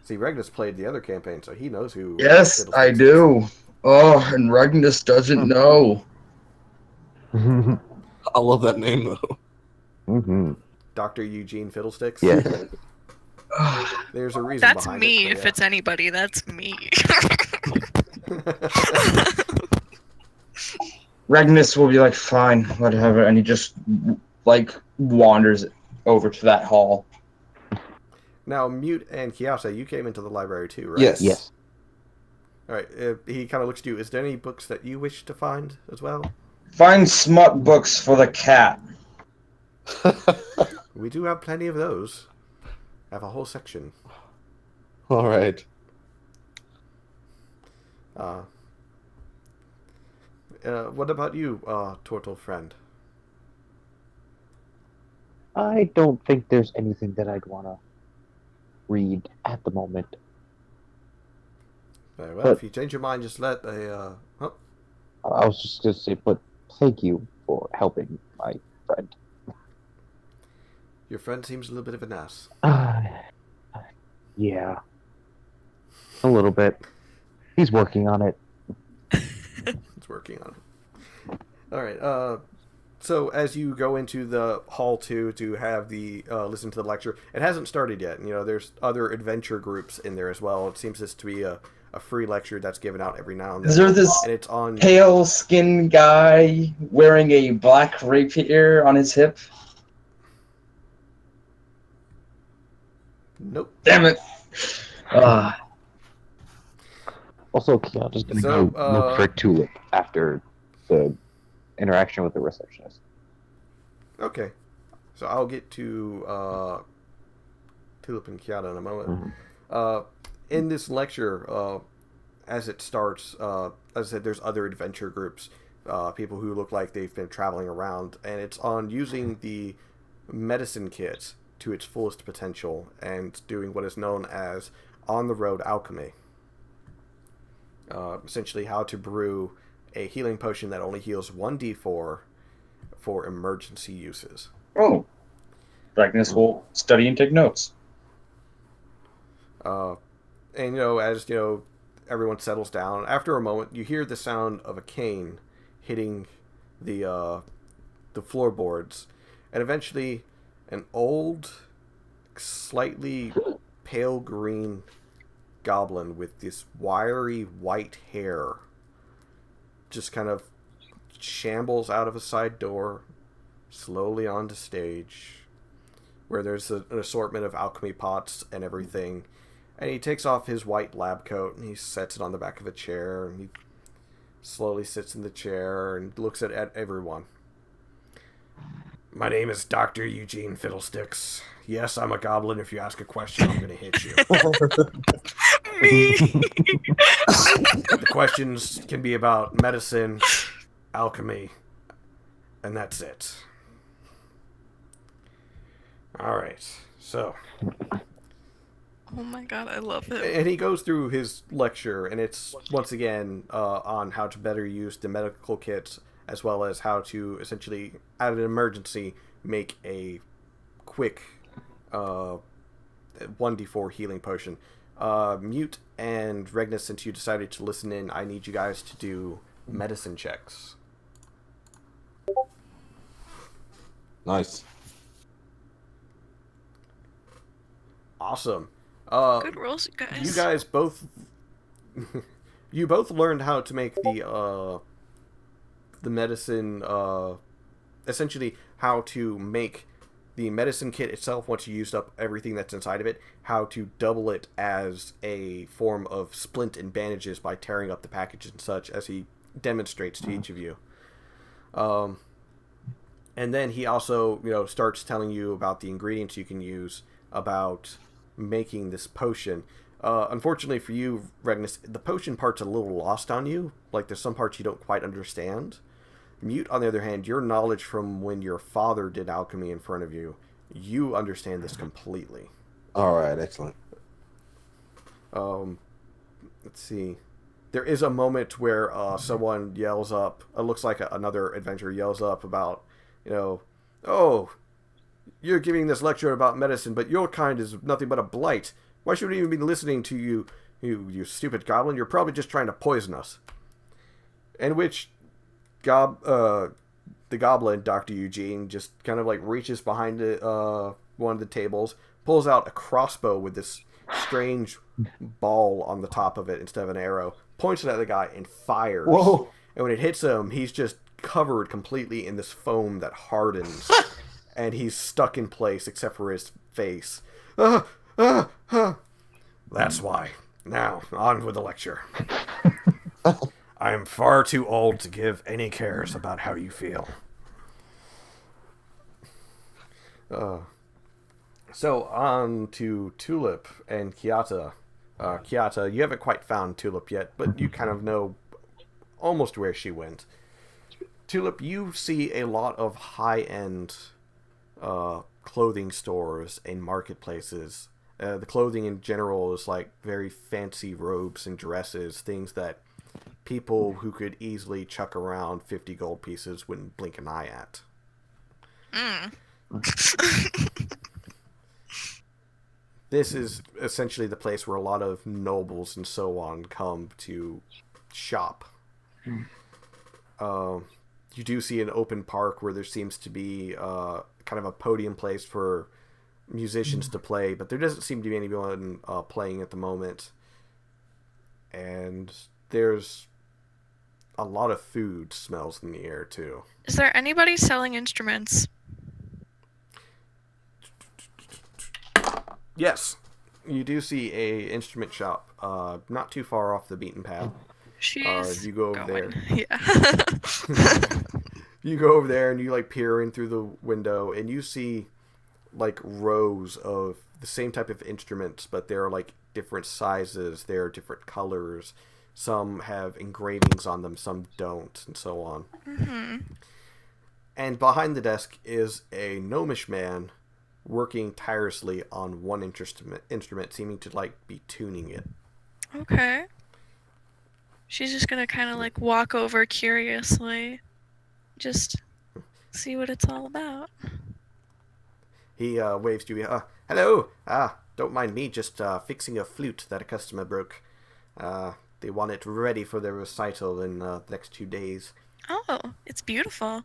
See, Regnus played the other campaign, so he knows who. Yes, Fiddlesticks I is. do. Oh, and Regnus doesn't know. I love that name though. Mm-hmm. Dr. Eugene Fiddlesticks? Yes. There's a reason That's behind me. it. If it's anybody, that's me. Regnus will be like, fine, whatever, and he just wanders over to that hall. Now, Mute and Kiasa, you came into the library too, right? Yes. Yes. Alright, he kind of looks at you. Is there any books that you wish to find as well? Find smut books for the cat. We do have plenty of those. I have a whole section. All right. What about you, turtle friend? I don't think there's anything that I'd want to read at the moment. Very well, But- if you change your mind, just let a... I was just going to say, but thank you for helping my friend. Your friend seems a little bit of an ass. Yeah. A little bit. He's working on it. He's working on it. Alright, so as you go into the Hall 2 to have the listen to the lecture, it hasn't started yet. There's other adventure groups in there as well. It seems this to be a free lecture that's given out every now and then. Is there this And it's on... pale skinned guy wearing a black rapier on his hip? Nope. Damn it. Also, Keanu's going to So, go look for Tulip after the interaction with the receptionist. Okay. So I'll get to Tulip and Kiata in a moment. Mhm. In this lecture, as it starts, as I said, there's other adventure groups, people who look like they've been traveling around, and it's on using the medicine kit to its fullest potential and doing what is known as on-the-road alchemy. Essentially how to brew a healing potion that only heals 1d4 for emergency uses. Oh. Regnus will study and take notes. And as everyone settles down, after a moment you hear the sound of a cane hitting the floorboards, and eventually an old, slightly pale green goblin with this wiry white hair just kind of shambles out of a side door slowly onto stage, where there's an assortment of alchemy pots and everything. And he takes off his white lab coat and he sets it on the back of a chair, and he slowly sits in the chair and looks at everyone. My name is Dr. Eugene Fiddlesticks. Yes, I'm a goblin. If you ask a question, I'm going to hit you. Me. The questions can be about medicine, alchemy, and that's it. Alright, so... Oh my god, I love it. And he goes through his lecture, and it's, once again, on how to better use the medical kits as well as how to essentially, at an emergency, make a quick 1d4 healing potion. Mute and Regnus, since you decided to listen in, I need you guys to do medicine checks. Nice. Awesome. Good rolls, you guys. You guys both you both learned how to make the medicine, essentially how to make the medicine kit itself once you used up everything that's inside of it, how to double it as a form of splint and bandages by tearing up the package and such, as he demonstrates to each of you. And then he also, starts telling you about the ingredients you can use, about making this potion. Unfortunately for you, Regnus, the potion part's a little lost on you. Like, there's some parts you don't quite understand. Mute, on the other hand, your knowledge from when your father did alchemy in front of you, you understand this completely. All right, excellent. Let's see. There is a moment where someone yells up, it looks like another adventurer yells up about, oh, you're giving this lecture about medicine, but your kind is nothing but a blight. Why should we even be listening to you, you stupid goblin? You're probably just trying to poison us. In which the goblin, Dr. Eugene, just kind of like reaches behind one of the tables, pulls out a crossbow with this strange ball on the top of it instead of an arrow, points it at the guy, and fires. Whoa. And when it hits him, he's just covered completely in this foam that hardens. And he's stuck in place except for his face. That's why. Now, on with the lecture. I am far too old to give any cares about how you feel. So, on to Tulip and Kiata. Kiata, you haven't quite found Tulip yet, but you kind of know almost where she went. Tulip, you see a lot of high-end clothing stores and marketplaces. The clothing in general is like very fancy robes and dresses, things that people who could easily chuck around 50 gold pieces wouldn't blink an eye at. This is essentially the place where a lot of nobles and so on come to shop. You do see an open park where there seems to be kind of a podium place for musicians to play, but there doesn't seem to be anyone playing at the moment. And there's a lot of food smells in the air too. Is there anybody selling instruments? Yes, you do see a instrument shop not too far off the beaten path. She's you go over going. there. Yeah. You go over there and you like peer in through the window and you see like rows of the same type of instruments, but they're like different sizes, they're different colors. Some have engravings on them, some don't, and so on. Mm-hmm. And behind the desk is a gnomish man working tirelessly on one instrument, seeming to like be tuning it. Okay. She's just gonna kind of like walk over curiously, just see what it's all about. He waves to you. Hello. Don't mind me, just fixing a flute that a customer broke. They want it ready for their recital in the next 2 days. Oh, it's beautiful.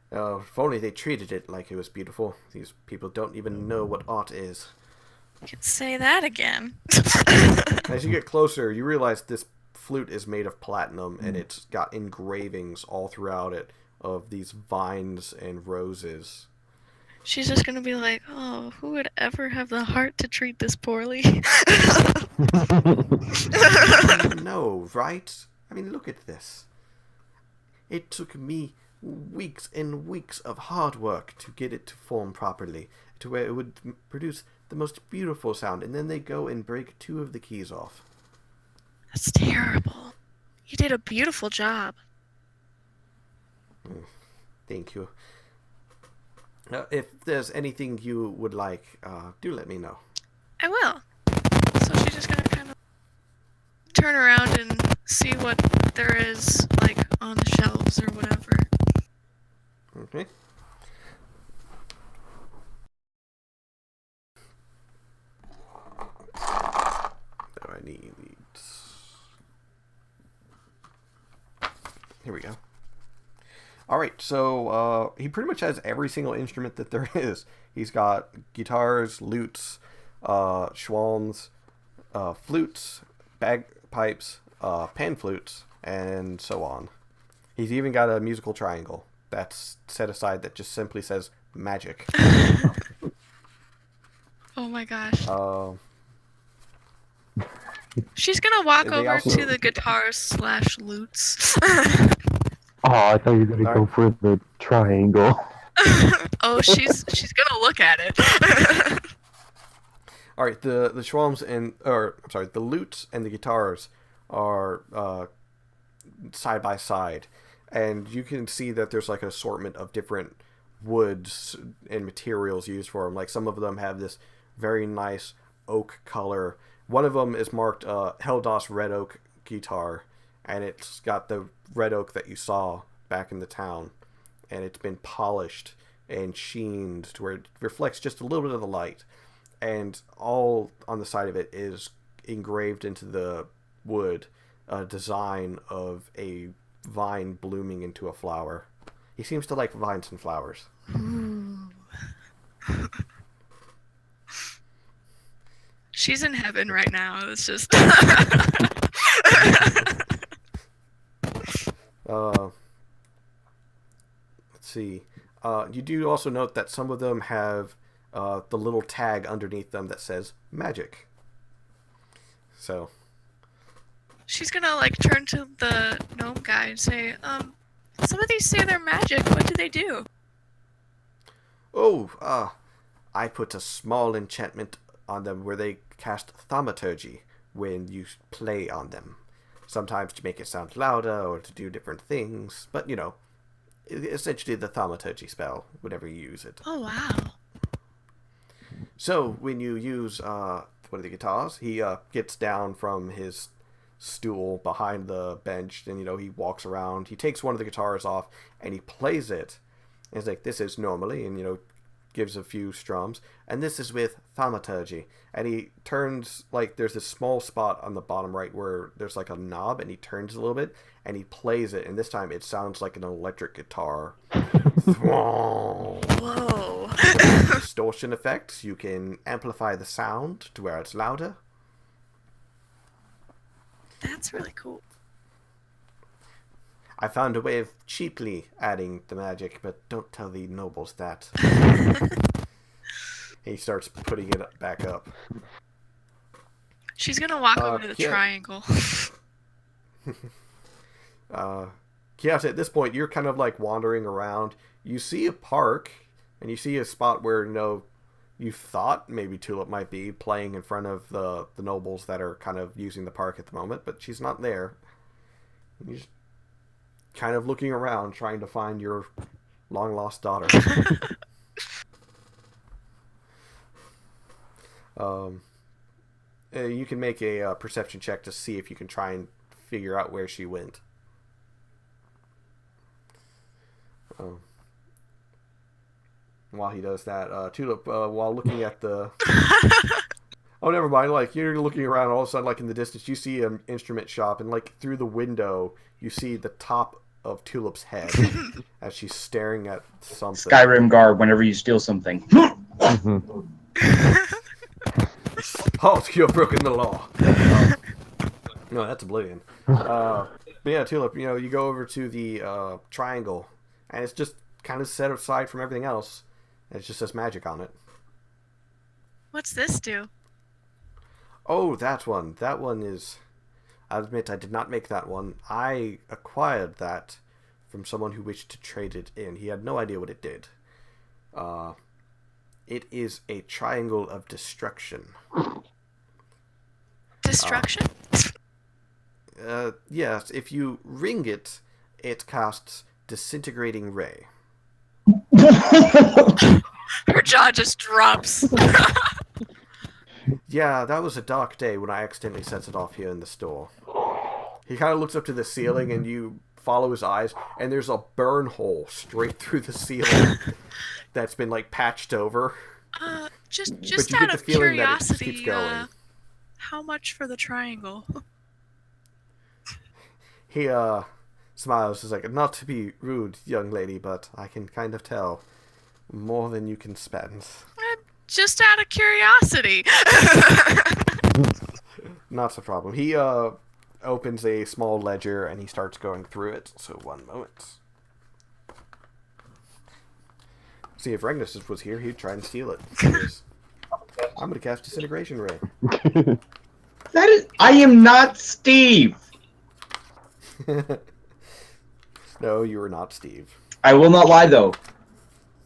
If only they treated it like it was beautiful. These people don't even know what art is. You could say that again. As you get closer, you realize this flute is made of platinum, and it's got engravings all throughout it of these vines and roses. She's just gonna be like, oh, who would ever have the heart to treat this poorly? No, right? I mean, look at this. It took me weeks and weeks of hard work to get it to form properly, to where it would produce the most beautiful sound, and then they go and break 2 of the keys off. That's terrible. You did a beautiful job. Thank you. If there's anything you would like, do let me know. I will. So she's just gonna kind of turn around and see what there is, like, Here we go. All right, so he pretty much has every single instrument that there is. He's got guitars, lutes, schwalms, flutes, bagpipes, pan flutes, and so on. He's even got a musical triangle that's set aside that just simply says magic. Oh my gosh. She's gonna walk over to the guitars/lutes. Oh, I thought you were gonna go for the triangle. Oh, she's gonna look at it. All right, the schwalms the lutes and the guitars are side by side, and you can see that there's like an assortment of different woods and materials used for them. Like some of them have this very nice oak color. One of them is marked Heldas red oak guitar, and it's got the red oak that you saw back in the town, and it's been polished and sheened to where it reflects just a little bit of the light, and all on the side of it is engraved into the wood a design of a vine blooming into a flower. He seems to like vines and flowers. Ooh. She's in heaven right now. It's just. Let's see. You do also note that some of them have the little tag underneath them that says magic. So. She's gonna like turn to the gnome guy and say, some of these say they're magic. What do they do? Oh, I put a small enchantment on them where they cast thaumaturgy when you play on them. Sometimes to make it sound louder or to do different things, but you know, essentially the thaumaturgy spell whenever you use it. Oh wow. So when you use one of the guitars, he gets down from his stool behind the bench, and you know, he walks around, he takes one of the guitars off and he plays it, and he's like, this is normally, and you know, gives a few strums, and this is with thaumaturgy, and he turns, like, there's this small spot on the bottom right where there's like a knob, and he turns a little bit and he plays it, and this time it sounds like an electric guitar. Whoa. Distortion effects, you can amplify the sound to where it's louder. That's really cool. I found a way of cheaply adding the magic, but don't tell the nobles that. He starts putting it back up. She's gonna walk over to the triangle. Kiata, at this point, you're kind of like wandering around. You see a park, and you see a spot where, you know, you thought maybe Tulip might be playing in front of the nobles that are kind of using the park at the moment, but she's not there. You're just kind of looking around, trying to find your long-lost daughter. You can make a perception check to see if you can try and figure out where she went. While he does that, Tulip, while looking at the... Oh, never mind. Like, you're looking around, all of a sudden, like, in the distance, you see an instrument shop, and, like, through the window, you see the top of Tulip's head as she's staring at something. Skyrim guard whenever you steal something. Halt, you've broken the law. No, that's Oblivion. But yeah, Tulip, you know, you go over to the triangle, and it's just kind of set aside from everything else. It just says magic on it. What's this do? Oh, that one. That one is... I admit I did not make that one. I acquired that from someone who wished to trade it in. He had no idea what it did. It is a triangle of destruction. Destruction? Yes, if you ring it, it casts Disintegrating Ray. Her jaw just drops. Yeah, that was a dark day when I accidentally set it off here in the store. He kind of looks up to the ceiling, and you follow his eyes, and there's a burn hole straight through the ceiling that's been, like, patched over. Just But you out get the of feeling that it just curiosity, keeps going. how much for the triangle? He smiles. He's like, not to be rude, young lady, but I can kind of tell more than you can spend. Just out of curiosity. Not a problem. He opens a small ledger and he starts going through it. So 1 moment. See, if Regnus was here, he'd try and steal it. I'm gonna cast Disintegration Ray. I am not Steve. No, you are not Steve. I will not lie though.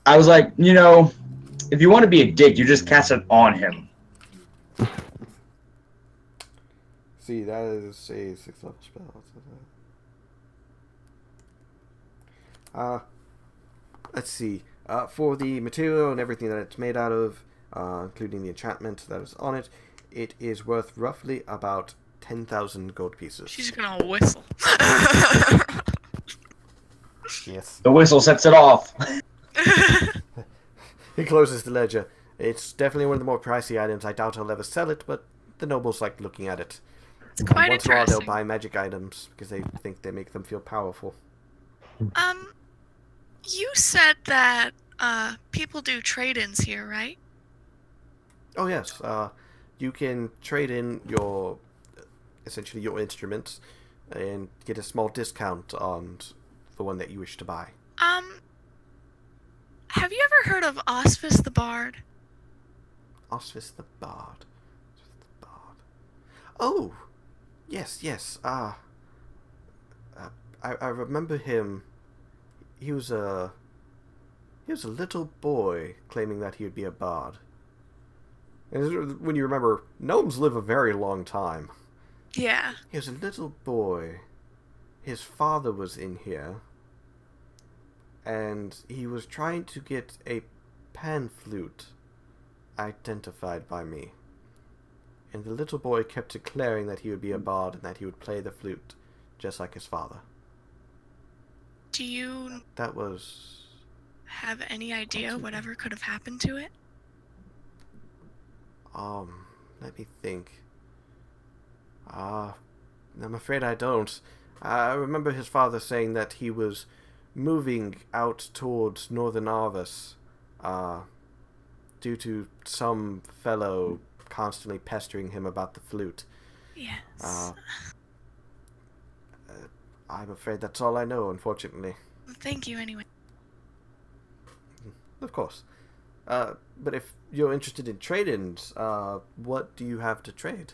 I was like, if you want to be a dick, you just cast it on him. See, that is a 6th level spell. Let's see. For the material and everything that it's made out of, including the enchantment that is on it, it is worth roughly about 10,000 gold pieces. She's gonna whistle. Yes. The whistle sets it off. He closes the ledger. It's definitely one of the more pricey items. I doubt I'll ever sell it, but the nobles like looking at it. It's quite Once in a while interesting. they'll buy magic items because they think they make them feel powerful. You said that people do trade-ins here, right? Oh yes, you can trade in essentially your instruments and get a small discount on the one that you wish to buy. Have you ever heard of Osphis the Bard? Osphis the Bard. Oh, yes. I remember him. He was a little boy claiming that he would be a bard. And when you remember, gnomes live a very long time. Yeah. He was a little boy. His father was in here. And he was trying to get a pan flute identified by me. And the little boy kept declaring that he would be a bard and that he would play the flute just like his father. Do you That was... have any idea whatever could have happened to it? Let me think. I'm afraid I don't. I remember his father saying that he was moving out towards northern Arvis, due to some fellow constantly pestering him about the flute. Yes. I'm afraid that's all I know, unfortunately. Thank you anyway. Of course. But if you're interested in trade-ins, what do you have to trade?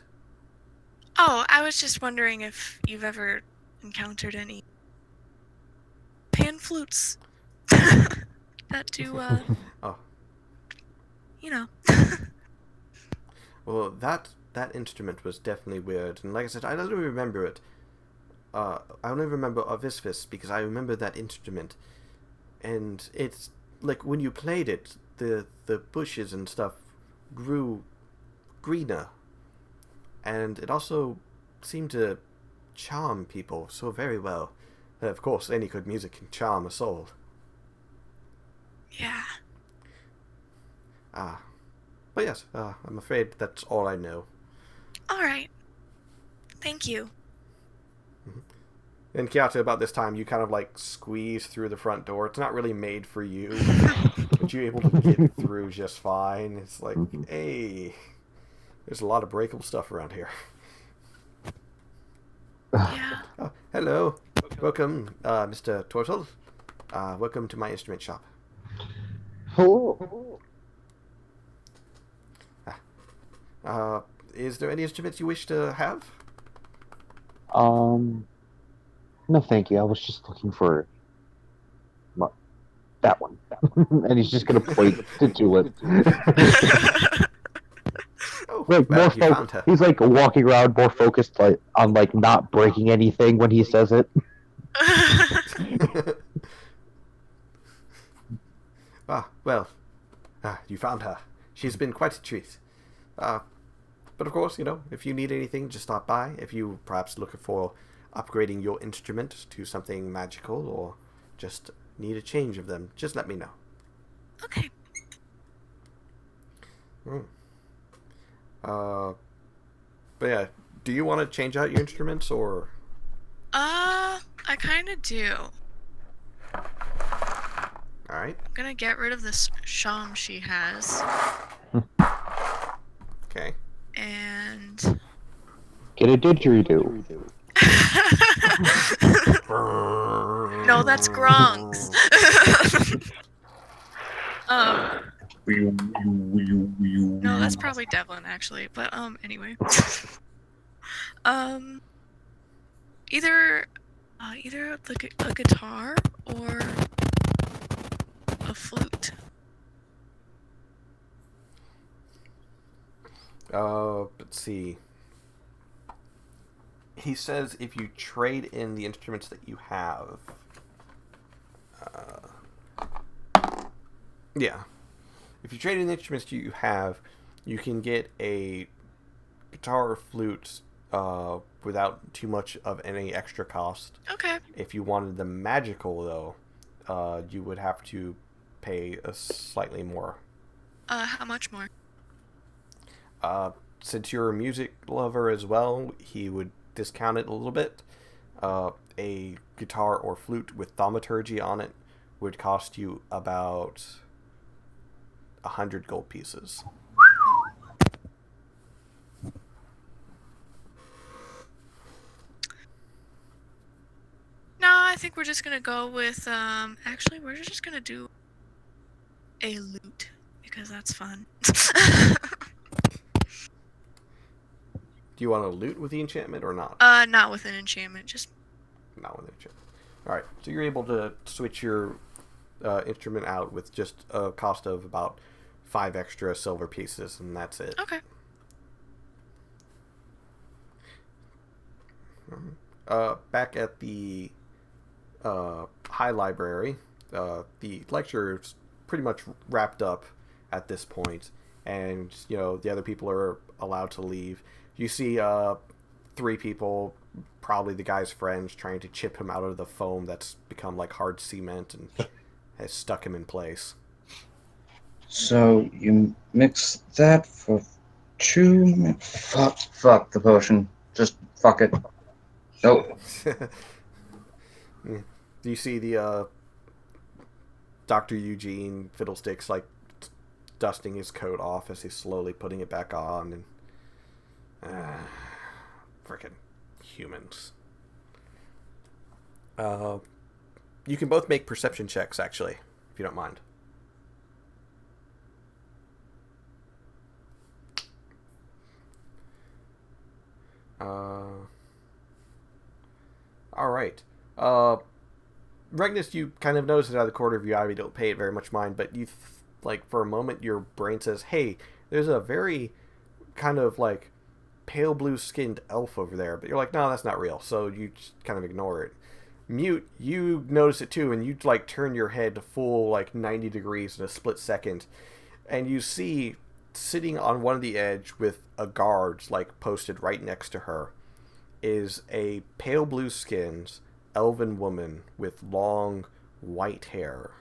Oh, I was just wondering if you've ever encountered any pan flutes that do, Oh. you know. Well, that instrument was definitely weird, and like I said, I don't remember it. I only remember Ovisphis because I remember that instrument, and it's like when you played it, the bushes and stuff grew greener, and it also seemed to charm people so very well. And of course, any good music can charm a soul. Yeah. But yes, I'm afraid that's all I know. All right. Thank you. And Kyoto, about this time, you kind of like squeeze through the front door. It's not really made for you, but you're able to get through just fine. It's like, hey, there's a lot of breakable stuff around here. Yeah. Oh, hello. Welcome, Mr. Turtle. Welcome to my instrument shop. Hello. Is there any instruments you wish to have? No, thank you. I was just looking for that one, and he's just gonna point to Tulip. Oh, Like well, more you found her. he's like walking around more focused on not breaking anything when he says it. You found her. She's been quite a treat. But of course, if you need anything, just stop by. If you perhaps looking for upgrading your instrument to something magical or just need a change of them, just let me know. Okay. But yeah, do you want to change out your instruments or? I I kind of do. All right. I'm gonna get rid of this sham she has. Okay. And... Get a didgeridoo. No, that's Gronks. No, that's probably Devlin, actually. But, anyway. Either a guitar or a flute. Let's see. He says if you trade in the instruments that you have. Yeah. If you trade in the instruments you have, you can get a guitar or flute without too much of any extra cost. Okay. If you wanted the magical, though, you would have to pay a slightly more. How much more? Since you're a music lover as well, he would discount it a little bit. A guitar or flute with thaumaturgy on it would cost you about 100 gold pieces. No, I think we're just gonna go with, actually, we're just gonna do a lute, because that's fun. Do you want to loot with the enchantment or not? Not with an enchantment, just... Not with an enchantment. Alright, so you're able to switch your instrument out with just a cost of about 5 extra silver pieces, and that's it. Okay. Back at the High Library, the lecture is pretty much wrapped up at this point, and the other people are allowed to leave. You see 3 people, probably the guy's friends, trying to chip him out of the foam that's become like hard cement and has stuck him in place. So you mix that for 2 fuck the potion. Just fuck it. Nope. Do you see the Dr. Eugene Fiddlesticks like dusting his coat off as he's slowly putting it back on, and frickin' humans. You can both make perception checks, actually, if you don't mind. Alright. Regnus, you kind of notice it out of the corner of your eye. You don't pay it very much mind, but you, for a moment, your brain says, hey, there's a very kind of, pale blue-skinned elf over there. But you're like, no, that's not real. So you just kind of ignore it. Mute, you notice it too, and you, turn your head to full, 90 degrees in a split second. And you see, sitting on one of the edge with a guard, posted right next to her, is a pale blue-skinned elven woman with long white hair.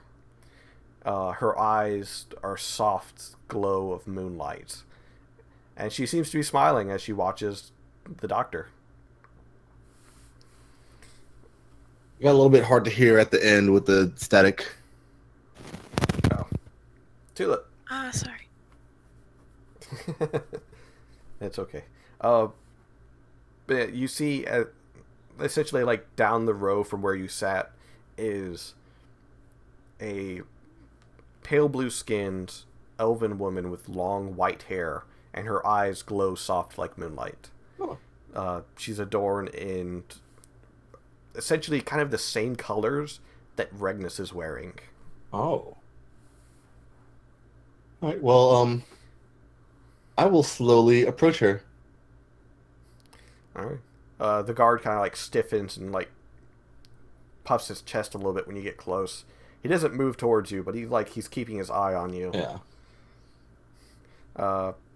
Her eyes are soft glow of moonlight. And she seems to be smiling as she watches the doctor. It got a little bit hard to hear at the end with the static. Oh. Tulip. Sorry. It's okay. But you see, essentially, down the row from where you sat is a pale blue-skinned elven woman with long white hair, and her eyes glow soft like moonlight. Oh. She's adorned in essentially kind of the same colors that Regnus is wearing. Oh. All right, well, I will slowly approach her. All right. The guard kind of stiffens and puffs his chest a little bit when you get close. He doesn't move towards you, but he's keeping his eye on you. Yeah.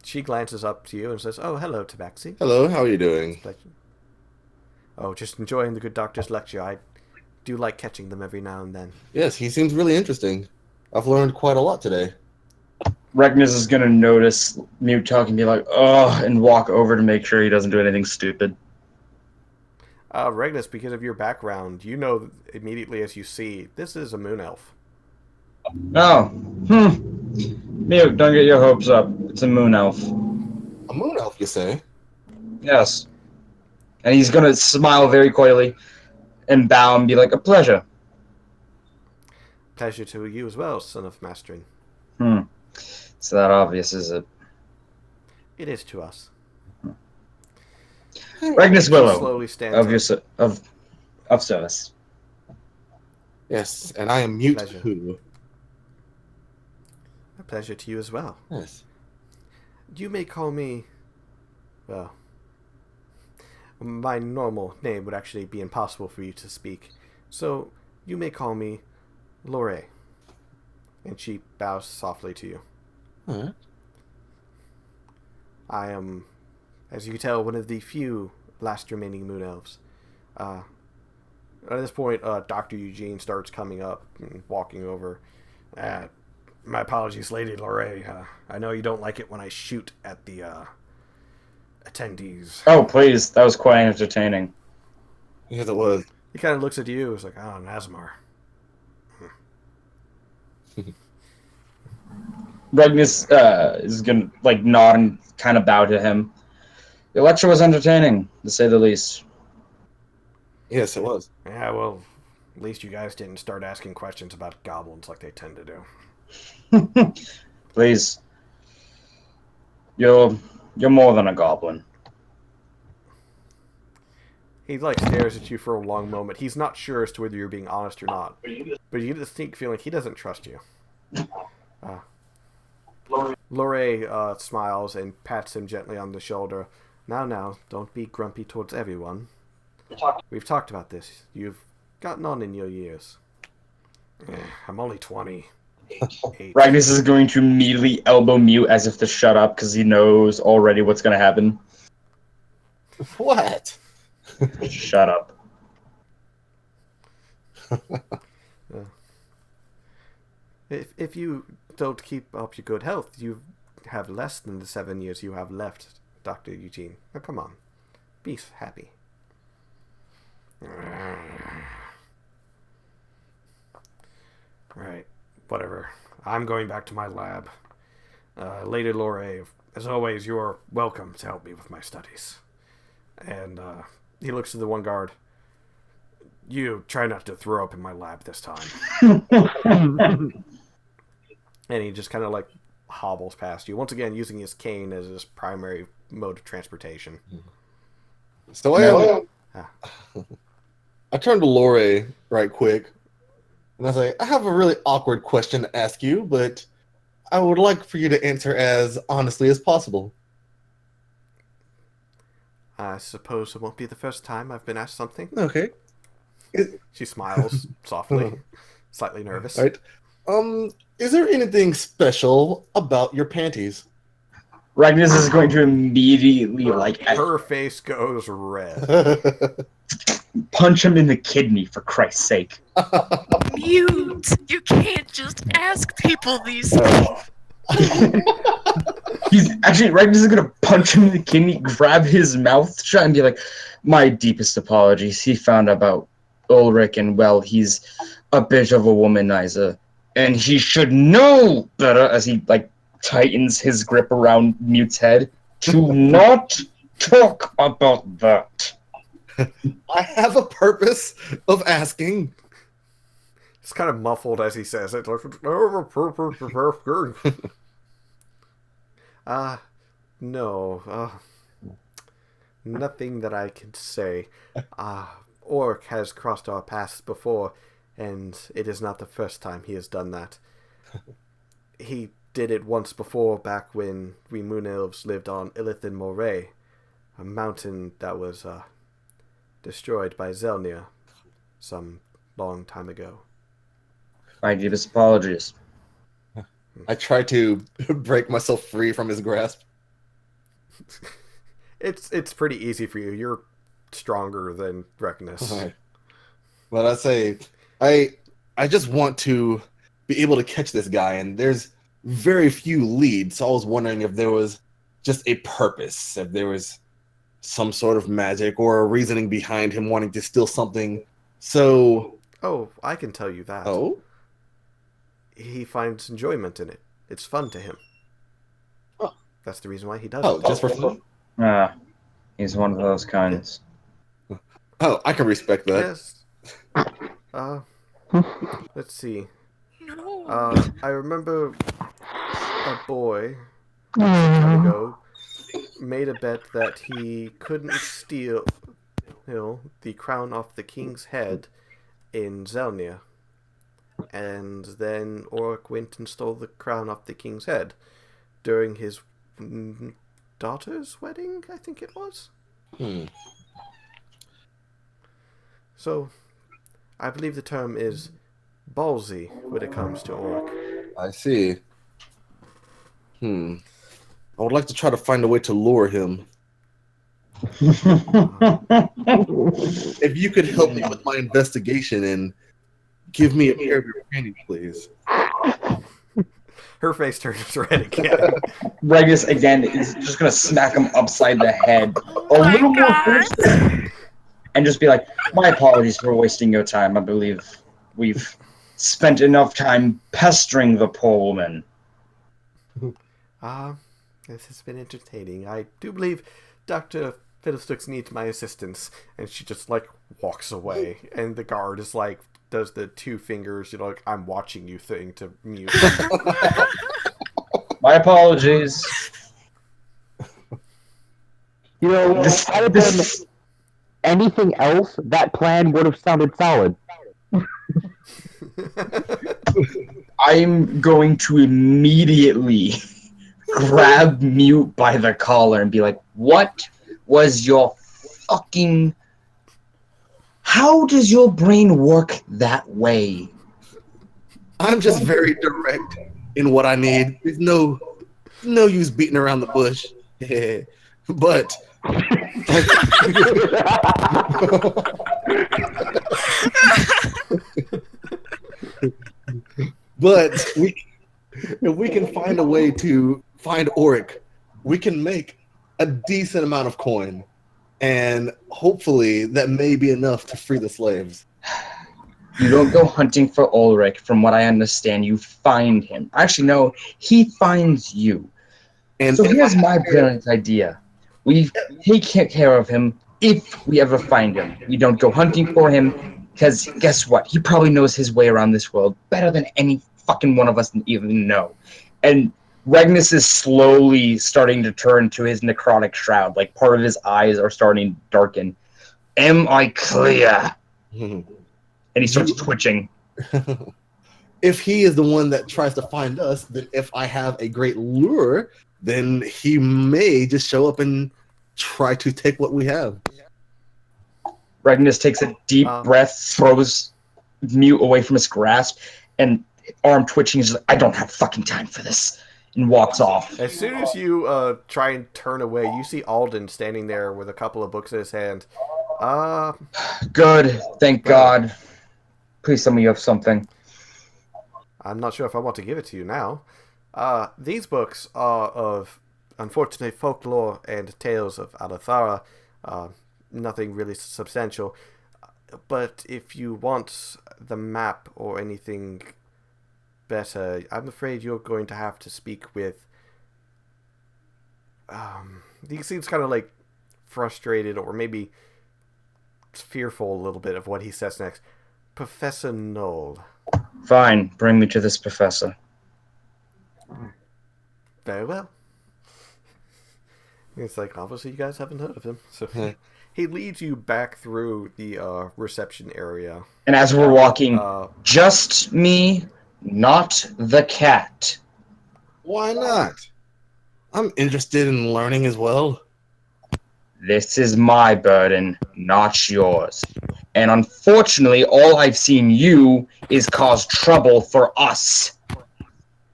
She glances up to you and says, "Oh, hello, Tabaxi." Hello, how are you doing? Oh, just enjoying the good doctor's lecture. I do like catching them every now and then. Yes, he seems really interesting. I've learned quite a lot today. Regnus is gonna notice Mute talking, be like, "Oh," and walk over to make sure he doesn't do anything stupid. Regnus, because of your background, you know immediately as you see, this is a moon elf. Oh. Mute, don't get your hopes up. It's a moon elf. A moon elf, you say? Yes. And he's gonna smile very coyly and bow and be like, a pleasure. Pleasure to you as well, son of Mastering. It's that obvious, is it? It is to us. Regnus He Willow slowly stands of up. your of service. Yes, and I am Mute Pleasure. Who. A pleasure to you as well. Yes. You may call me... Well... My normal name would actually be impossible for you to speak. So, you may call me Lore. And she bows softly to you. Alright. I am, as you can tell, one of the few last remaining moon elves. At this point, Dr. Eugene starts coming up and walking over. My apologies, Lady Lore. I know you don't like it when I shoot at the attendees. Oh, please. That was quite entertaining. Yes, it was. He kind of looks at you. He's like, "Oh, Nazmar." Regnus is gonna like nod and kind of bow to him. Your lecture was entertaining, to say the least. Yes, it was. Yeah, well, at least you guys didn't start asking questions about goblins like they tend to do. Please. You're more than a goblin. He stares at you for a long moment. He's not sure as to whether you're being honest or not, but you get the sneak feeling he doesn't trust you. Lore smiles and pats him gently on the shoulder. Now, don't be grumpy towards everyone. We've talked about this. You've gotten on in your years. I'm only 20. Ragnus is going to immediately elbow Mute as if to shut up because he knows already what's going to happen. What? Shut up. If you don't keep up your good health, you have less than the 7 years you have left, Dr. Eugene. Now, come on. Be happy. Right. Whatever. I'm going back to my lab. Lady Lore, as always, you're welcome to help me with my studies. And he looks to the one guard. You try not to throw up in my lab this time. And he just kind of hobbles past you. Once again, using his cane as his primary mode of transportation. So I turned to Lore right quick. And I say, I have a really awkward question to ask you, but I would like for you to answer as honestly as possible. I suppose it won't be the first time I've been asked something. Okay. She smiles softly, slightly nervous. Right. Is there anything special about your panties? Ragnus is going to immediately her face goes red. Punch him in the kidney, for Christ's sake. Mute! You can't just ask people these things. Ragnus is gonna punch him in the kidney, grab his mouth shut, and be like, "My deepest apologies. He found out about Ulrich, and well, he's a bit of a womanizer, and he should know better." As he tightens his grip around Mute's head, to not talk about that. I have a purpose of asking. It's kind of muffled as he says it. No. Nothing that I can say. Orc has crossed our paths before, and it is not the first time he has done that. He did it once before, back when we Moon Elves lived on Illithin Moray, a mountain that was destroyed by Zelnir some long time ago. My deepest apologies. I try to break myself free from his grasp. It's pretty easy for you. You're stronger than Reckness. Right. But I say, I just want to be able to catch this guy, and there's very few leads, so I was wondering if there was just a purpose, if there was some sort of magic or a reasoning behind him wanting to steal something. So, Oh, I can tell you that. oh, He finds enjoyment in it. It's fun to him. Oh. That's the reason why he does oh, it. just for fun? He's one of those kinds. Oh, I can respect that. Yes. Let's see. No. I remember a boy some time ago made a bet that he couldn't steal the crown off the king's head in Zelnia. And then Oric went and stole the crown off the king's head during his daughter's wedding, I think it was. So, I believe the term is ballsy when it comes to Oric. I see. I would like to try to find a way to lure him. If you could help me with my investigation and give me a pair of your panties, please. Her face turns red again. Regus again is just gonna smack him upside the head a my little more God. forcefully, and just be like, "My apologies for wasting your time. I believe we've spent enough time pestering the poor woman." This has been entertaining. I do believe Dr. Fiddlesticks needs my assistance. And she just, walks away. And the guard is does the 2 fingers, I'm watching you thing to mute. My apologies. You know, This- had it this- been anything else, that plan would have sounded solid. I'm going to immediately grab Mute by the collar and be like, "What was your fucking... How does your brain work that way?" I'm just very direct in what I need. There's no use beating around the bush. But if we can find a way to find Oric, we can make a decent amount of coin, and hopefully that may be enough to free the slaves. You don't go hunting for Ulrich. From what I understand, you find him. Actually, no, he finds you. And So if here's I- my brilliant idea. We take care of him if we ever find him. We don't go hunting for him, because guess what? He probably knows his way around this world better than any fucking one of us even know. And Regnus is slowly starting to turn to his necrotic shroud. Like, part of his eyes are starting to darken. Am I clear? And he starts twitching. If he is the one that tries to find us, then if I have a great lure, then he may just show up and try to take what we have. Regnus takes a deep breath, throws Mute away from his grasp, and arm twitching is like, "I don't have fucking time for this," and walks off. As soon as you try and turn away, you see Alden standing there with a couple of books in his hand. Good, thank God. Please tell me you have something. I'm not sure if I want to give it to you now. These books are of, unfortunately, folklore and tales of Alathara. Nothing really substantial. But if you want the map or anything better, I'm afraid you're going to have to speak with... he seems kind of frustrated or maybe fearful a little bit of what he says next. Professor Knoll. Fine, bring me to this professor. Very well. It's obviously you guys haven't heard of him. So he leads you back through the reception area. And as we're walking, just me, not the cat. Why not? I'm interested in learning as well. This is my burden, not yours. And unfortunately, all I've seen you is cause trouble for us.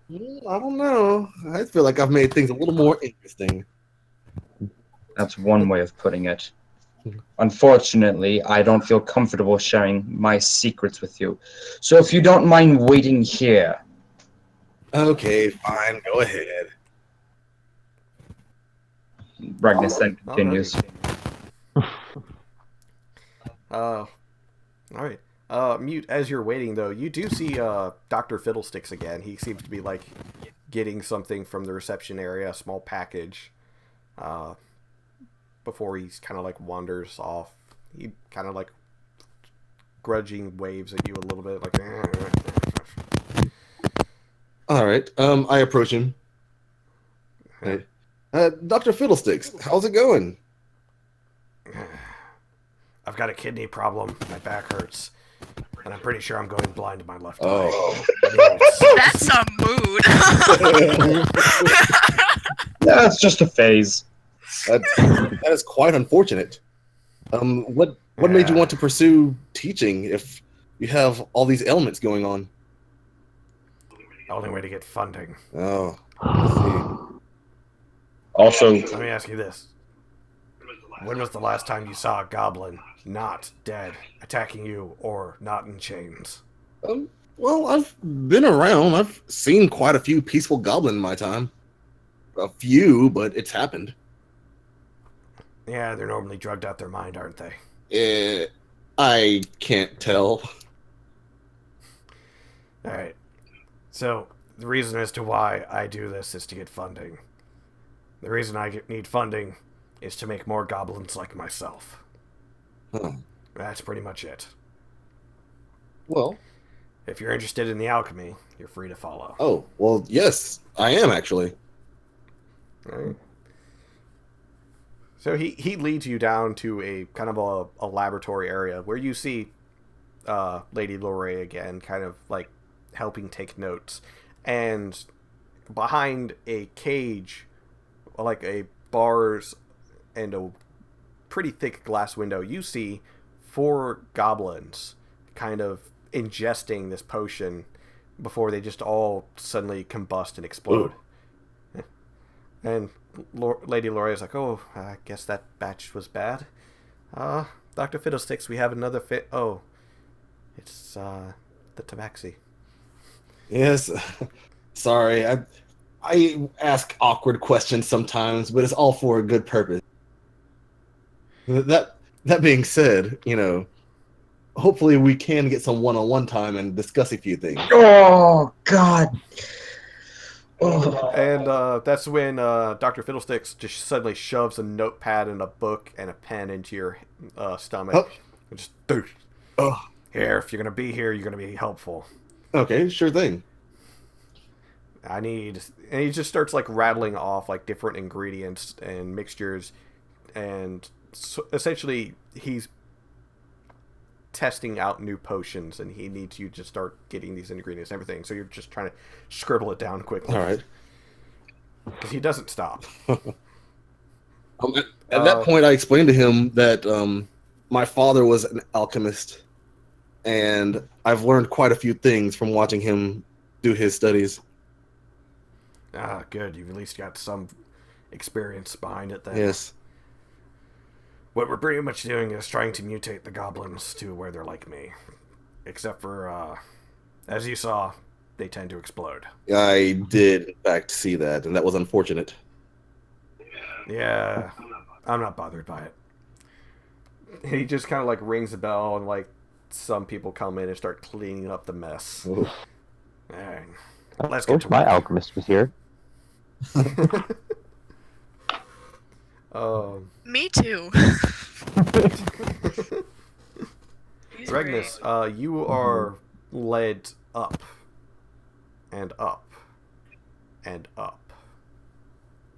I don't know. I feel like I've made things a little more interesting. That's one way of putting it. Unfortunately, I don't feel comfortable sharing my secrets with you. So if you don't mind waiting here. Okay, fine. Go ahead. Regnus then continues. Alright. All right. Mute. As you're waiting, though, you do see Doctor Fiddlesticks again. He seems to be like getting something from the reception area, a small package. Before he's kind of like wanders off, he kind of like grudging waves at you a little bit, like. All right. I approach him. Hey, Dr. Fiddlesticks, how's it going? I've got a kidney problem. My back hurts, and I'm pretty sure I'm going blind in my left eye. Oh. That's a mood. That's just a phase. That is quite unfortunate. What made you want to pursue teaching if you have all these ailments going on? Only way to get funding. Oh, I Also, Let me ask you this. When was the last time you saw a goblin not dead, attacking you, or not in chains? see. Well, I've been around. I've seen quite a few peaceful goblin in my time. A few, but it's happened. Yeah, they're normally drugged out their mind, aren't they? I can't tell. Alright. So, the reason as to why I do this is to get funding. The reason I need funding is to make more goblins like myself. Huh. That's pretty much it. Well, If you're interested in the alchemy, you're free to follow. oh, well, yes, I am actually. Right. So he leads you down to a kind of a laboratory area where you see Lady Lorraine again, kind of like helping take notes. And behind a cage, like a bars and a pretty thick glass window, you see 4 goblins kind of ingesting this potion before they just all suddenly combust and explode. Ooh. And Lady Lorraine is like, oh, I guess that batch was bad. Dr. Fiddlesticks, we have another fit. Oh, it's the tabaxi. Yes, sorry. I ask awkward questions sometimes, but it's all for a good purpose. That being said, hopefully we can get some one-on-one time and discuss a few things. oh god. Oh. And that's when Dr. Fiddlesticks just suddenly shoves a notepad and a book and a pen into your stomach. Oh. And just, dude, Oh, here, if you're going to be here, you're going to be helpful. okay, sure thing. And he just starts like rattling off like different ingredients and mixtures, and so essentially he's testing out new potions, and he needs you to start getting these ingredients and everything. So you're just trying to scribble it down quickly. All right. Because he doesn't stop. At that point, I explained to him that my father was an alchemist, and I've learned quite a few things from watching him do his studies. Ah, good. You've at least got some experience behind it then. Yes. What we're pretty much doing is trying to mutate the goblins to where they're like me. Except for, as you saw, they tend to explode. I did, in fact, see that, and that was unfortunate. Yeah, I'm not bothered by it. He just kind of like rings a bell, and like some people come in and start cleaning up the mess. Oof. Alright, I let's get wish to my work. alchemist was here. Me too. He's Regnus, great. you are led up and up and up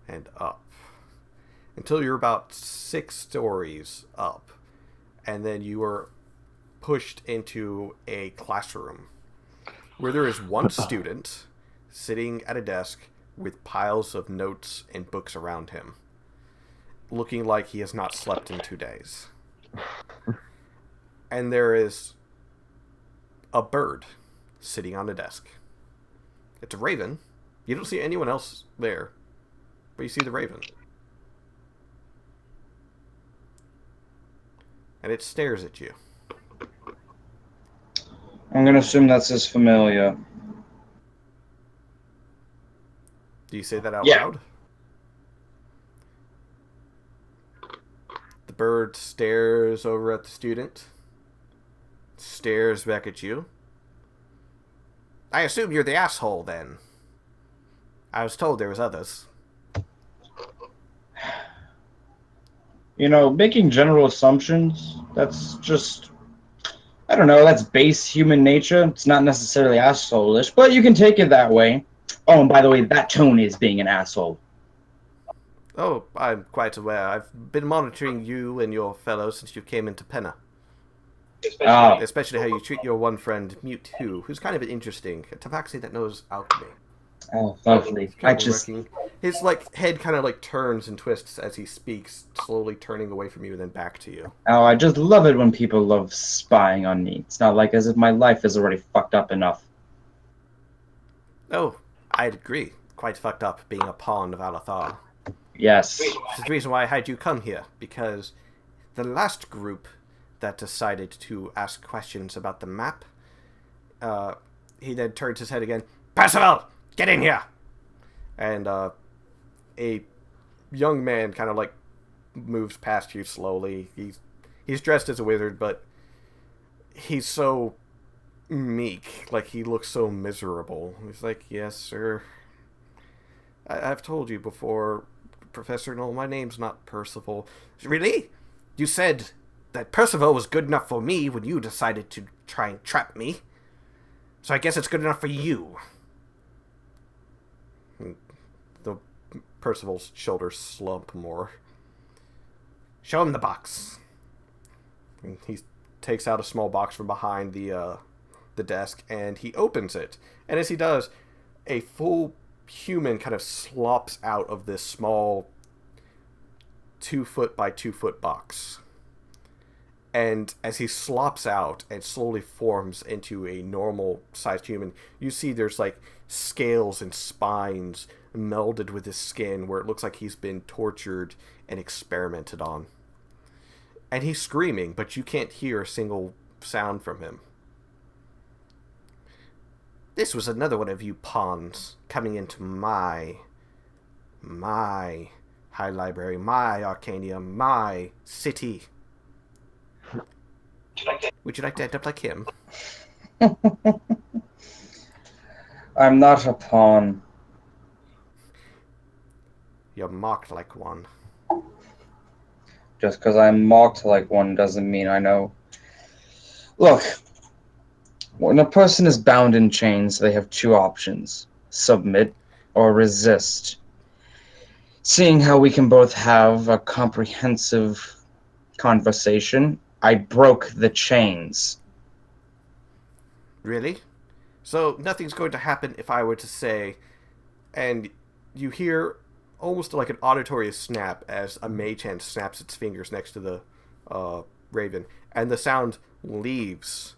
and up until you're about 6 stories up, and then you are pushed into a classroom where there is one student sitting at a desk with piles of notes and books around him, looking like he has not slept in 2 days. And there is a bird sitting on a desk. It's a raven. You don't see anyone else there, but you see the raven. And it stares at you. I'm gonna assume that's his familia. Do you say that out Yeah. loud? The bird stares over at the student. Stares back at you. I assume you're the asshole, then. I was told there was others. Making general assumptions, that's just, I don't know, that's base human nature. It's not necessarily asshole-ish, but you can take it that way. Oh, and by the way, that tone is being an asshole. Oh, I'm quite aware. I've been monitoring you and your fellow since you came into Penna. Especially how you treat your one friend, Mewtwo, who's kind of interesting. A tabaxi that knows alchemy. Oh, lovely. His head kind of turns and twists as he speaks, slowly turning away from you and then back to you. Oh, I just love it when people love spying on me. It's not like as if my life is already fucked up enough. Oh, I'd agree. Quite fucked up being a pawn of Alathar. Yes. This is the reason why I had you come here, because the last group that decided to ask questions about the map, he then turns his head again. Percival! Get in here! And a young man kind of moves past you slowly. He's dressed as a wizard, but he's so meek. He looks so miserable. He's like, yes, sir. I've told you before, Professor Knoll, my name's not Percival. Really? You said that Percival was good enough for me when you decided to try and trap me. So I guess it's good enough for you. Percival's shoulders slump more. Show him the box. And he takes out a small box from behind the desk, and he opens it. And as he does, a full human kind of slops out of this small 2-foot by 2-foot box. And as he slops out and slowly forms into a normal-sized human, you see there's scales and spines melded with his skin where it looks like he's been tortured and experimented on. And he's screaming, but you can't hear a single sound from him. This was another one of you pawns coming into my high library, my Arcanium, my city. Would you like to end up like him? I'm not a pawn. You're marked like one. Just because I'm marked like one doesn't mean I know. Look, when a person is bound in chains, they have two options: submit or resist. Seeing how we can both have a comprehensive conversation, I broke the chains. Really? So nothing's going to happen if I were to say, and you hear almost like an auditory snap as a mage hand snaps its fingers next to the raven, and the sound leaves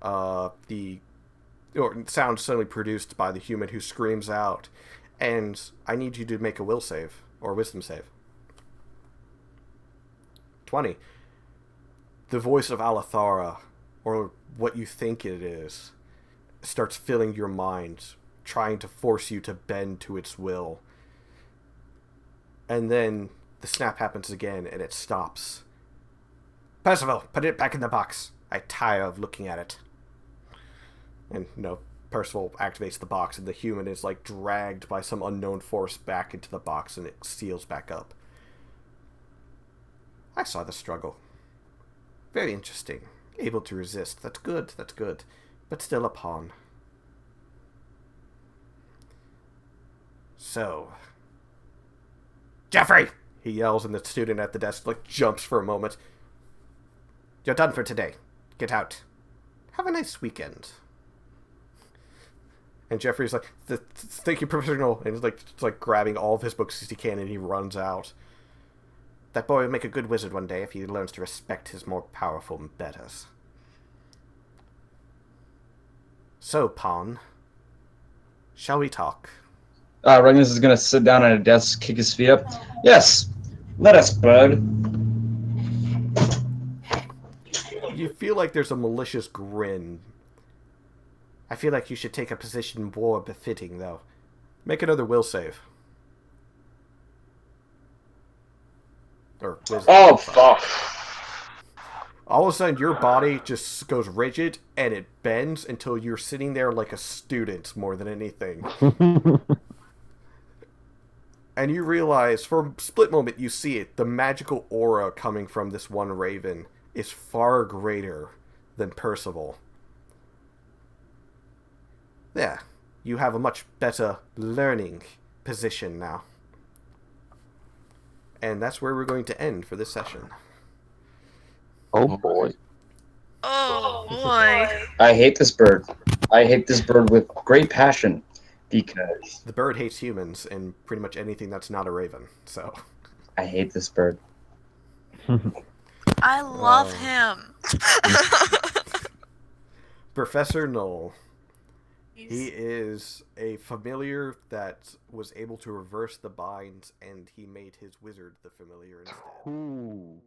sound suddenly produced by the human who screams out, and I need you to make a will save or wisdom save. 20. The voice of Alathara, or what you think it is, starts filling your mind, trying to force you to bend to its will. And then the snap happens again, and it stops. Percival, put it back in the box. I tire of looking at it. And Percival activates the box, and the human is dragged by some unknown force back into the box, and it seals back up. I saw the struggle. Very interesting. Able to resist. That's good, but still a pawn. So, Jeffrey! He yells, and the student at the desk jumps for a moment. You're done for today. Get out. Have a nice weekend. And Jeffrey's like, thank you, Professor Knoll. And he's grabbing all of his books as he can, and he runs out. That boy will make a good wizard one day if he learns to respect his more powerful betters. So, pawn, shall we talk? Regnus is going to sit down at a desk, kick his feet up. Yes, let us, bud. You feel like there's a malicious grin. I feel like you should take a position more befitting, though. Make another will save. Or wizard. Oh, fuck. All of a sudden, your body just goes rigid and it bends until you're sitting there like a student more than anything. And you realize, for a split moment, you see it. The magical aura coming from this one raven is far greater than Percival. Yeah, you have a much better learning position now. And that's where we're going to end for this session. Oh boy. Oh boy. I hate this bird. I hate this bird with great passion because The bird hates humans and pretty much anything that's not a raven, so... I hate this bird. I love him. Professor Knoll. He He's- is a familiar that was able to reverse the binds, and he made his wizard the familiar instead. Ooh.